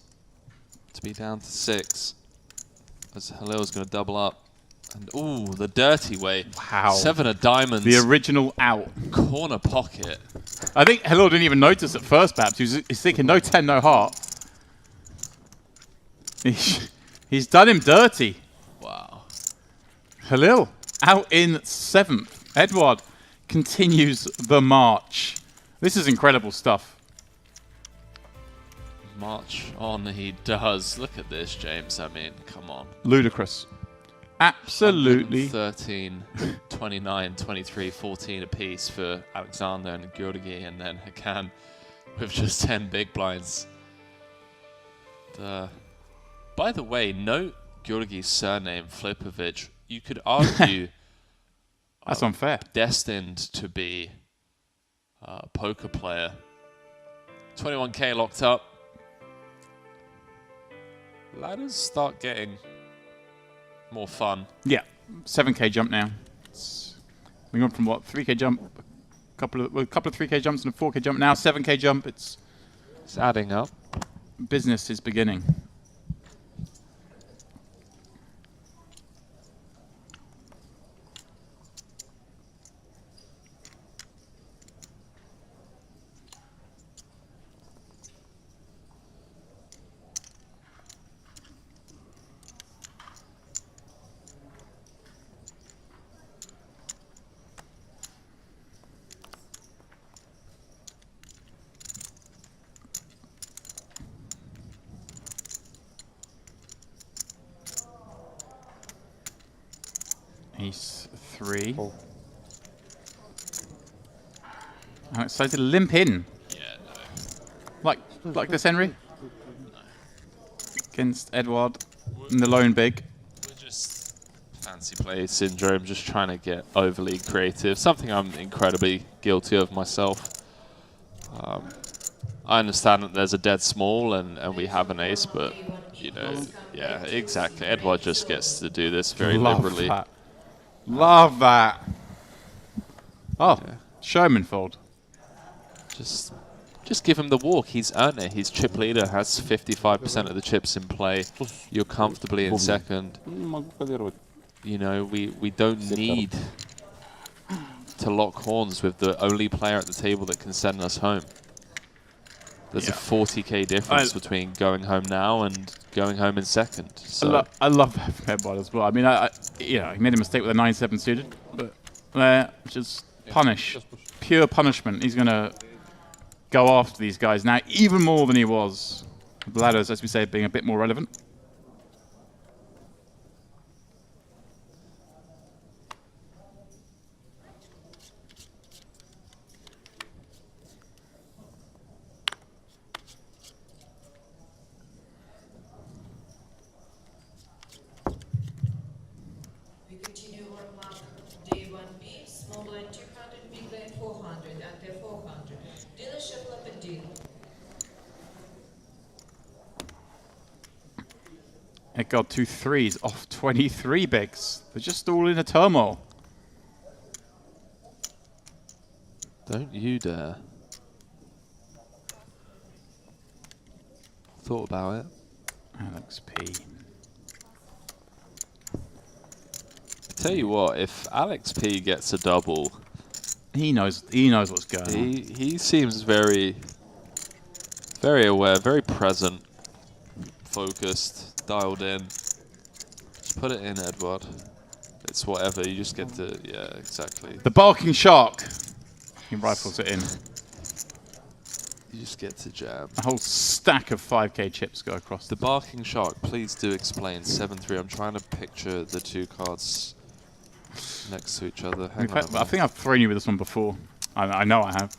to be down to 6. As Halil's going to double up. And ooh, the dirty way. Wow. 7 of diamonds. The original out. Corner pocket. I think Halil didn't even notice at first, perhaps. He's thinking no 10, no heart. He's done him dirty. Wow. Halil out in 7th. Edward continues the march. This is incredible stuff. March on he does. Look at this, James. I mean, come on. Ludicrous. Absolutely. 13, 29, 23, 14 apiece for Alexander and Georgi, and then Hakan with just 10 big blinds. By the way, note Georgi's surname, Flipovic. You could argue That's unfair. destined to be a poker player. 21k locked up. Ladders start getting more fun. Yeah. 7k jump now. We went from what, 3k jump, a couple of 3k jumps and a 4k jump. Now 7k jump. It's adding up. business is beginning. Ace 3. Oh. I'm excited to limp in. Yeah, Like this, Henry? Against Edward in the lone big. we're just fancy play syndrome, just trying to get overly creative. Something I'm incredibly guilty of myself. I understand that there's a dead small and we have an ace, but, you know, yeah, exactly. Edward just gets to do this very liberally. That. Love that. Oh, Yeah. Showman fold. Just give him the walk. He's earned it. He's chip leader, has 55% of the chips in play. You're comfortably in second. Могу кодировать. You know, we don't need to lock horns with the only player at the table that can send us home. There's a 40k difference between going home now and going home in second. So I love Edward as well. I mean, he made a mistake with a 9-7 suited, but just punish. Pure punishment. He's going to go after these guys now even more than he was. The ladders, as we say, being a bit more relevant. Edgard 2 threes off 23 bigs. They're just all in a turmoil. Don't you dare. Thought about it. Alex P. Tell you what, if Alex P gets a double, He knows what's going on. he seems very aware, very present, focused, dialed in. Just put it in, Edward. It's whatever, you just get to, yeah, exactly. The barking shark. He rifles it in. You just get to jam. A whole stack of 5k chips go across. The barking shark, please do explain 7-3. I'm trying to picture the two cards next to each other. Hang In on a fact, I minute. think I've thrown you with this one before. I know I have.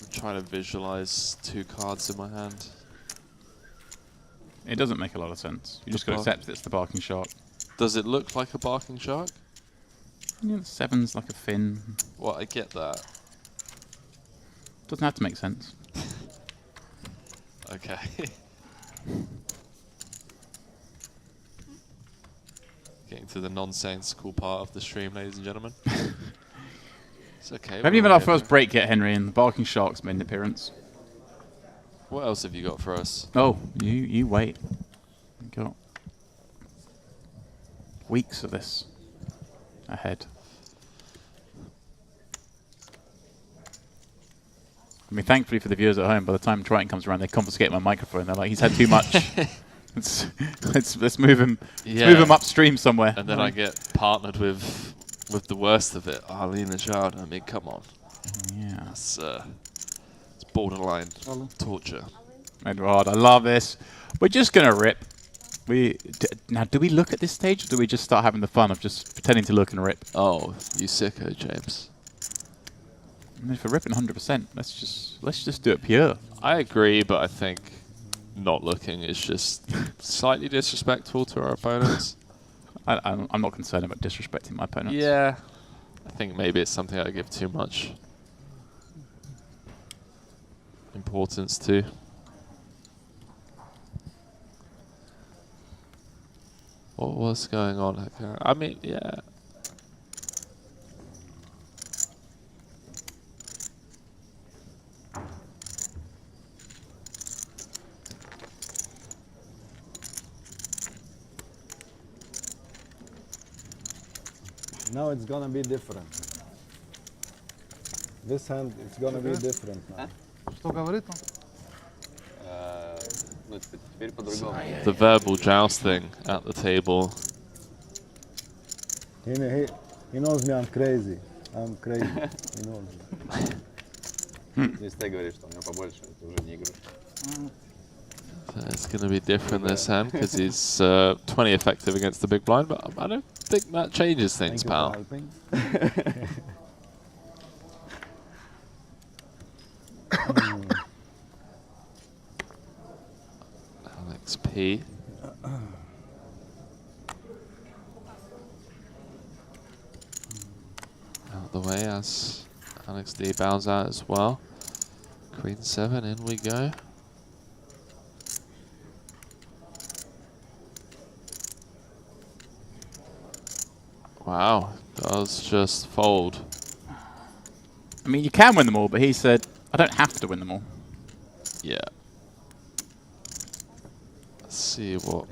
I'm trying to visualize two cards in my hand. It doesn't make a lot of sense. You just got to accept it's the barking shark. Does it look like a barking shark? Yeah, the 7's like a fin. Well, I get that. Doesn't have to make sense. Okay. Getting to the nonsensical part of the stream, ladies and gentlemen. It's okay. We haven't even had our first break yet, Henry, and the barking shark's made an appearance. What else have you got for us? Oh, you wait. We've got weeks of this ahead. I mean, thankfully for the viewers at home, by the time Triton comes around, they confiscate my microphone. They're like, he's had too much. let's move him. Yeah. Let's move him upstream somewhere. And then I get partnered with the worst of it, Arlene Najad. I mean, come on. Yeah. That's it's borderline torture. Edward, I love this. We're just gonna rip. Now, do we look at this stage, or do we just start having the fun of just pretending to look and rip? Oh, you sicko, James. I mean, if we're ripping 100%, let's just do it pure. I agree, but I think not looking is just slightly disrespectful to our opponents. I'm not concerned about disrespecting my opponents. Yeah, I think maybe it's something I give too much importance to. What was going on? I mean, yeah. Now it's gonna be different. This hand, it's gonna be different now. Что говорит он? Ну, теперь по-другому. The verbal jousting at the table. He knows me, I'm crazy. I'm crazy. He knows me. Если ты говоришь, что у него побольше, это уже не игрушка. So it's going to be different this hand because he's 20 effective against the big blind, but I don't think that changes things, pal. Alex P. Out the way as Alex D bows out as well. Queen 7, in we go. Wow, does just fold. I mean, you can win them all, but he said, I don't have to win them all. Yeah. Let's see what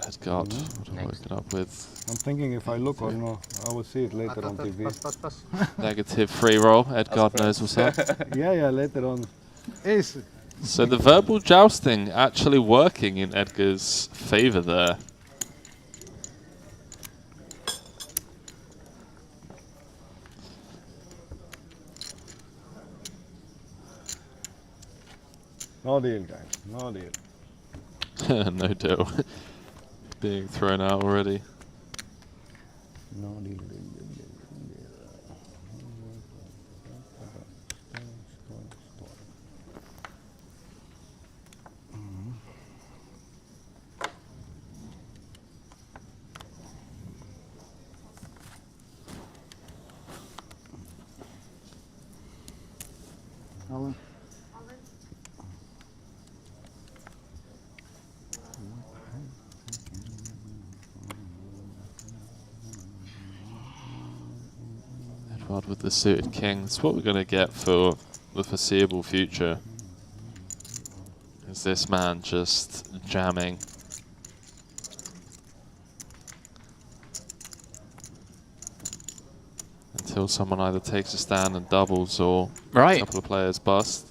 Edgard would have woken up with. I'm thinking if I look or no, I will see it later on TV. Negative free roll. Edgard knows what's up. Yeah, later on. Ace. So the verbal jousting actually working in Edgar's favor there. No deal, guys. No deal. No deal. Being thrown out already. No deal. God, with the suited king, that's what we're going to get for the foreseeable future. Is this man just jamming? Until someone either takes a stand and doubles or a couple of players bust.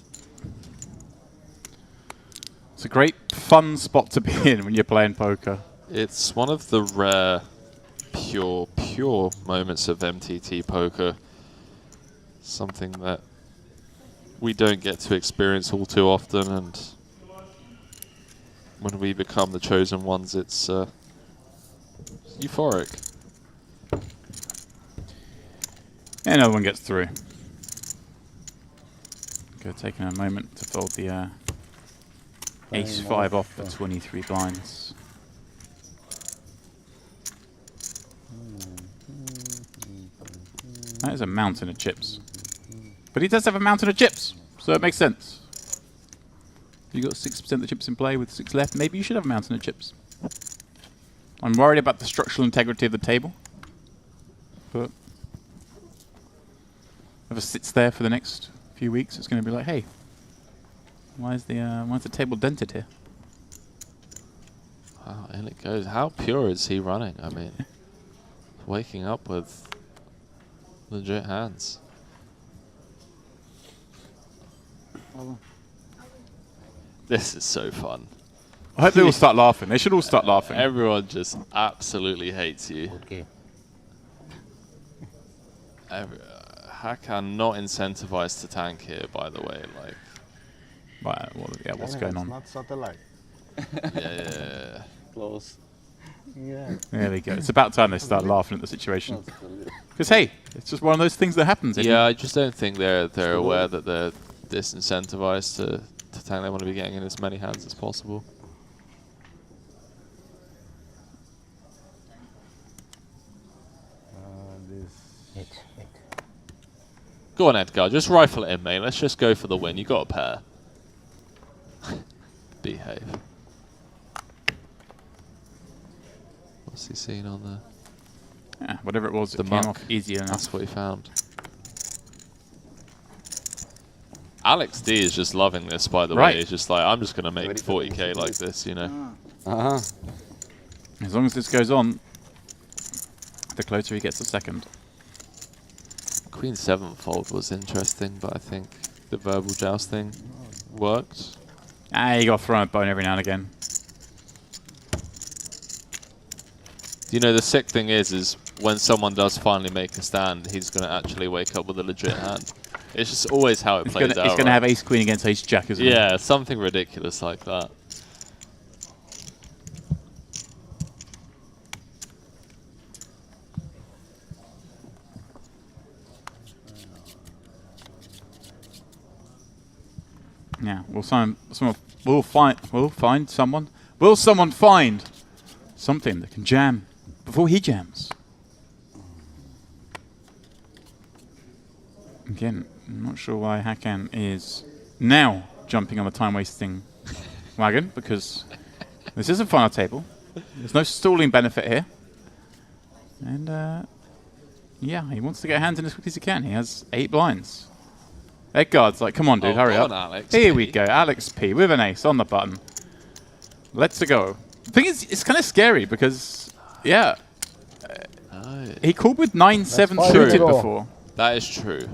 It's a great fun spot to be in when you're playing poker. It's one of the rare, pure moments of MTT poker. Something that we don't get to experience all too often, and when we become the chosen ones, it's euphoric. And another one gets through. Go taking a moment to fold the ace-5 off for 23 blinds. That is a mountain of chips. But he does have a mountain of chips, so it makes sense. If you've got 6% of the chips in play with 6 left, maybe you should have a mountain of chips. I'm worried about the structural integrity of the table. But if it sits there for the next few weeks, it's going to be like, hey, why is the table dented here? Wow, and it goes. How pure is he running? I mean, waking up with legit hands. This is so fun. I hope they all start laughing. They should all start laughing. Everyone just absolutely hates you. Okay. Hakan not incentivized to tank here, by the way. Like, Right, well, yeah, what's going It's on? not satellite. yeah. Close. Yeah. There we go. It's about time they start laughing at the situation. Because hey, it's just one of those things that happens. Yeah, I just don't think they're aware that they're disincentivized to tank. They want to be getting in as many hands as possible. This. Go on, Edgar. Just rifle it in, mate. Let's just go for the win. You got a pair. Behave. What's he seen on there? Yeah, whatever it was, The it came muck. off easier enough. That's what he found. Alex D is just loving this, by the Right. way. He's just like, I'm just going to make 40k like this, you know. As long as this goes on, the closer he gets a second. Queen 7 fold was interesting, but I think the verbal jousting worked. Ah, you got to throw a bone every now and again. You know, the sick thing is when someone does finally make a stand, he's going to actually wake up with a legit hand. It's just always how it plays out. He's going to have ace queen against ace jack, isn't he? Yeah, something ridiculous like that. Yeah, will find someone? Will someone find something that can jam before he jams? Again, I'm not sure why Hakan is now jumping on the time-wasting wagon, because this is a final table. There's no stalling benefit here. And, yeah, he wants to get hands in as quickly as he can. He has 8 blinds. Edgard's like, come on, dude, hurry up. Alex Here P. we go, Alex P with an ace on the button. Let's go. The thing is, it's kind of scary because, yeah, he called with 9-7 5 suited euro. before. That is true.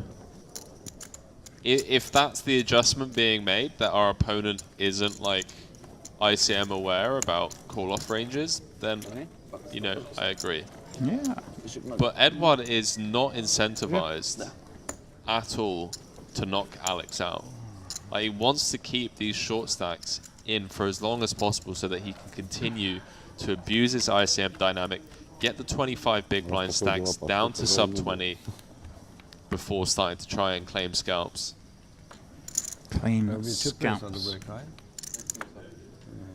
If that's the adjustment being made, that our opponent isn't like ICM aware about call-off ranges, then, you know, I agree. Yeah. But Edward is not incentivized at all to knock Alex out. Like, he wants to keep these short stacks in for as long as possible so that he can continue to abuse his ICM dynamic, get the 25 big blind stacks down to sub 20 before starting to try and claim scalps. Claim There'll be chippers on the scalps. break, right?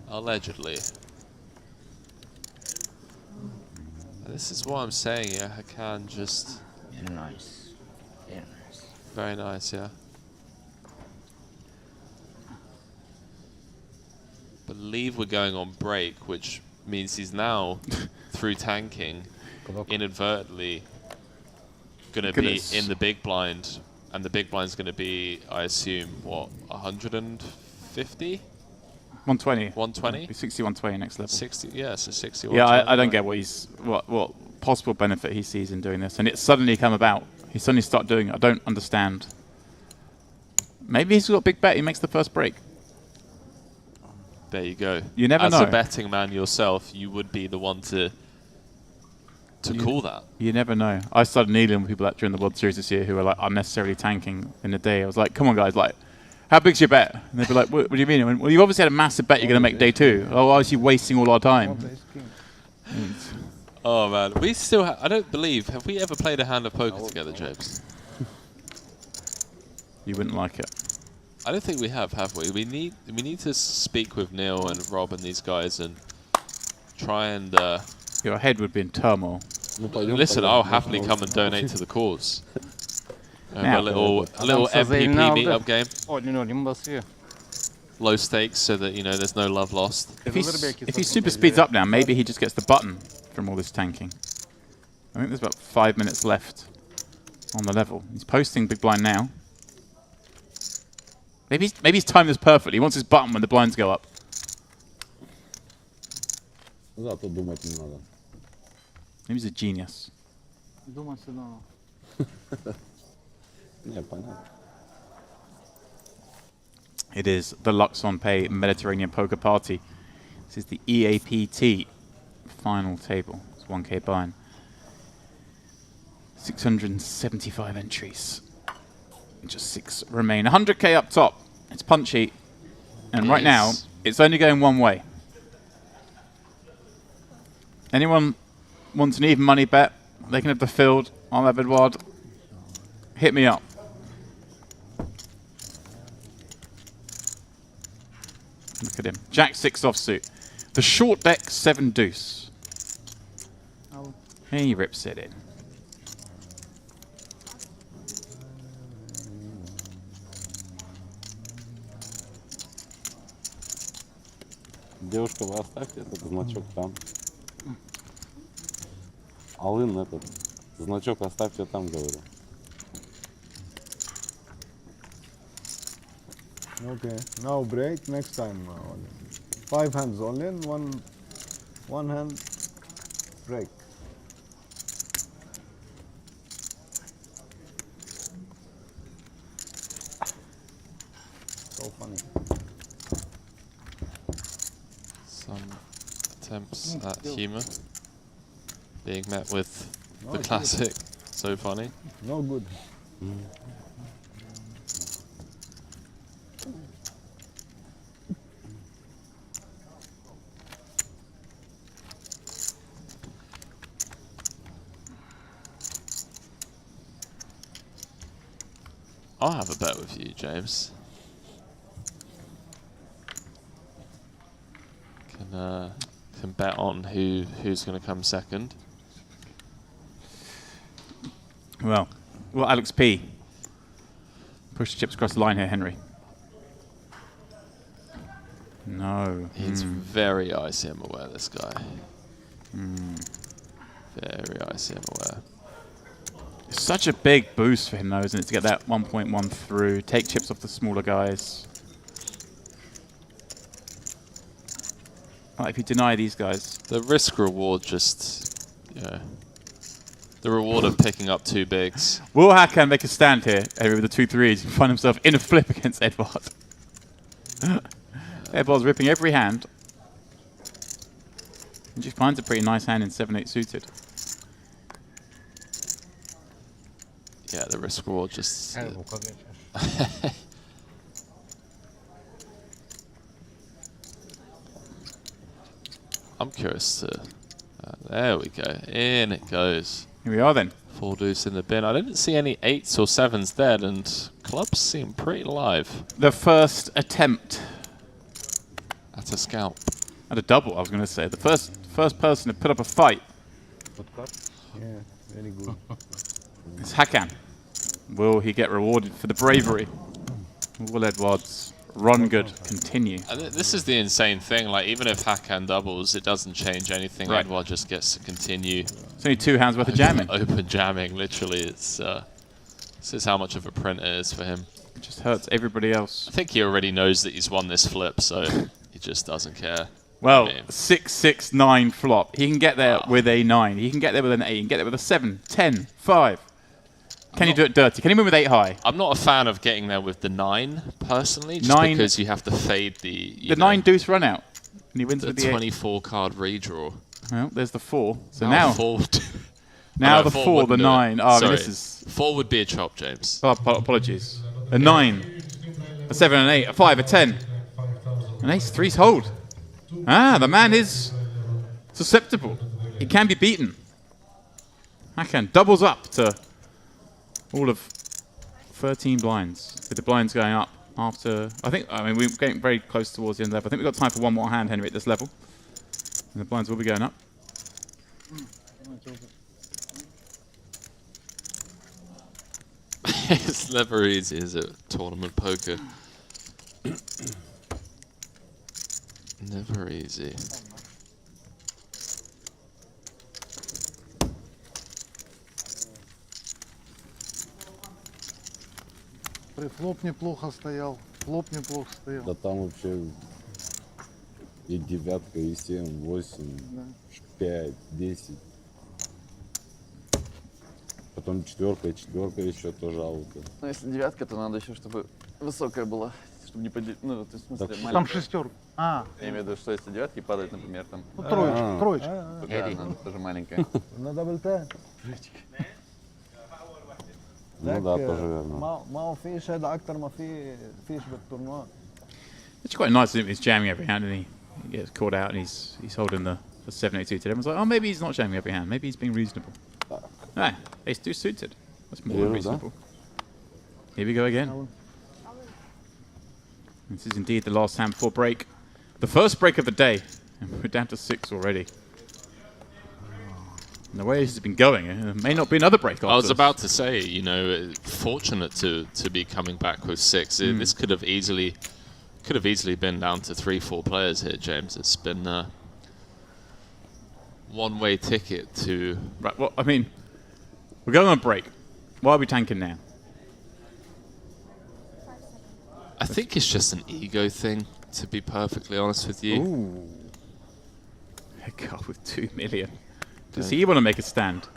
Allegedly. This is what I'm saying, yeah, Hakan just... Very nice. Very nice. Very nice, yeah. Believe we're going on break, which means he's now, through tanking, inadvertently going to be in the big blind, and the big blind's going to be, I assume, what, 150? 120. 120? 60, 120 next level. 60, yeah, so 60. Yeah, I don't get what possible benefit he sees in doing this, and it's suddenly come about. He suddenly started doing it. I don't understand. Maybe he's got a big bet. He makes the first break. There you go. You never know. As a betting man yourself, you would be the one to call that. You never know. I started kneeling with people that during the World Series this year who were like unnecessarily tanking in the day. I was like, come on, guys, like, how big's your bet? And they'd be like, what do you mean? I went, well, you obviously had a massive bet you're going to make day 2. Oh, why is you wasting all our time? Oh, man. We still I don't believe, have we ever played a hand of poker together, James? You wouldn't like it. I don't think we have we? We need to speak with Neil and Rob and these guys and try and... Your head would be in turmoil. Listen, I'll happily come and donate to the cause. Now. A little MPP meetup game. Ordinary basıyor. Low stakes so that, you know, there's no love lost. If he super speeds up now, maybe he just gets the button from all this tanking. I think there's about 5 minutes left on the level. He's posting big blind now. Maybe he's timed this perfectly. He wants his button when the blinds go up. Зато думать не надо. Maybe he's a genius. Думать сюда. Не, понятно. It is the Luxon Pay Mediterranean Poker Party. This is the EAPT final table. It's 1K buy-in. 675 entries. Just 6 remain. 100K up top. It's punchy. And right now, it's only going one way. Anyone wants an even money bet? They can have the field. I'll have Edouard. Hit me up. Look at him. Jack 6 offsuit. The short deck 7 deuce. He rips it in. Девушка, вы оставьте этот значок там. Алын, этот значок оставьте там, говорю. Okay, now break, next time all in. 5 hands all in, one hand break. So funny. Some attempts at humour being met with the classic. So funny. No good. I'll have a bet with you, James. Can bet on who's going to come second. Well, Alex P. Push the chips across the line here, Henry. No. He's very ICM aware, this guy. Very ICM aware. It's such a big boost for him, though, isn't it, to get that 1.1 through, take chips off the smaller guys. Like, if you deny these guys. The risk reward just, yeah. The reward of picking up 2 bigs. Will Hakan make a stand here with the 2 threes and find himself in a flip against Edouard? Edouard's ripping every hand. And just finds a pretty nice hand in 7-8 suited. Yeah, the risk reward just... I'm curious to... there we go. In it goes. Here we are then. 4 deuce in the bin. I didn't see any 8s or 7s dead, and clubs seem pretty live. The first attempt. At a scalp. At a double, I was going to say. The first person to put up a fight. Yeah, very good. It's Hakan. Will he get rewarded for the bravery? Will Edouard's Run good. Continue. And this is the insane thing. Like, even if Hakan doubles, it doesn't change anything. Right. Edward just gets to continue. It's only 2 hands worth of jamming. Open jamming, literally. This is how much of a print it is for him. It just hurts everybody else. I think he already knows that he's won this flip, so he just doesn't care. Well, I mean, 6, 6, 9 flop. He can get there with a 9. He can get there with an 8. He can get there with a 7, 10, 5. Can you do it dirty? Can he win with 8 high? I'm not a fan of getting there with the 9, personally, just 9 because you have to fade the 9 deuce run out. And he wins the with the 24 card redraw. Well, there's the 4. So now now, four now the 4, the 9. Oh, Sorry, this is... 4 would be a chop, James. Oh, apologies. A 9, a 7, an 8, a 5, a 10. An ace, 3's hold. Ah, the man is susceptible. He can be beaten. Hakan doubles up to all of 13 blinds, with the blinds going up after... I mean, we're getting very close towards the end level. I think we've got time for one more hand, Henry, at this level. And the blinds will be going up. It's never easy, is it? Tournament poker. Never easy. Флоп неплохо стоял, флоп неплохо стоял. Да там вообще и 9, и 7, 8, 5, 10. Потом 4 еще тоже аута. Ну, если 9, то надо еще, чтобы высокая была, чтобы не поделить. Ну, то есть, в смысле, Так, маленькая. Там 6. А, Я имею в виду, что если 9 падают, например, там, ну троечка. то да, она тоже маленькая. На дабл Т. Ну да, тоже верно. ما فيش هذا أكتر ما فيش بالتورنوات. It's quite nice that he's jamming every hand, and he gets caught out, and he's holding the 7-8 suited. Everyone's like, oh, maybe he's not jamming every hand. Maybe he's being reasonable. Ah, ace 2 suited. That's more than reasonable. Here we go again. This is indeed the last hand before break. The first break of the day, and we're down to 6 already. And the way this has been going, there may not be another break after I was this. about to say, you know, fortunate to be coming back with 6. This could have easily been down to 3-4 players here, James. It's been a one-way ticket to... Right, well, I mean, we're going on break. Why are we tanking now? I think it's just an ego thing, to be perfectly honest with you. Ooh. God, with 2 million. Does he want to make a stand?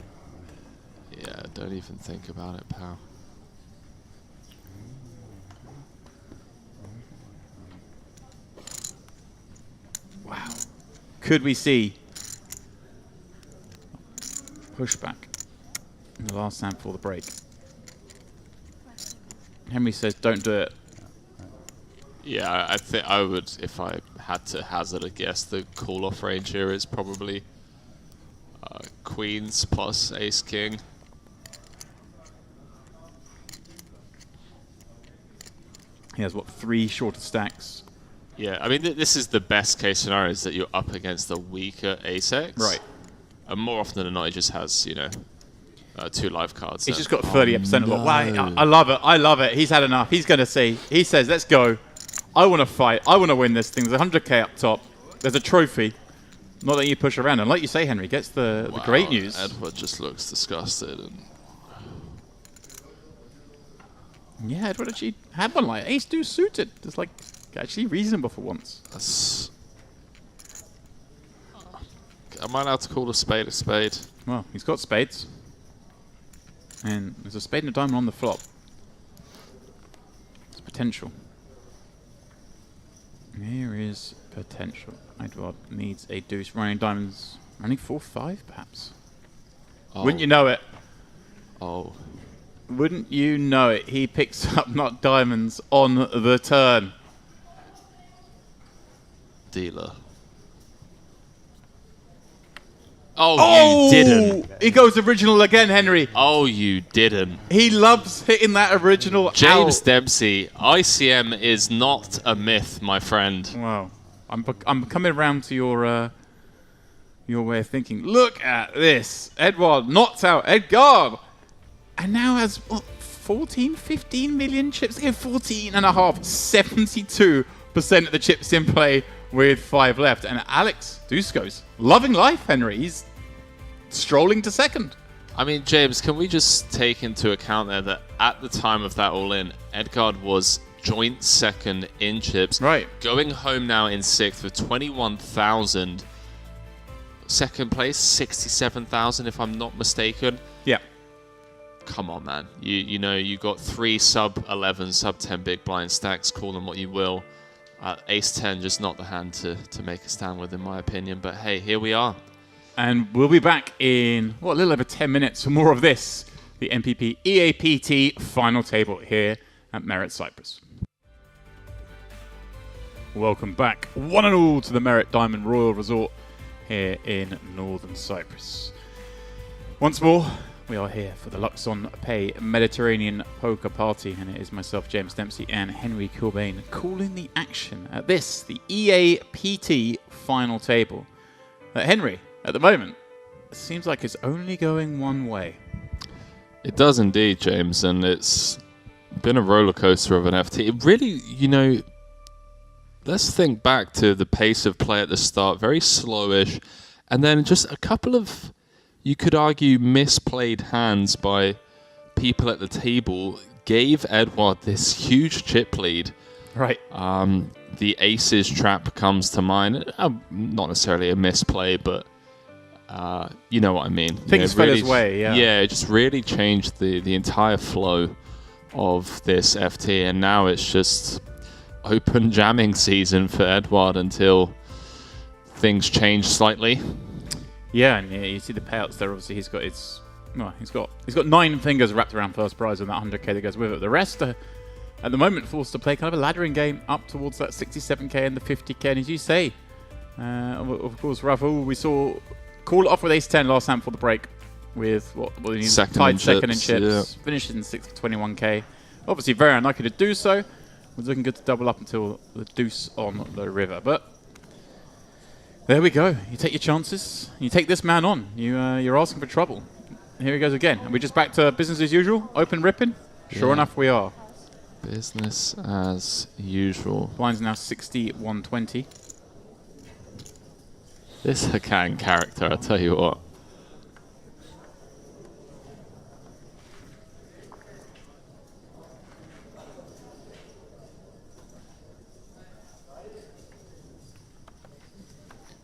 Yeah, don't even think about it, pal. Wow. Could we see pushback in the last hand before the break? Henry says, don't do it. Yeah, I think I would, if I had to hazard a guess, the call-off range here is probably queens plus ace-king. He has, what, 3 shorter stacks? Yeah, I mean, this is the best case scenario, is that you're up against a weaker ace-x. Right. And more often than not, he just has, you know, 2 live cards. He's just got 38% of it. Wow, I love it. I love it. He's had enough. He's going to see. He says, let's go. I want to fight. I want to win this thing. There's 100k up top. There's a trophy. Not that you push around. And like you say, Henry, gets the great news. Edward just looks disgusted. And yeah, Edward actually had one like ace 2 suited. It's like actually reasonable for once. that's... Am I allowed to call a spade a spade? Well, he's got spades. And there's a spade and a diamond on the flop. It's potential. Here is potential. Edward needs a deuce. Running diamonds. Running 4-5, perhaps. Oh. Wouldn't you know it? Oh. Wouldn't you know it? He picks up not diamonds on the turn. Dealer. Oh, you didn't. He goes original again, Henry. Oh, you didn't. He loves hitting that original James out. Dempsey, ICM is not a myth, my friend. Wow. I'm coming around to your way of thinking. Look at this. Edward knocks out Edgar. And now has, what, 14, 15 million chips? Okay, 14 and a half. 72% of the chips in play with 5 left. And Alex Dusko's loving life, Henry. He's strolling to second. I mean, James, can we just take into account there that at the time of that all-in, Edgard was joint second in chips. Right. Going home now in 6th with 21,000. Second place, 67,000 if I'm not mistaken. Yeah. Come on, man. You know, you got 3 sub-11, sub-10 big blind stacks, call them what you will. Ace-10, just not the hand to make a stand with, in my opinion. But hey, here we are. And we'll be back in, a little over 10 minutes for more of this. The MPP EAPT final table here at Merit Cyprus. Welcome back, one and all, to the Merit Diamond Royal Resort here in Northern Cyprus. Once more, we are here for the Luxon Pay Mediterranean Poker Party, and it is myself, James Dempsey, and Henry Corbane calling the action at this, the EAPT final table. Henry, at the moment, it seems like it's only going one way. It does indeed, James, and it's been a roller coaster of an FT. It really, you know, let's think back to the pace of play at the start, very slowish, and then just a couple of, you could argue, misplayed hands by people at the table gave Edward this huge chip lead. Right. The aces trap comes to mind. Not necessarily a misplay, but you know what I mean. Things fell his way, yeah. Yeah, it just really changed the entire flow of this FT, and now it's just open jamming season for Edward until things change slightly. Yeah, and you see the payouts there. Obviously, he's got 9 fingers wrapped around first prize on that 100k that goes with it. The rest are, at the moment, forced to play kind of a laddering game up towards that 67k and the 50k. And as you say, of course, Rafael, we saw call it off with ace-10 last hand for the break with tied second in chips, yeah. Finished in 6th for 21k. Obviously, very unlucky to do so. Was looking good to double up until the deuce on the river, but there we go. You take your chances. You take this man on. You're asking for trouble. Here he goes again. And we're just back to business as usual. Open ripping. Sure enough, we are. Business as usual. Blind's now 61-20. This Hakan character, I tell you what.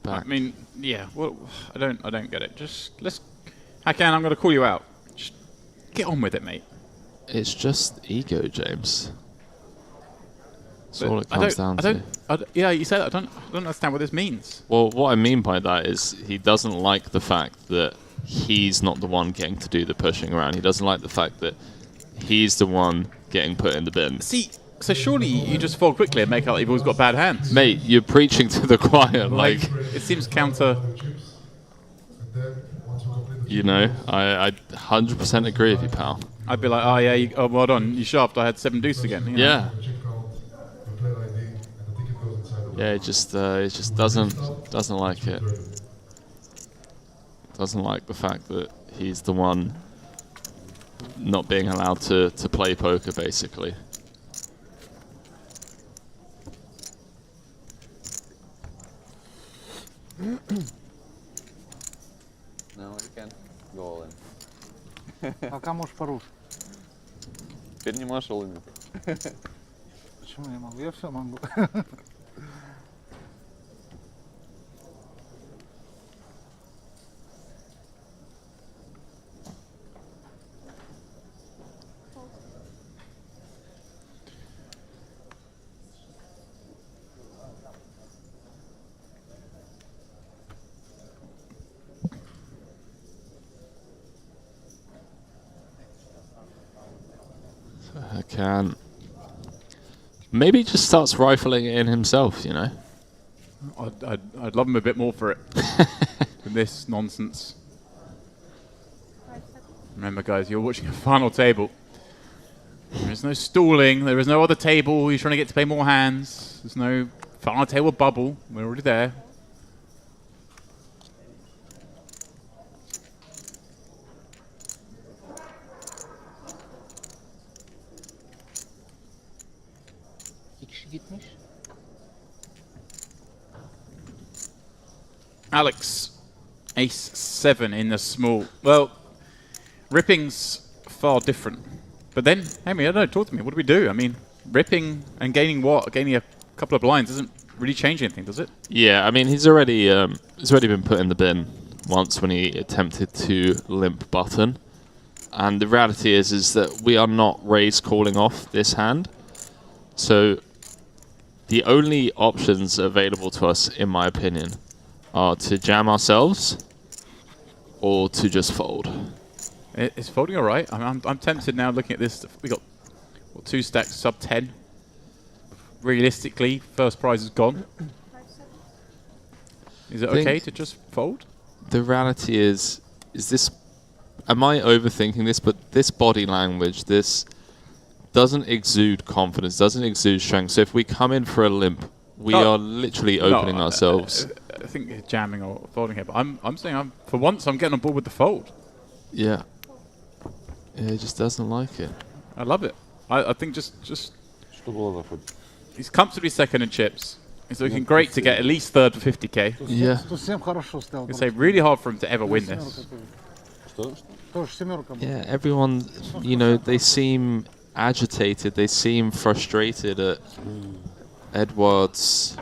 I mean, yeah. Well, I don't get it. Just Hakan, I'm going to call you out. Just get on with it, mate. It's just ego, James. That's all it comes down to. Yeah, you said that. I don't understand what this means. Well, what I mean by that is he doesn't like the fact that he's not the one getting to do the pushing around. He doesn't like the fact that he's the one getting put in the bin. See, so surely you just fold quickly and make out you've always got bad hands. Mate, you're preaching to the choir. Like it seems counter. You know, I 100% agree with you, pal. I'd be like, oh yeah, well done, you shoved. I had 7 deuce again. You know? Yeah. Yeah, it just doesn't like it. Doesn't like the fact that he's the one not being allowed to play poker, basically. No, you can go all in. Пока можешь порушить. Теперь не можешь all in. Почему я могу? Я все могу. I can. Maybe he just starts rifling it in himself, you know? I'd love him a bit more for it. Than this nonsense. Remember, guys, you're watching a final table. There is no stalling. There is no other table. He's trying to get to play more hands. There's no final table bubble. We're already there. gitmiş? Alex, ace 7 in the small. Well, ripping's far different. But then, Henry, I don't know, talk to me. What do we do? I mean, ripping and gaining what? Gaining a couple of blinds doesn't really change anything, does it? Yeah, I mean, he's already been put in the bin once when he attempted to limp button. And the reality is that we are not raise calling off this hand. So the only options available to us, in my opinion, are to jam ourselves or to just fold. It's folding all right. I mean, I'm tempted now looking at this. We got what, 2 stacks sub 10. Realistically, first prize is gone. Is it okay to just fold? The reality is this, am I overthinking this? But this body language, this doesn't exude confidence, doesn't exude strength. So if we come in for a limp, we are literally opening ourselves. I think it's jamming or folding here, but I'm saying for once I'm getting on board with the fold. Yeah. Yeah, he just doesn't like it. I love it. I think just Что было за ход? he's comfortably second in chips. He's looking great to get at least third for 50k. Yeah. 107 хорошо стоял. It's really hard for him to ever win this. Что? Тоже семерка была. Yeah, everyone, you know, they seem agitated, they seem frustrated at Edward's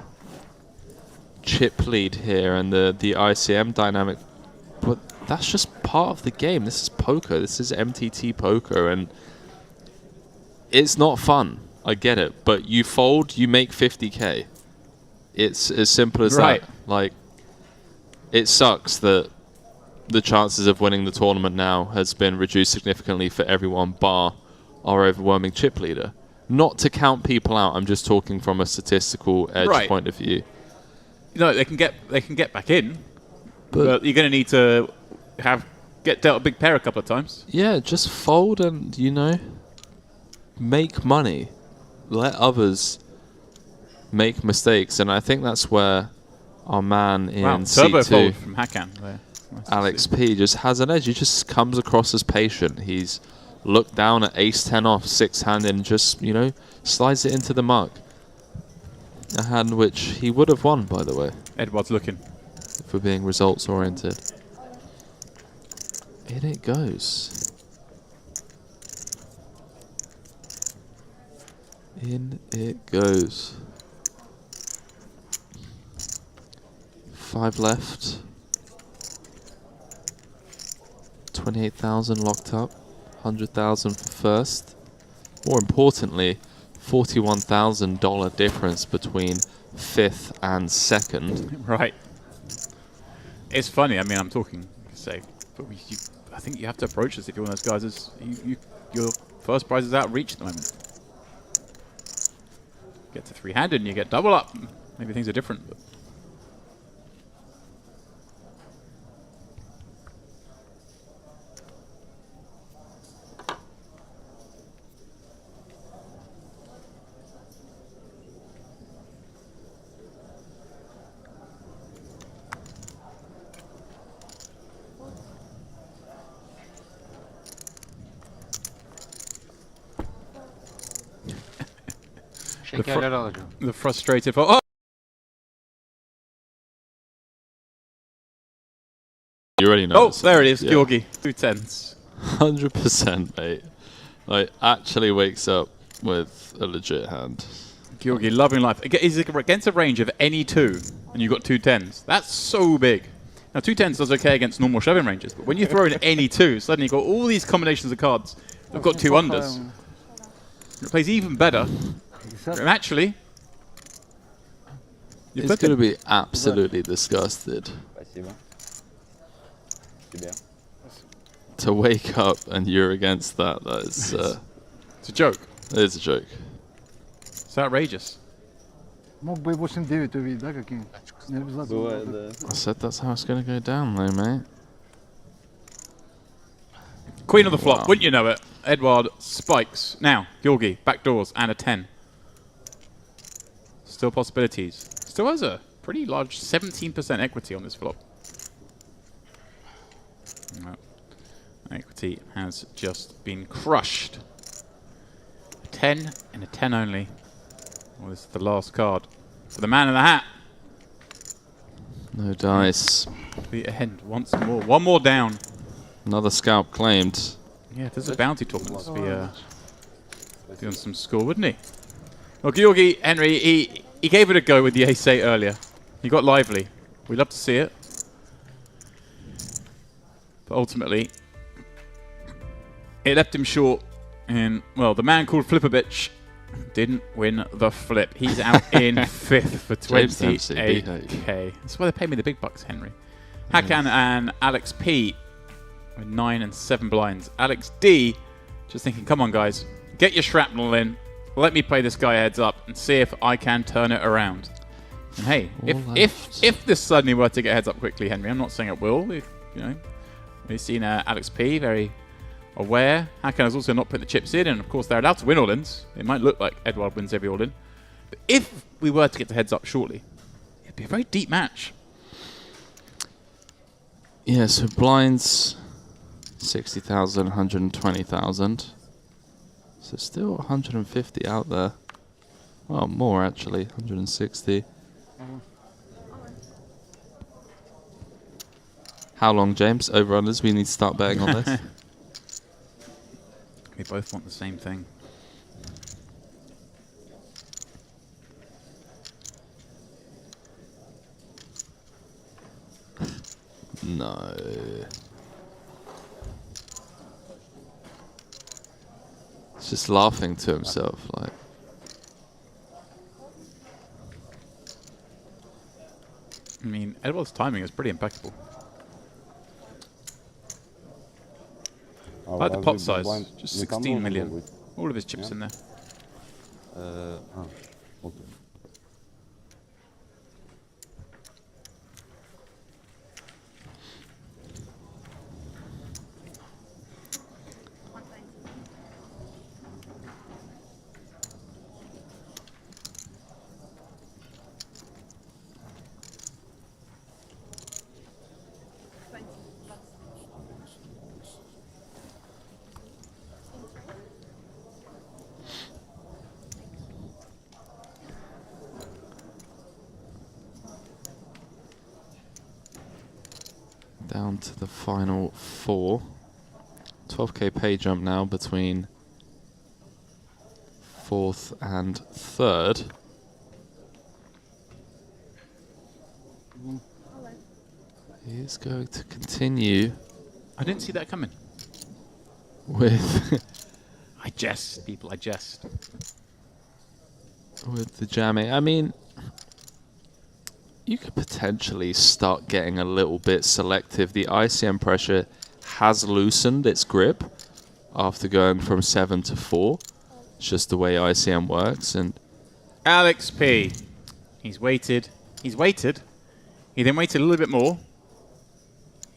chip lead here and the ICM dynamic. But that's just part of the game. This is poker. This is MTT poker, and it's not fun. I get it, but you fold, you make 50k. It's as simple as that. Like, it sucks that the chances of winning the tournament now has been reduced significantly for everyone bar our overwhelming chip leader. Not to count people out, I'm just talking from a statistical edge point of view. You know, they can get back in, but you're going to need to get dealt a big pair a couple of times. Yeah, just fold and, you know, make money. Let others make mistakes, and I think that's where our man in turbo C2, fold from Hakan there. Nice Alex P, just has an edge. He just comes across as patient. He's looked down at ace-10 off, 6-handed, and just, you know, slides it into the muck. A hand which he would have won, by the way. Edward's looking. If we're being results-oriented. In it goes. In it goes. 5 left. 28,000 locked up. 100,000 for first. More importantly, $41,000 difference between 5th and 2nd. Right. It's funny. I mean, I'm talking safe, but I think you have to approach this if you're one of those guys. As your first prize is out of reach at the moment. Get to 3-handed and you get double up. Maybe things are different. But the frustrated. Oh! You already know. Oh, there it is, yeah. Georgi. 2 10s. 100%, mate. Like, actually wakes up with a legit hand. Georgi, loving life. Is it against a range of any 2, and you've got 2 10s? That's so big. Now, 2 10s does okay against normal shoving ranges, but when you throw in any 2, suddenly you've got all these combinations of cards. They've got 2 unders. It plays even better. And actually, he's going to be absolutely disgusted. To wake up and you're against that, that is... it's a joke. It is a joke. It's outrageous. Мог бы и 8-9 увидеть, да, какие-нибудь? Не обязательно. I said that's how it's going to go down though, mate. Queen of the flop, wouldn't you know it? Edward spikes. Now, Georgi, backdoors, and a 10. Still possibilities. Still has a pretty large 17% equity on this flop. No. Equity has just been crushed. A 10 and a 10 only. Well, this is the last card for the man in the hat. No dice. The end once more. One more down. Another scalp claimed. Yeah, there's a bounty tournament to be doing some score, wouldn't he? Well, Georgi Henry, he gave it a go with the ace-8 earlier. He got lively. We love to see it. But ultimately, it left him short. And, well, the man called Flipovich didn't win the flip. He's out in 5th for 28k. That's why they pay me the big bucks, Henry. Hakan and Alex P with 9 and 7 blinds. Alex D just thinking, come on, guys. Get your shrapnel in. Let me play this guy heads up and see if I can turn it around. And hey, if this suddenly were to get heads up quickly, Henry, I'm not saying it will. We've seen Alex P very aware. Hakan has also not put the chips in, and of course they're allowed to win all-ins. It might look like Edward wins every all-in. But if we were to get the heads up shortly, it'd be a very deep match. Yeah, so blinds 60,000, 120,000. So still 150 out there. Well, more actually, 160. How long, James? Over-unders? We need to start betting on this. We both want the same thing. No. He's just laughing to himself, like. I mean, Edward's timing is pretty impeccable. I like the pot size, just 16 million. All of his chips in there. Okay. Down to the final 4. 12k pay jump now between 4th and 3rd. He's going to continue. I didn't see that coming. With I jest, people, I jest. With the jamming. I mean, you could potentially start getting a little bit selective. The ICM pressure has loosened its grip after going from 7 to 4. It's just the way ICM works. And Alex P. He's waited. He's waited. He then waited a little bit more.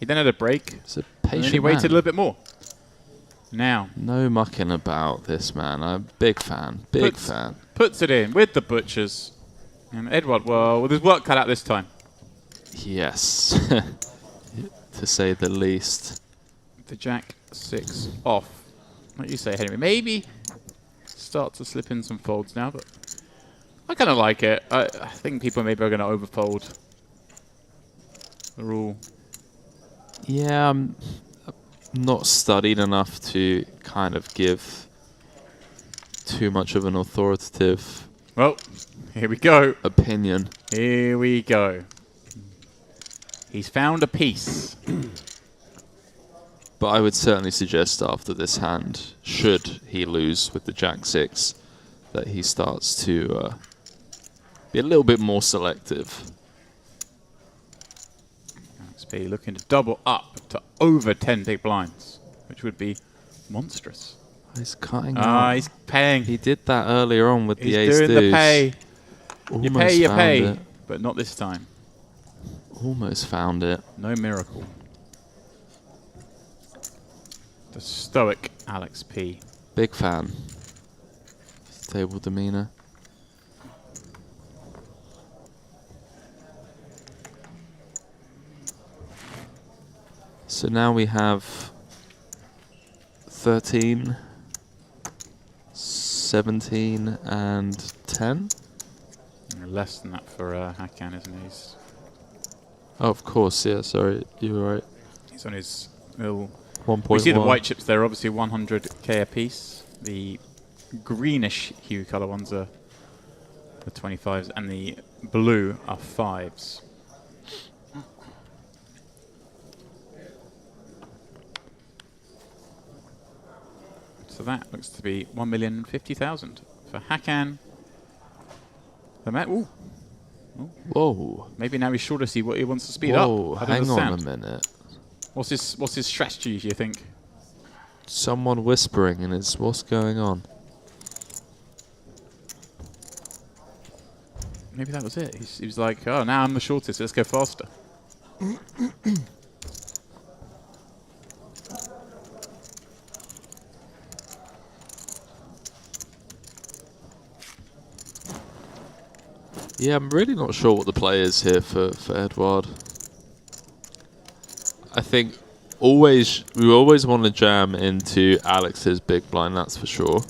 He then had a break. It's a And patient then he waited man. a little bit more. Now. No mucking about this man. I'm a big fan. Big fan. Puts it in with the butchers. And Edward, well, with his work cut out this time. Yes. To say the least. The Jack 6 off. What do you say, Henry? Maybe start to slip in some folds now, but I kind of like it. I think people maybe are going to overfold the rule. Yeah, I'm not studied enough to kind of give too much of an authoritative Well, here we go. Opinion. Here we go. He's found a piece. But I would certainly suggest after this hand, should he lose with the Jack 6, that he starts to be a little bit more selective. XP looking to double up to over 10 big blinds, which would be monstrous. He's cutting Ah, out. he's paying. He did that earlier on with He's the ace doing deuce. the pay. Almost You found pay, it. but not this time. Almost found it. No miracle. The stoic Alex P. Big fan. Stable demeanor. So now we have 13, 17, and 10. Less than that for Hakan, isn't he? Oh, of course, yeah, sorry, you were right. He's on his little... 1.1. We see the white chips there, obviously 100k a piece. The greenish hue colour ones are the 25s, and the blue are 5s. So that looks to be 1,050,000 for Hakan. Ooh. Ooh. Whoa. Maybe now he's sure to see what he wants to speed Whoa, up. hang on a minute. What's his strategy, do you think? Someone whispering in his... What's going on? Maybe that was it. He was like, oh, now I'm the shortest, let's go faster. Yeah, I'm really not sure what the play is here for Edouard. I think we always want to jam into Alex's big blind, that's for sure.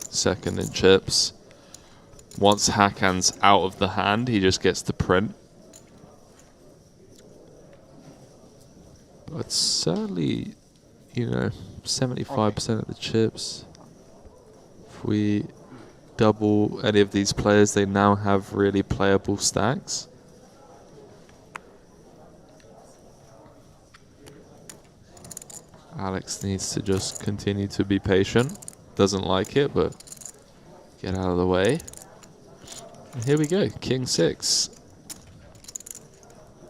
Second in chips. Once Hakan's out of the hand, he just gets to print. But certainly, you know, 75% of the chips. If we double any of these players, they now have really playable stacks. Alex needs to just continue to be patient. Doesn't like it, but get out of the way. And here we go, King 6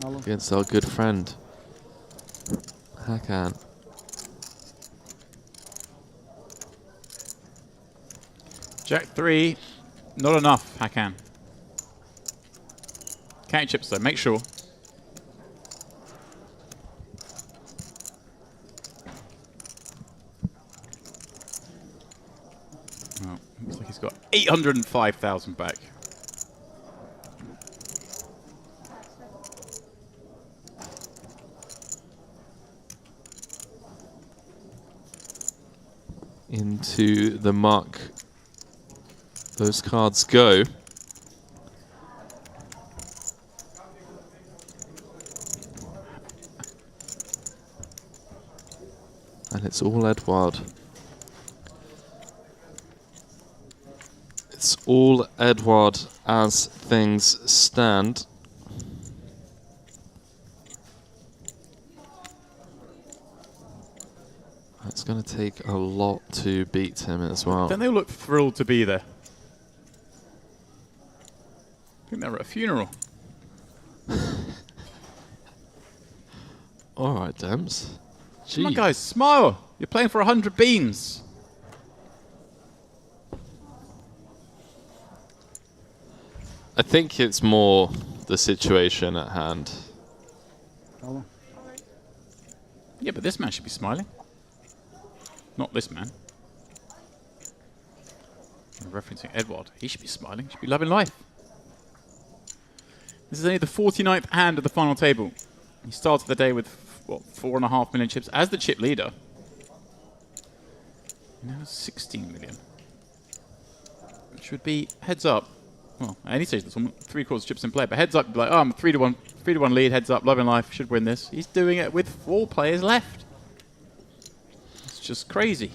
against our good friend Hakan. Jack 3, not enough, Hakan. Count your chips though, make sure. Oh, looks like he's got 805,000 back. Into the muck those cards go. And it's all Edouard. It's all Edouard as things stand. It's going to take a lot to beat him as well. Don't they all look thrilled to be there? I think they're at a funeral. All right, Dems. Come on, guys, smile. You're playing for 100 beans. I think it's more the situation at hand. Yeah, but this man should be smiling. Not this man. I'm referencing Edouard. He should be smiling. He should be loving life. This is only the 49th hand of the final table. He started the day with, what, 4.5 million chips as the chip leader. Now 16 million. Which would be heads up. Well, at any stage, there's 3/4 chips in play, but heads up, like, oh, I'm 3-1 lead, heads up, loving life, should win this. He's doing it with 4 players left. It's just crazy.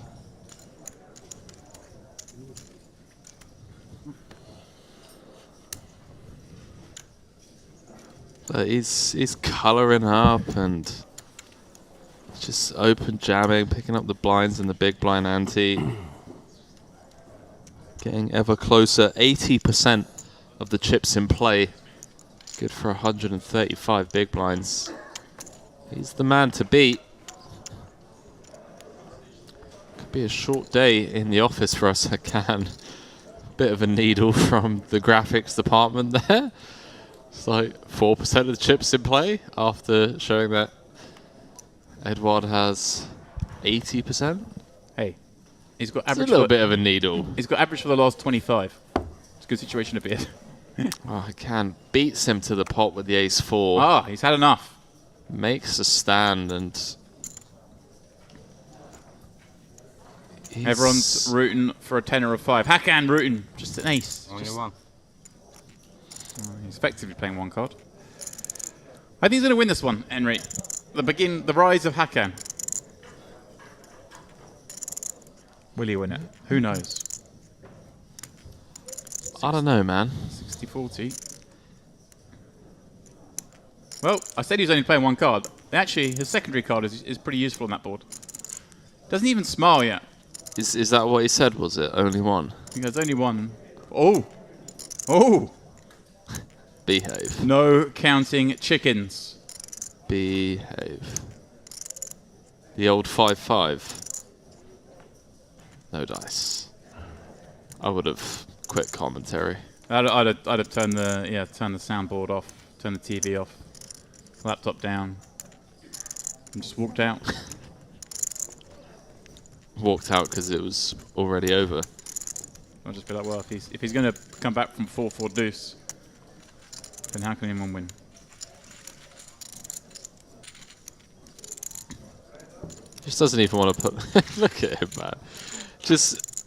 But he's colouring up and just open jamming, picking up the blinds and the big blind ante. Getting ever closer. 80% of the chips in play. Good for 135 big blinds. He's the man to beat. Could be a short day in the office for us, Hakan. Bit of a needle from the graphics department there. It's like 4% of the chips in play after showing that Edouard has 80%. Hey, he's got It's average. a little bit of a needle. He's got average for the last 25. It's a good situation to be in. Oh, Hakan beats him to the pot with the ace-4. Ah, he's had enough. Makes a stand and... Everyone's rooting for a tenor of 5. Hakan rooting, just an ace. Only Just one. He's effectively playing one card. I think he's going to win this one, Henry. The rise of Hakan. Will he win it? Who knows? I don't know, man. 60-40. Well, I said he was only playing one card. Actually, his secondary card is pretty useful on that board. Doesn't even smile yet. Is that what he said, was it? Only one? I think there's only one. Oh! Oh! Behave. No counting chickens. Behave. The old 5-5. No dice. I would have quit commentary. I'd have turned the soundboard off, turned the TV off, laptop down, and just walked out. Walked out because it was already over. I'll just be like, well, if he's going to come back from 4-4 deuce, then how can anyone win? Just doesn't even want to put... Look at him, man. Just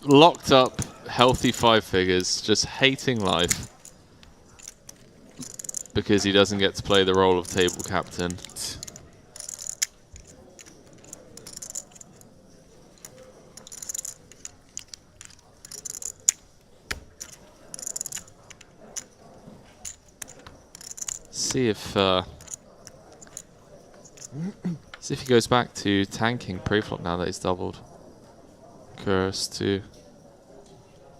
locked up, healthy 5 figures, just hating life. Because he doesn't get to play the role of table captain. See if he goes back to tanking pre-flop now that he's doubled. Curious to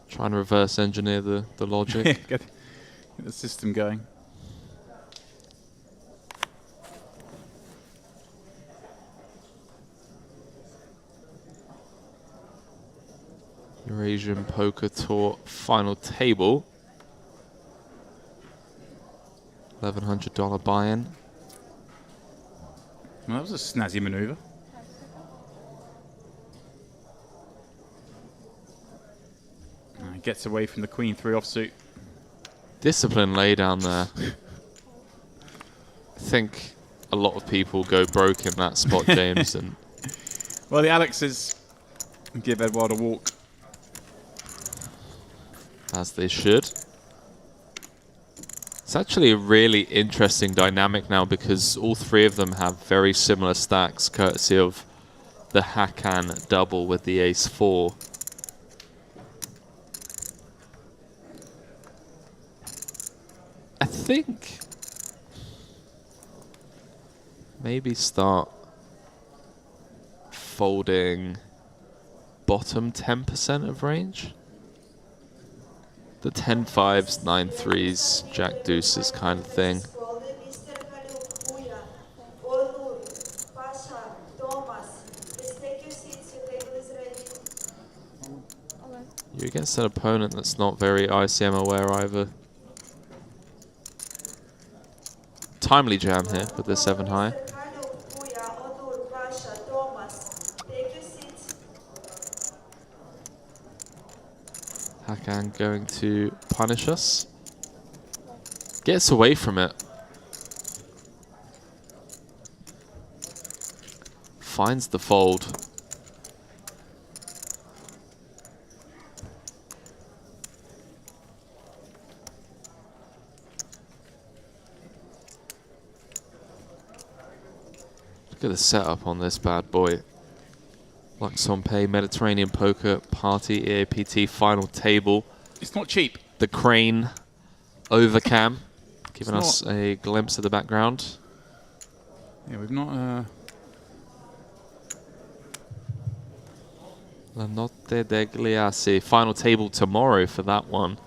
try and reverse engineer the logic. Get the system going. Eurasian Poker Tour final table. $1,100 buy-in. Well, that was a snazzy maneuver. Gets away from the Queen 3 offsuit. Discipline lay down there. I think a lot of people go broke in that spot, James. And well, the Alexes give Edward a walk. As they should. It's actually a really interesting dynamic now because all three of them have very similar stacks, courtesy of the Hakan double with the ace-4. I think maybe start folding bottom 10% of range. The 10-5s, 9-3s, Jack deuces kind of thing. You're against an opponent that's not very ICM aware either. Timely jam here with the 7 high. Hakan going to punish us. Gets away from it. Finds the fold. Look at the setup on this bad boy. Luxembourg Mediterranean Poker Party EAPT final table. It's not cheap. The crane overcam, giving us a glimpse of the background. Yeah, we've not. La Notte degli Assi. Final table tomorrow for that one,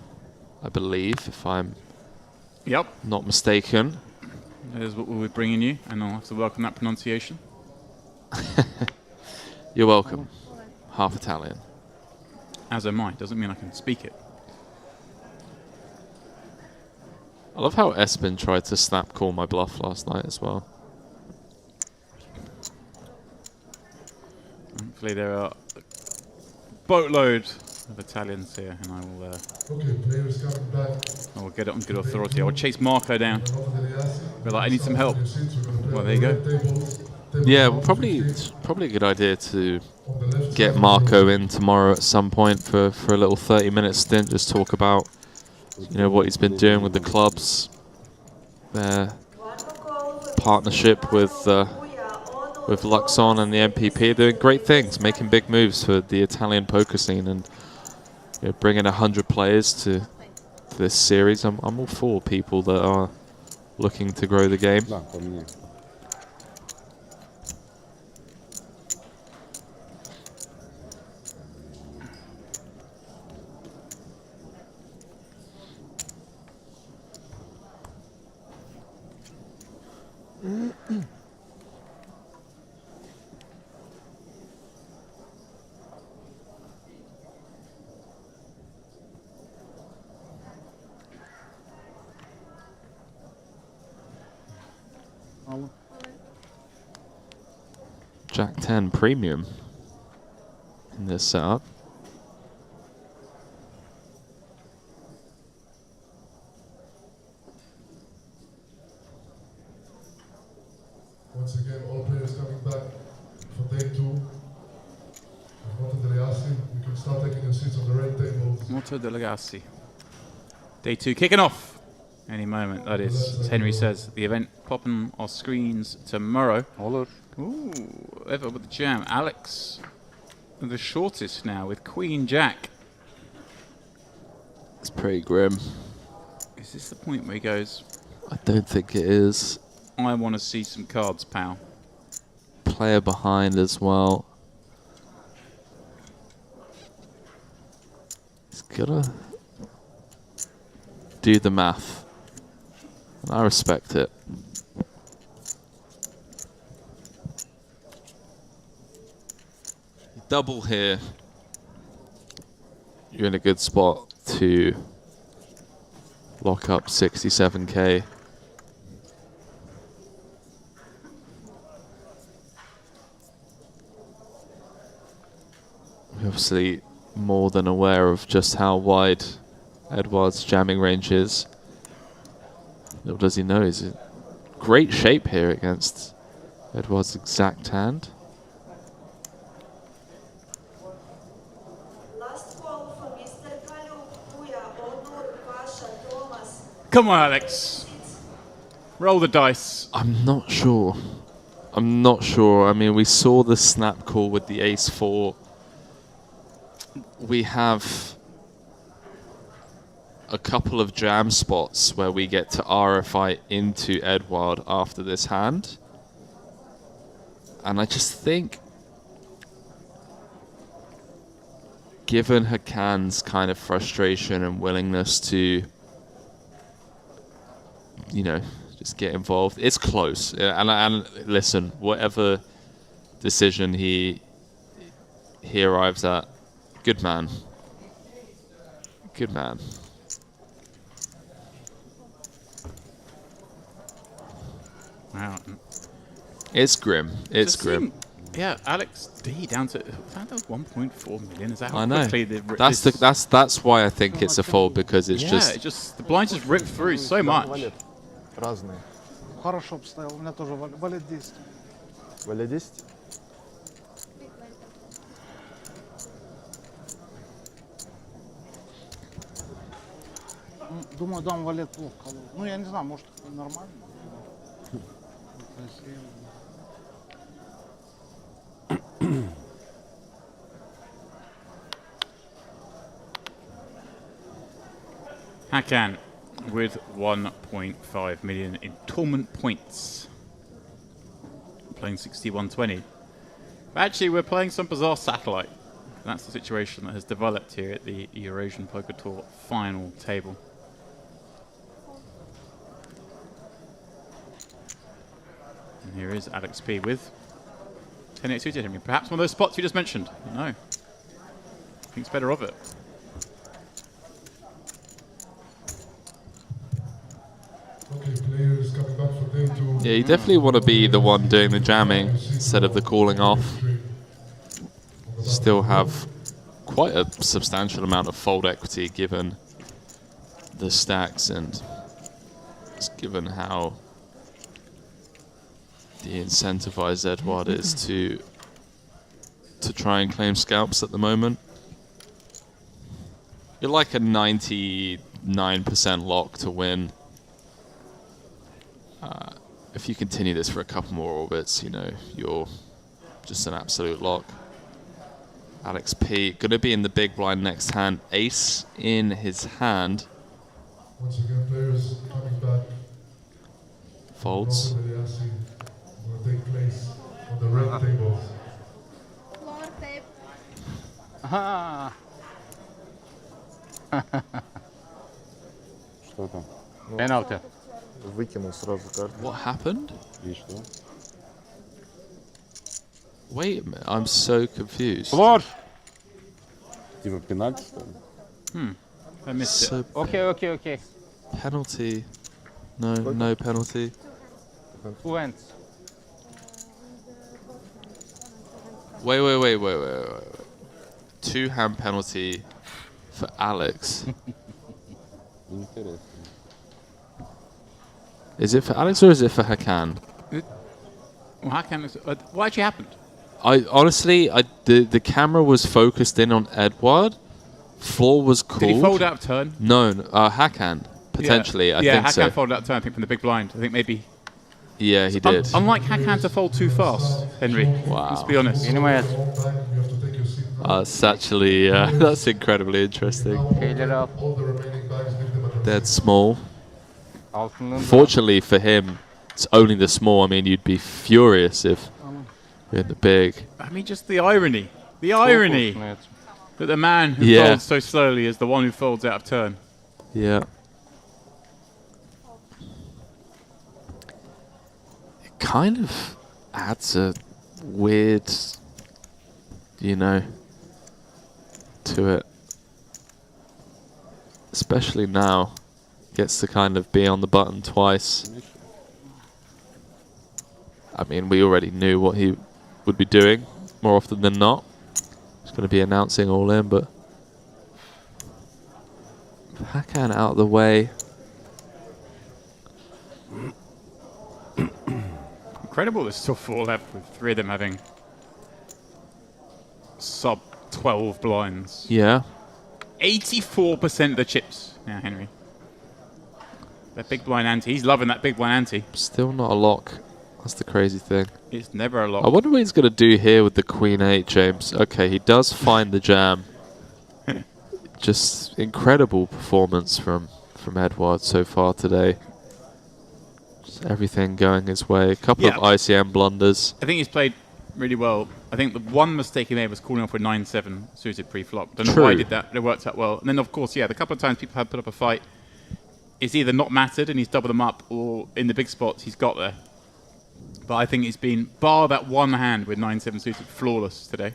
I believe, if I'm not mistaken. That is what we'll be bringing you, and I'll have to work on that pronunciation. You're welcome. Half Italian. As am I. Doesn't mean I can speak it. I love how Espen tried to snap call my bluff last night as well. Hopefully there are a boatload of Italians here, and I will. Okay, players coming back. I will get it on good authority. I will chase Marco down. Be like, I need some help. Well, there you go. Yeah, well, probably a good idea to get Marco in tomorrow at some point for a little 30-minute stint. Just talk about you know, what he's been doing with the clubs, their partnership with Luxon and the MPP, doing great things, making big moves for the Italian poker scene, and you know, bringing 100 players to this series. I'm all for people that are looking to grow the game. Да, по мне. Алло. Jack 10 premium in this setup. Once again, all players coming back for day 2. Moto Delegassi, you can start taking your seats on the red tables. Moto Delegassi. Day 2 kicking off any moment, that is, as Henry says. The event popping off screens tomorrow. Olur. Ooh, Ever with the jam. Alex, the shortest now with Queen Jack. It's pretty grim. Is this the point where he goes, I don't think it is. I want to see some cards, pal? Player behind as well. He's gotta do the math. And I respect it. Double here. You're in a good spot to lock up 67k. We're obviously more than aware of just how wide Edouard's jamming range is. Little does he know, he's in great shape here against Edouard's exact hand. Come on, Alex. Roll the dice. I'm not sure. I'm not sure. I mean, we saw the snap call with the ace-4. We have a couple of jam spots where we get to RFI into Edouard after this hand. And I just think, given Hakan's kind of frustration and willingness to, you know, just get involved, it's close. And listen, whatever decision he arrives at, good man. Good man. Wow. It's grim. It's Just grim. Yeah, Alex D down to 1.4 million. Is that how I know. quickly they That's why I think it's a fold, because it's it just the blinds just ripped through so much. Разные. Хорошо обставил, у меня тоже валет 10. Валя 10? Думаю, дам валет плохо. Ну, я не знаю, может, нормально. Hakan with 1.5 million in tournament points. Playing 6120. But actually, we're playing some bizarre satellite. That's the situation that has developed here at the Eurasian Poker Tour final table. And here is Alex P with 10-8 suited. I mean, perhaps one of those spots you just mentioned. No. Thinks better of it. Okay, players coming back for day 2. Yeah, you definitely want to be the one doing the jamming instead of the calling off. Still have quite a substantial amount of fold equity given the stacks and just given how the incentivized Edouard is to try and claim scalps at the moment. You're like a 99% 9% lock to win. If you continue this for a couple more orbits, you know, you're just an absolute lock. Alex P going to be in the big blind next hand. Ace in his hand. Once again, players coming back. Folds. Will take place on the red tables. Floor tape. Ага. Что там? Пенальти. Выкинул сразу карту. What happened? И что? Wait a minute, I'm so confused. Флор. Типа пенальти, что ли? I missed it. So Окей. penalty. No penalty. Who wins? Wait. Two-hand penalty for Alex. Интересно. Is it for Alex or is it for Hakan? Well, how can what actually happened? I honestly, the camera was focused in on Edward. Floor was cool. Did he fold out of turn? No, Hakan potentially. I think Hakan so. folded out of turn. I think from the big blind. I think maybe. Yeah, he did. Unlike Hakan to fold too fast, Henry. Wow. Let's be honest. Anyway, That's actually that's incredibly interesting. Failure up. All the remaining bags, leave them at the Dead small. Altından. Fortunately for him, it's only the small. I mean, you'd be furious if you're in the big. I mean, just the irony. The irony Evet. that the man who Yeah. folds so slowly is the one who folds out of turn. Yeah. It kind of adds a weird, you know, to it. Especially now. Gets to kind of be on the button twice. I mean, we already knew what he would be doing more often than not. He's going to be announcing all in, but Hakan out of the way. Incredible there's still 4 left with 3 of them having sub 12 blinds. Yeah. 84% of the chips now, Henry. That big blind ante. He's loving that big blind ante. Still not a lock. That's the crazy thing. It's never a I lot. wonder what he's going to do here with the Queen 8, James. Okay, he does find the jam. Just incredible performance from Edward so far today. Just everything going his way. A couple of ICM blunders. I think he's played really well. I think the one mistake he made was calling off with 9-7 suited pre-flop. Don't know why he did that, but it worked out well. And then, of course, the couple of times people have put up a fight, it's either not mattered and he's doubled them up, or in the big spots he's got there. But I think he's been, bar that one hand with 9-7 suited, flawless today.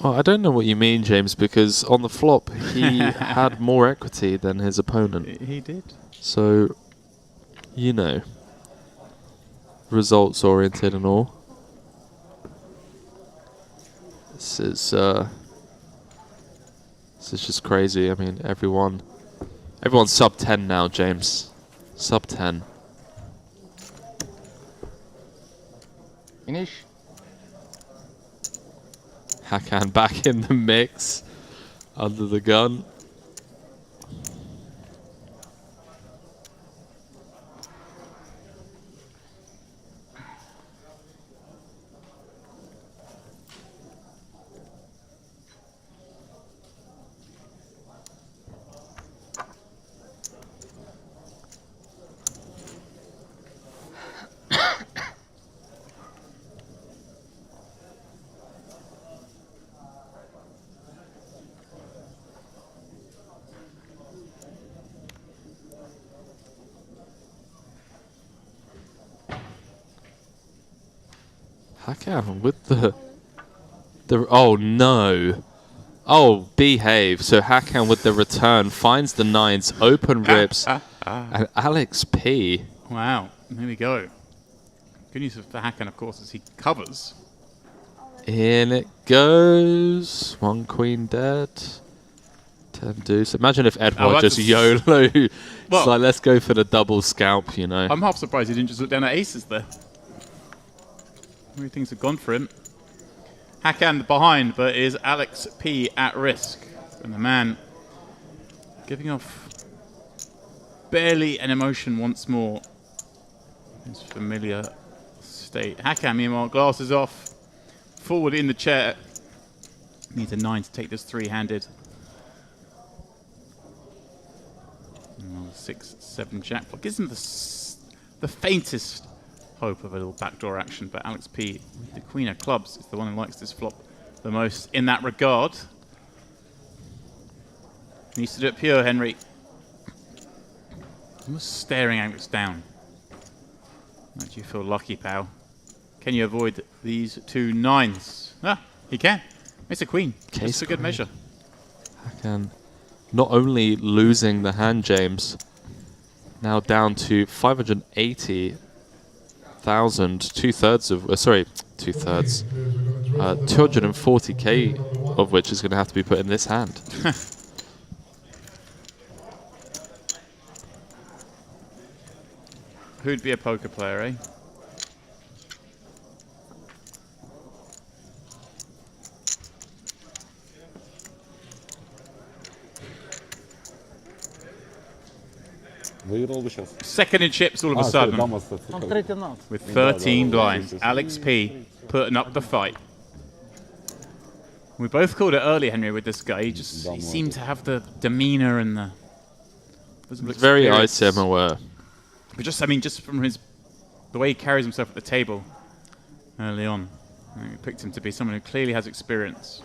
Well, I don't know what you mean, James, because on the flop he had more equity than his opponent. He did. So, you know, results oriented and all. This is just crazy. I mean, everyone's sub 10 now, James. Sub 10. Finish. Hakan back in the mix, under the gun. Hakan with the oh no. Oh, behave. So Hakan with the return finds the 9s, open rips, and Alex P. Wow, there we go. Good news for Hakan, of course, is he covers. In it goes. 1 queen dead. 10 deuce. Imagine if Edward just YOLO. It's like, let's go for the double scalp, you know. I'm half surprised he didn't just look down at aces there. Things have gone for him. Hakan behind, but is Alex P at risk? And the man giving off barely an emotion once more. His familiar state. Hakan, meanwhile, glasses off. Forward in the chair. Needs a 9 to take this three-handed. 6, 7 jackpot. Gives him the faintest hope of a little backdoor action, but Alex P, the queen of clubs, is the one who likes this flop the most in that regard. Needs to do it pure, Henry. Almost staring Alex down. Don't you feel lucky, pal? Can you avoid these 2 9s? Ah, he can. It's a queen. It's a good measure. Hakan not only losing the hand, James, now down to 580,000, 240k of which is going to have to be put in this hand. Who'd be a poker player, eh? Выиграл бы сейчас. Second in chips all of a sudden. With 13 blinds. Alex P putting up the fight. We both called it early, Henry, with this guy. He seemed to have the demeanor and the... Very ICM aware. But just, I mean, just from the way he carries himself at the table early on, we picked him to be someone who clearly has experience.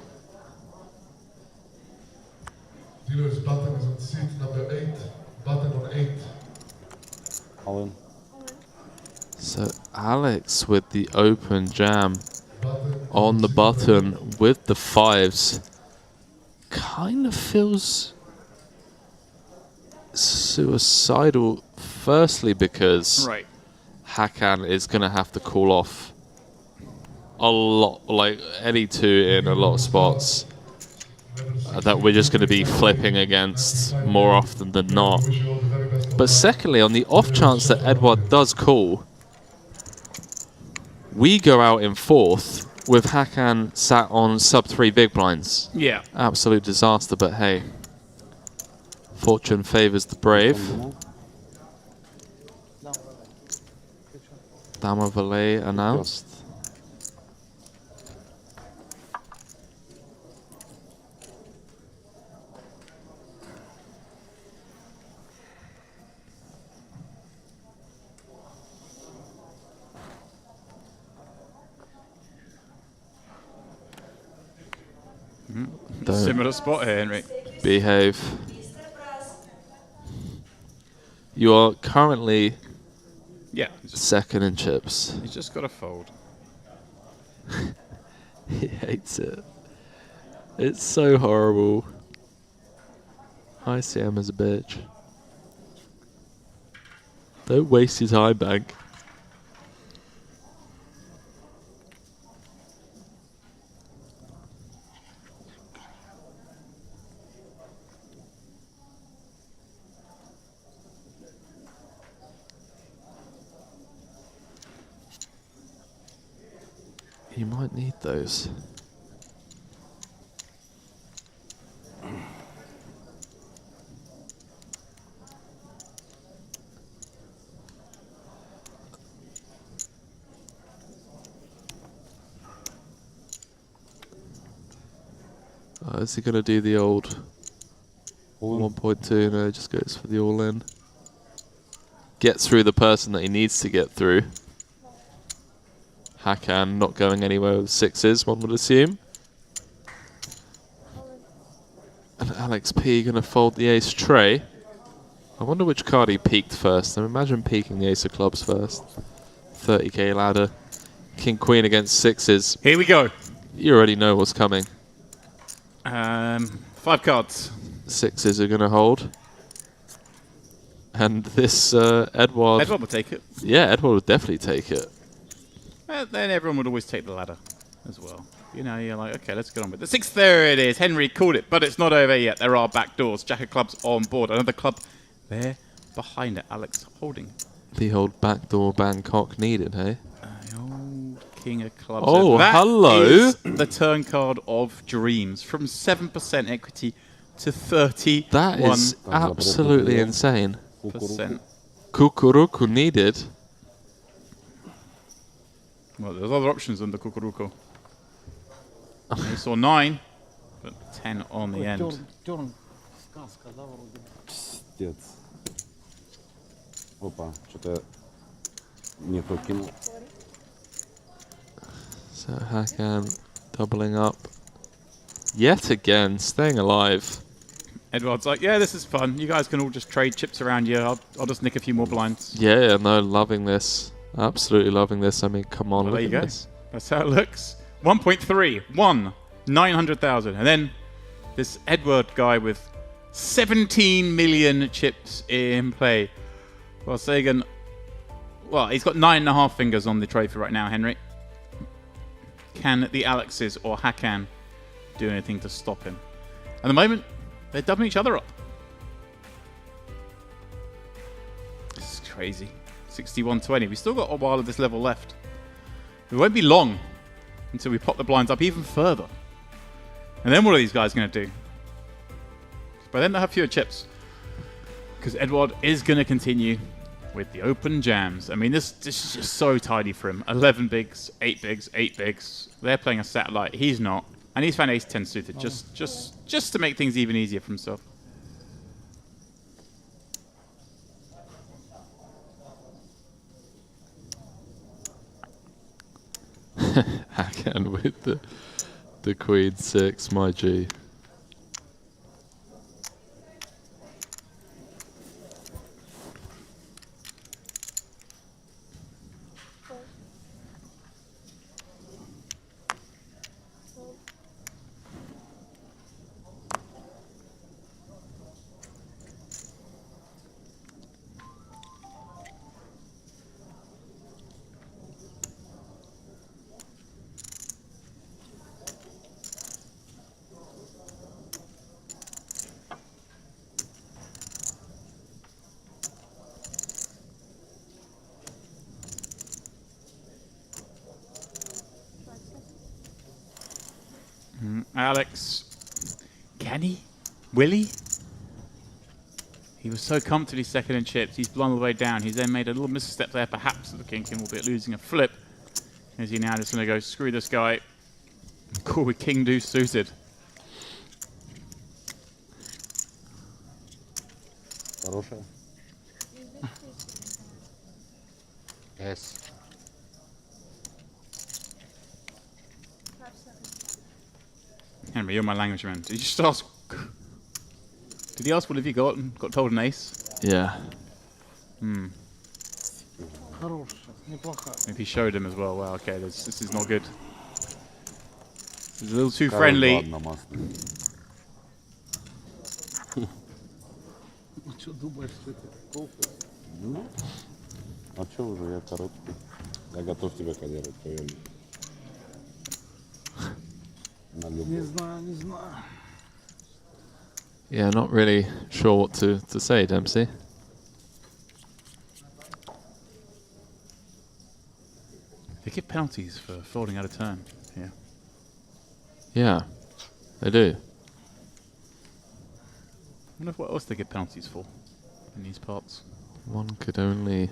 Dealer's button is on seat number 8. Button on 8. All in. So Alex with the open jam on the button with the 5s. Kind of feels suicidal. Firstly, because Hakan is going to have to call off a lot, like any 2 in a lot of spots that we're just going to be flipping against more often than not. But secondly, on the off chance that Edward does call, we go out in 4th with Hakan sat on sub 3 big blinds. Yeah. Absolute disaster, but hey, fortune favors the brave. Dama Valet announced. Similar spot here, Henry. Behave. You are currently second in chips. He's just got to fold. He hates it. It's so horrible. ICM is a bitch. Don't waste your time, Bank. You might need those. Is he going to do the old 1.2? No, just goes for the all-in. Get through the person that he needs to get through. Hakan not going anywhere with 6s, one would assume. And Alex P going to fold the ace tray. I wonder which card he peaked first. I imagine peaking the ace of clubs first. 30k ladder. King Queen against 6s. Here we go. You already know what's coming. 5 cards. 6s are going to hold. And this Edward... Edward will take it. Yeah, Edward would definitely take it. Then everyone would always take the ladder as well. You know, you're like, okay, let's get on with it. 6th, there it is. Henry called it, but it's not over yet. There are back doors. Jack of clubs on board. Another club there behind it. Alex holding. The old backdoor Bangkok needed, hey? The old king of clubs. Oh, that hello. Is the turn card of dreams. From 7% equity to 31. That is absolutely insane. percent. Kukuruku needed. Well, there's other options than the Kukuruko. He saw 9, but 10 on the end. Turn. Сказка, да, вроде. Пиздец. Опа, что-то не то кинул. So Hakan doubling up. Yet again, staying alive. Edward's like, yeah, this is fun. You guys can all just trade chips around here. I'll just nick a few more blinds. Yeah, no, loving this. Absolutely loving this. I mean, come on, Well, look there you at go. this. That's how it looks. 1.3, 900,000. And then this Edward guy with 17 million chips in play. Well, Sagan, well, he's got 9.5 fingers on the trophy right now, Henry. Can the Alexes or Hakan do anything to stop him? At the moment, they're doubling each other up. This is crazy. 61-20. We've still got a while of this level left. It won't be long until we pop the blinds up even further. And then what are these guys going to do? By then they'll have fewer chips. Because Edward is going to continue with the open jams. I mean, this is just so tidy for him. 11 bigs, 8 bigs, 8 bigs. They're playing a satellite. He's not. And he's found ace-10 suited just to make things even easier for himself. Hakan with the Queen 6, my G. Alex, can he? Will he? He was so comfortably second in chips. He's blown all the way down. He's then made a little misstep there, perhaps at the king, albeit losing a flip. Is he now just going to go screw this guy? Cool with king deuce suited. Хорошая. Yes. Henry, you're my language man. Did you just ask? Did he ask what have you got and got told an ace? Yeah. Хорошая, неплохая. Maybe he showed him as well. Wow, okay, this is not good. This is a little too friendly. Что думаешь, что это? Колка? Ну, а что уже, я короткий. Я готов тебя кодировать, поверь мне. На Не любой. знаю, не знаю. Yeah, not really sure what to say, Dempsey. They give penalties for folding out of turn. Yeah. Yeah, they do. I wonder what else they get penalties for in these parts. One could only...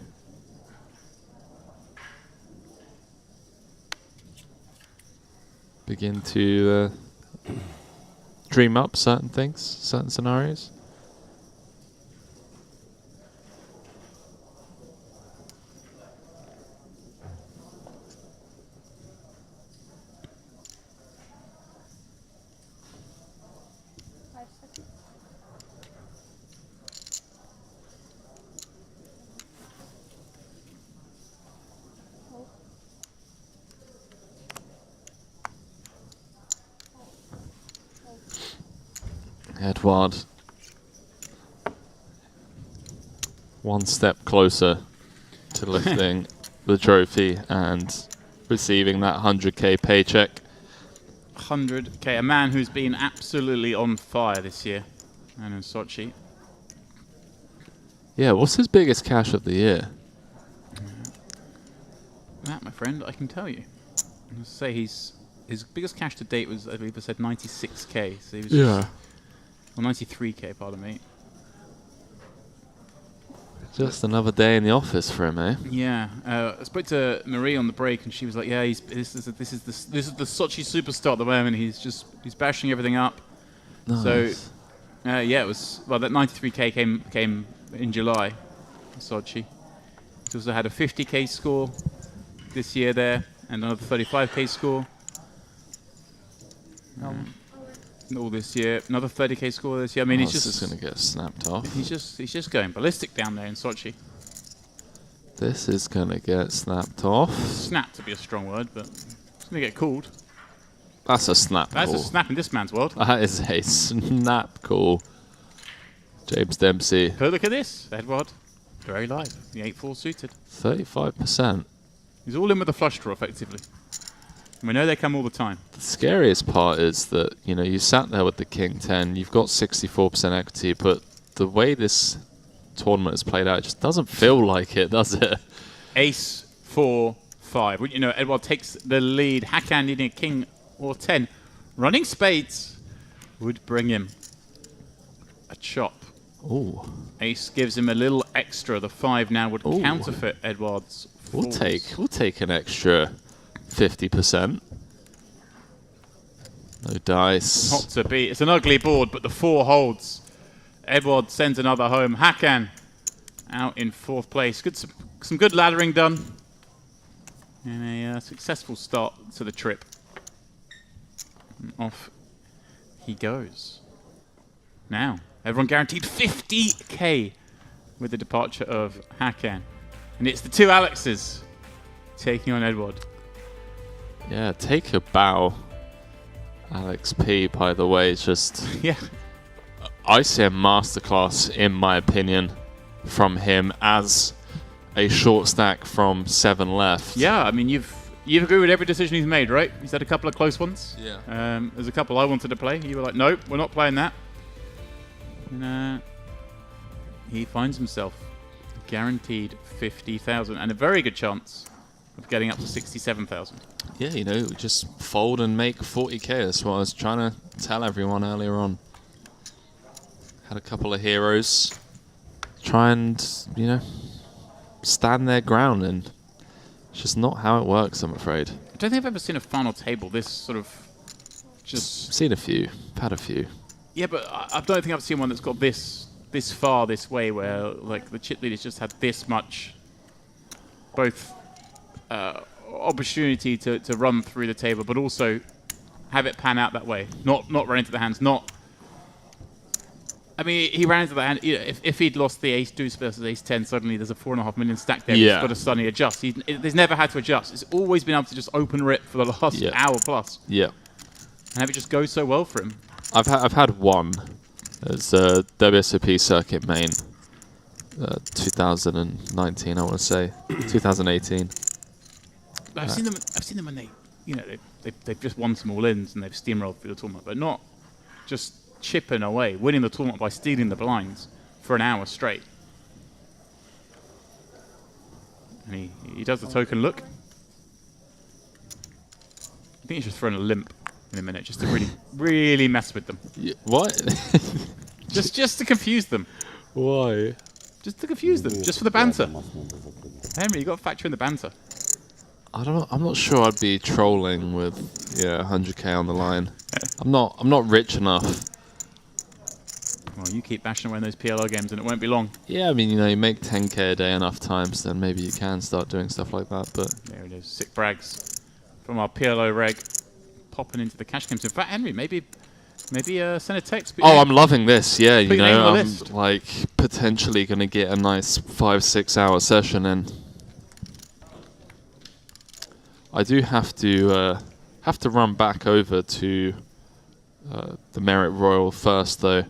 begin to dream up certain things, certain scenarios. Edward, one step closer to lifting the trophy and receiving that 100k paycheck. 100k, a man who's been absolutely on fire this year, and in Sochi. Yeah, what's his biggest cash of the year? That, my friend, I can tell you. I'll say his biggest cash to date was, I believe I said 96k. So he was just, well, 93k, pardon me. Just another day in the office for him, eh? Yeah, I spoke to Marie on the break, and she was like, "Yeah, this is the Sochi superstar at the moment. He's bashing everything up." Nice. So, yeah, it was that 93K came in July, Sochi. He also had a 50K score this year there, and another 35K score. All this year, another 30K score this year. I mean, he's just going to get snapped off. He's just going ballistic down there in Sochi. This is going to get snapped off. Snap to be a strong word, but it's going to get called. That's a snap call. That's a snap in this man's world. That is a snap call. James Dempsey. But look at this, Edward. Very live. The 8-4 suited. 35%. He's all in with the flush draw, effectively. And we know they come all the time. The scariest part is that, you know, you sat there with the King 10, you've got 64% equity, but the way this tournament is played out, it just doesn't feel like it, does it? Ace, 4, 5. You know, Edward takes the lead. Hakan needing a king or 10. Running spades would bring him a chop. Ooh. Ace gives him a little extra. The 5 now would counterfeit Edward's fours. We'll take an extra 50%. No dice. Not to beat. It's an ugly board, but the 4 holds. Edward sends another home. Hakan out in 4th place. Some good laddering done. And a successful start to the trip. And off he goes. Now, everyone guaranteed 50K with the departure of Hakan. And it's the 2 Alexes taking on Edward. Yeah, take a bow. Alex P, by the way, is just... yeah. I see a masterclass, in my opinion, from him as a short stack from 7 left. Yeah, I mean, you've agreed with every decision he's made, right? He's had a couple of close ones. Yeah. There's a couple I wanted to play. You were like, nope, we're not playing that. And he finds himself guaranteed 50,000 and a very good chance of getting up to 67,000. Yeah, you know, just fold and make 40K. That's what I was trying to tell everyone earlier on. Had a couple of heroes try and, you know, stand their ground, and it's just not how it works, I'm afraid. I don't think I've ever seen a final table this sort of just... Seen a few. Had a few. Yeah, but I don't think I've seen one that's got this far this way, where like the chip leaders just had this much both opportunity to run through the table, but also have it pan out that way. Not run into the hands. I mean, he ran into the hand. You know, if he'd lost the ace deuce versus ace 10, suddenly there's a 4.5 million stack there. Yeah. He's got to suddenly adjust. He's never had to adjust. It's always been able to just open rip for the last hour plus. Yeah. And have it just go so well for him. I've had one. It's a WSOP circuit main, 2019, I want to say 2018. I've seen them when they've just won some all-ins and they've steamrolled through the tournament, but not just chipping away, winning the tournament by stealing the blinds for an hour straight. And he does the token look. I think he's just throwing a limp in a minute, just to really mess with them. Yeah, what? just to confuse them. Why? Just to confuse them, just for the banter. Henry, you got to factor in the banter. I don't know. I'm not sure I'd be trolling with 100K on the line. I'm not rich enough. Well, you keep bashing away in those PLO games and it won't be long. Yeah, I mean, you know, you make 10K a day enough times, then maybe you can start doing stuff like that. But there it is, sick brags from our PLO reg, popping into the cash games. In fact, Henry, maybe send a text. Oh, I'm loving this. Yeah, you know, I'm list. like potentially going to get a nice 5-6 hour session in. I do have to run back over to the Merit Royal first, though.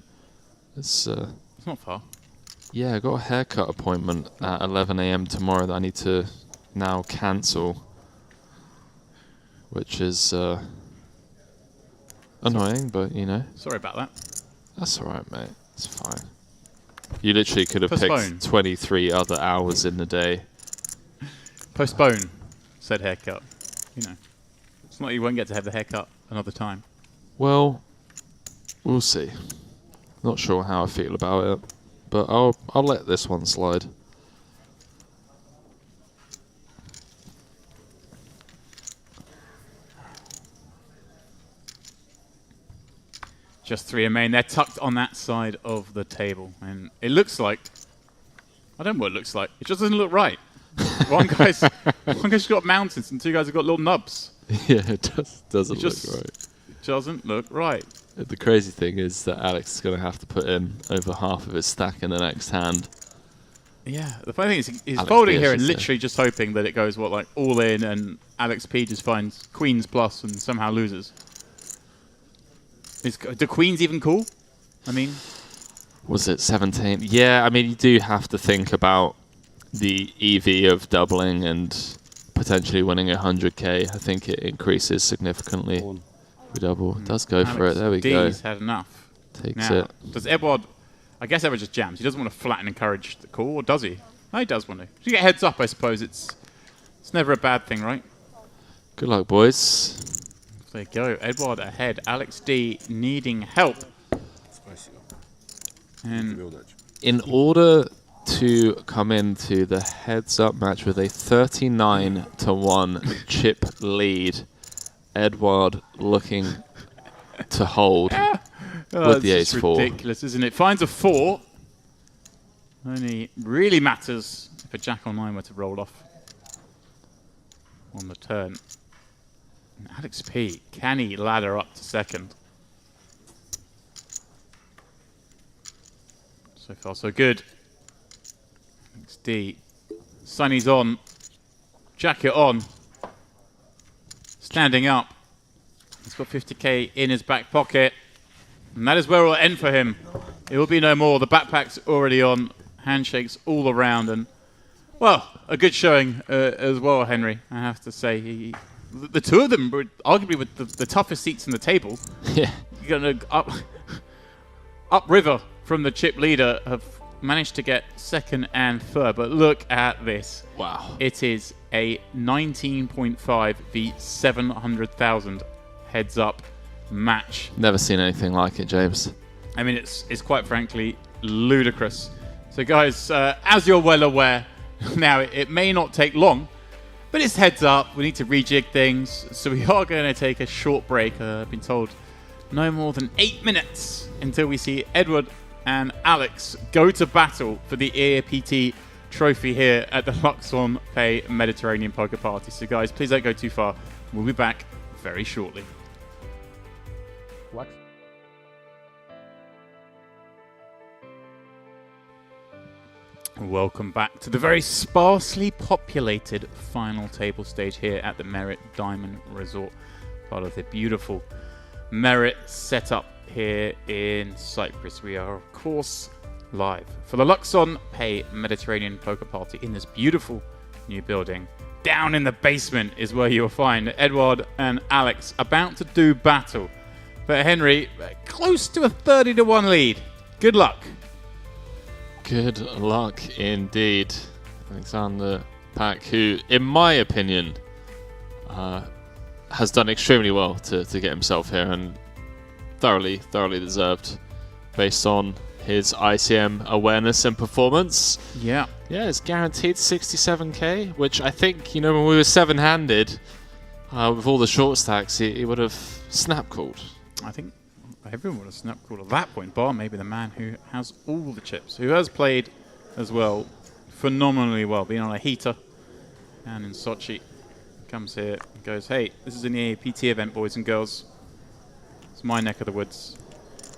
It's not far. Yeah, I got a haircut appointment at 11 AM tomorrow that I need to now cancel, which is annoying, but you know. Sorry about that. That's all right, mate. It's fine. You literally could have Postpone. picked 23 other hours in the day. Postpone said haircut. You know, it's not you won't get to have the haircut another time. Well, we'll see. Not sure how I feel about it, but I'll let this one slide. just 3 in main. They're tucked on that side of the table. And it looks like... I don't know what it looks like. It just doesn't look right. one guy's got mountains and 2 guys have got little nubs. Yeah, it doesn't look right. It doesn't look right. The crazy thing is that Alex is going to have to put in over half of his stack in the next hand. Yeah, the funny thing is he's Alex folding P, here I and should literally just hoping that it goes, what, like all in, and Alex P just finds queens plus and somehow loses. Do queens even cool? I mean... Was it 17? Yeah, I mean, you do have to think about the EV of doubling and potentially winning 100k. I think it increases significantly. We double. It does go for it. There we go. D's had enough. Takes now, it. Does Edward... I guess Edward just jams. He doesn't want to flatten and encourage the call, or does he? No, he does want to. If you get heads up, I suppose it's never a bad thing, right? Good luck, boys. There you go. Edward ahead. Alex D needing help. And in order to come into the heads-up match with a 39-1 chip lead, Edward looking to hold with the ace-4. Ridiculous, isn't it? Finds a 4. Only really matters if a jack online were to roll off on the turn. And Alex P, can he ladder up to second? So far, so good. Alex D. Sunny's on. Jacket on. Standing up. He's got 50k in his back pocket. And that is where it will end for him. It will be no more. The backpack's already on. Handshakes all around. And, well, a good showing as well, Henry, I have to say. The two of them were arguably with the toughest seats in the table. Yeah. You're going to upriver from the chip leader have managed to get second and third. But look at this. Wow. It is a 19.5 v 700,000 heads up match. Never seen anything like it, James. I mean, it's quite frankly ludicrous. So guys, as you're well aware, now it may not take long, but it's heads up. We need to rejig things. So we are going to take a short break. I've been told no more than 8 minutes until we see Edward and Alex go to battle for the EAPT trophy here at the Luxon Pay Mediterranean Poker Party. So guys, please don't go too far. We'll be back very shortly. What? Welcome back to the very sparsely populated final table stage here at the Merit Diamond Resort, part of the beautiful Merit setup here in Cyprus. We are, of course, live for the Luxon Pay Mediterranean Poker Party in this beautiful new building. Down in the basement is where you'll find Edward and Alex about to do battle. But Henry, close to a 30-1 lead. Good luck. Good luck indeed. Alexander Pak, who, in my opinion, has done extremely well to get himself here and thoroughly deserved based on his ICM awareness and performance. Yeah. Yeah, it's guaranteed 67k, which I think, you know, when we were seven-handed with all the short stacks, he would have snap called. I think everyone would have snap called at that point, bar maybe the man who has all the chips, who has played as well phenomenally well, being on a heater and in Sochi. Comes here and goes, hey, this is an EAPT event, boys and girls. It's my neck of the woods.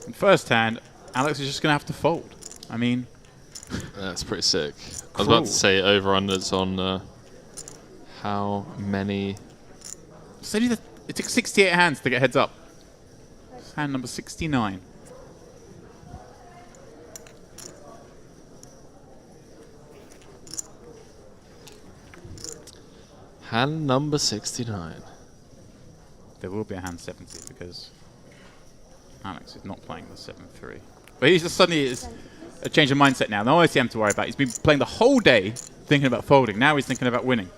And first hand, Alex is just going to have to fold. I mean... That's pretty sick. I was about to say over-unders on how many... So it took 68 hands to get heads up. Hand number 69. Hand number 69. There will be a hand 70 because Alex is not playing the 7-3. But he's just suddenly is a change of mindset now. No ICM to worry about. He's been playing the whole day thinking about folding. Now he's thinking about winning.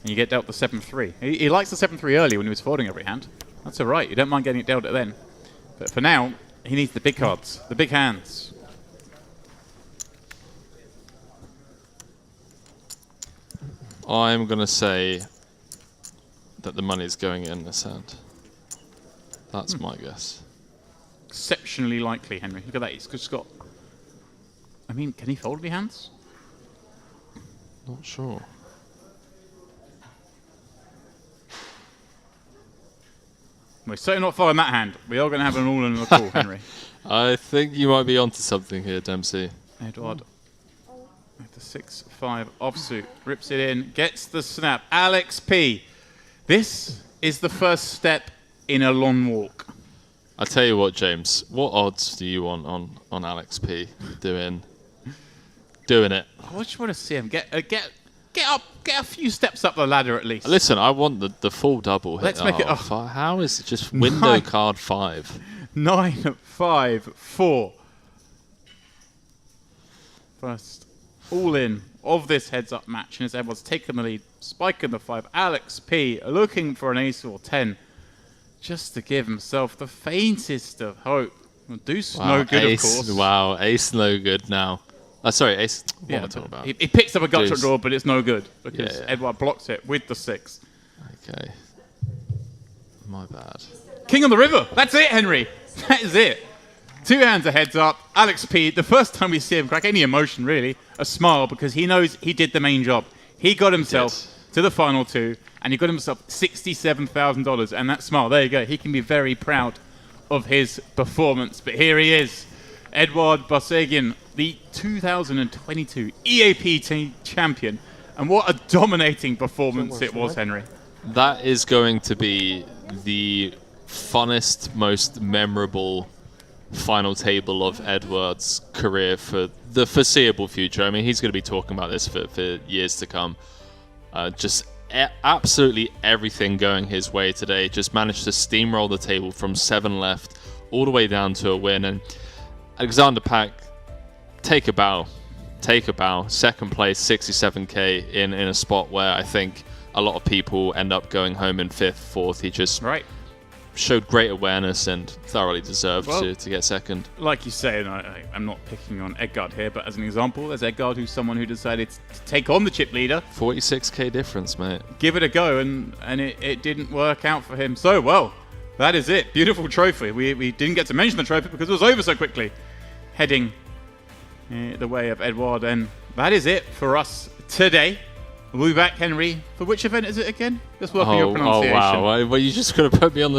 And you get dealt the 7-3. He likes the 7-3 early when he was folding every hand. That's all right. You don't mind getting it dealt at then. But for now, he needs the big cards, the big hands. I'm going to say that the money's going in this hand. That's my guess. exceptionally likely, Henry. Look at that. He's just got... I mean, can he fold any hands? Not sure. We're certainly not following that hand. We are going to have an all-in on the call, Henry. I think you might be onto something here, Dempsey. Edward with the 6-5 offsuit. Rips it in. Gets the snap. Alex P. This is the first step in a long walk. I tell you what, James. What odds do you want on Alex P doing it? I just want to see him get a few steps up the ladder at least. Listen, I want the full double hit. Let's make it. How is it just window card 5? 9-5-4. First all in of this heads-up match, and as Edward's taken the lead, spiking the 5. Alex P looking for an ace or 10, just to give himself the faintest of hope. Deuce no good, ace, of course. Wow, ace no good now. Sorry, ace. What am I talking about? He picks up a gut Deuce. draw, but it's no good because Edward blocks it with the 6. Okay. My bad. King on the river. That's it, Henry. That is it. 2 hands of heads up. Alex P, the first time we see him crack any emotion, really, a smile, because he knows he did the main job. He got himself to the final 2, and he got himself $67,000. And that smile, there you go. He can be very proud of his performance. But here he is, Edward Barsegian, the 2022 EAPT champion. And what a dominating performance it was, Henry. That is going to be the funnest, most memorable final table of Edward's career for the foreseeable future. I mean, he's going to be talking about this for years to come. Just absolutely everything going his way today. Just managed to steamroll the table from 7 left all the way down to a win. And Alexander Pak, take a bow. Take a bow. Second place, 67k in a spot where I think a lot of people end up going home in 5th, 4th. He just showed great awareness and thoroughly deserved to get second. Like you say, and I'm not picking on Edgard here, but as an example, there's Edgard, who's someone who decided to take on the chip leader. 46k difference, mate. Give it a go, and it didn't work out for him. So, well, that is it. Beautiful trophy. We didn't get to mention the trophy because it was over so quickly. Heading the way of Edward, and that is it for us today. We'll be back, Henry. For which event is it again? Just working your pronunciation. Oh, wow. Well, you just going to put me on the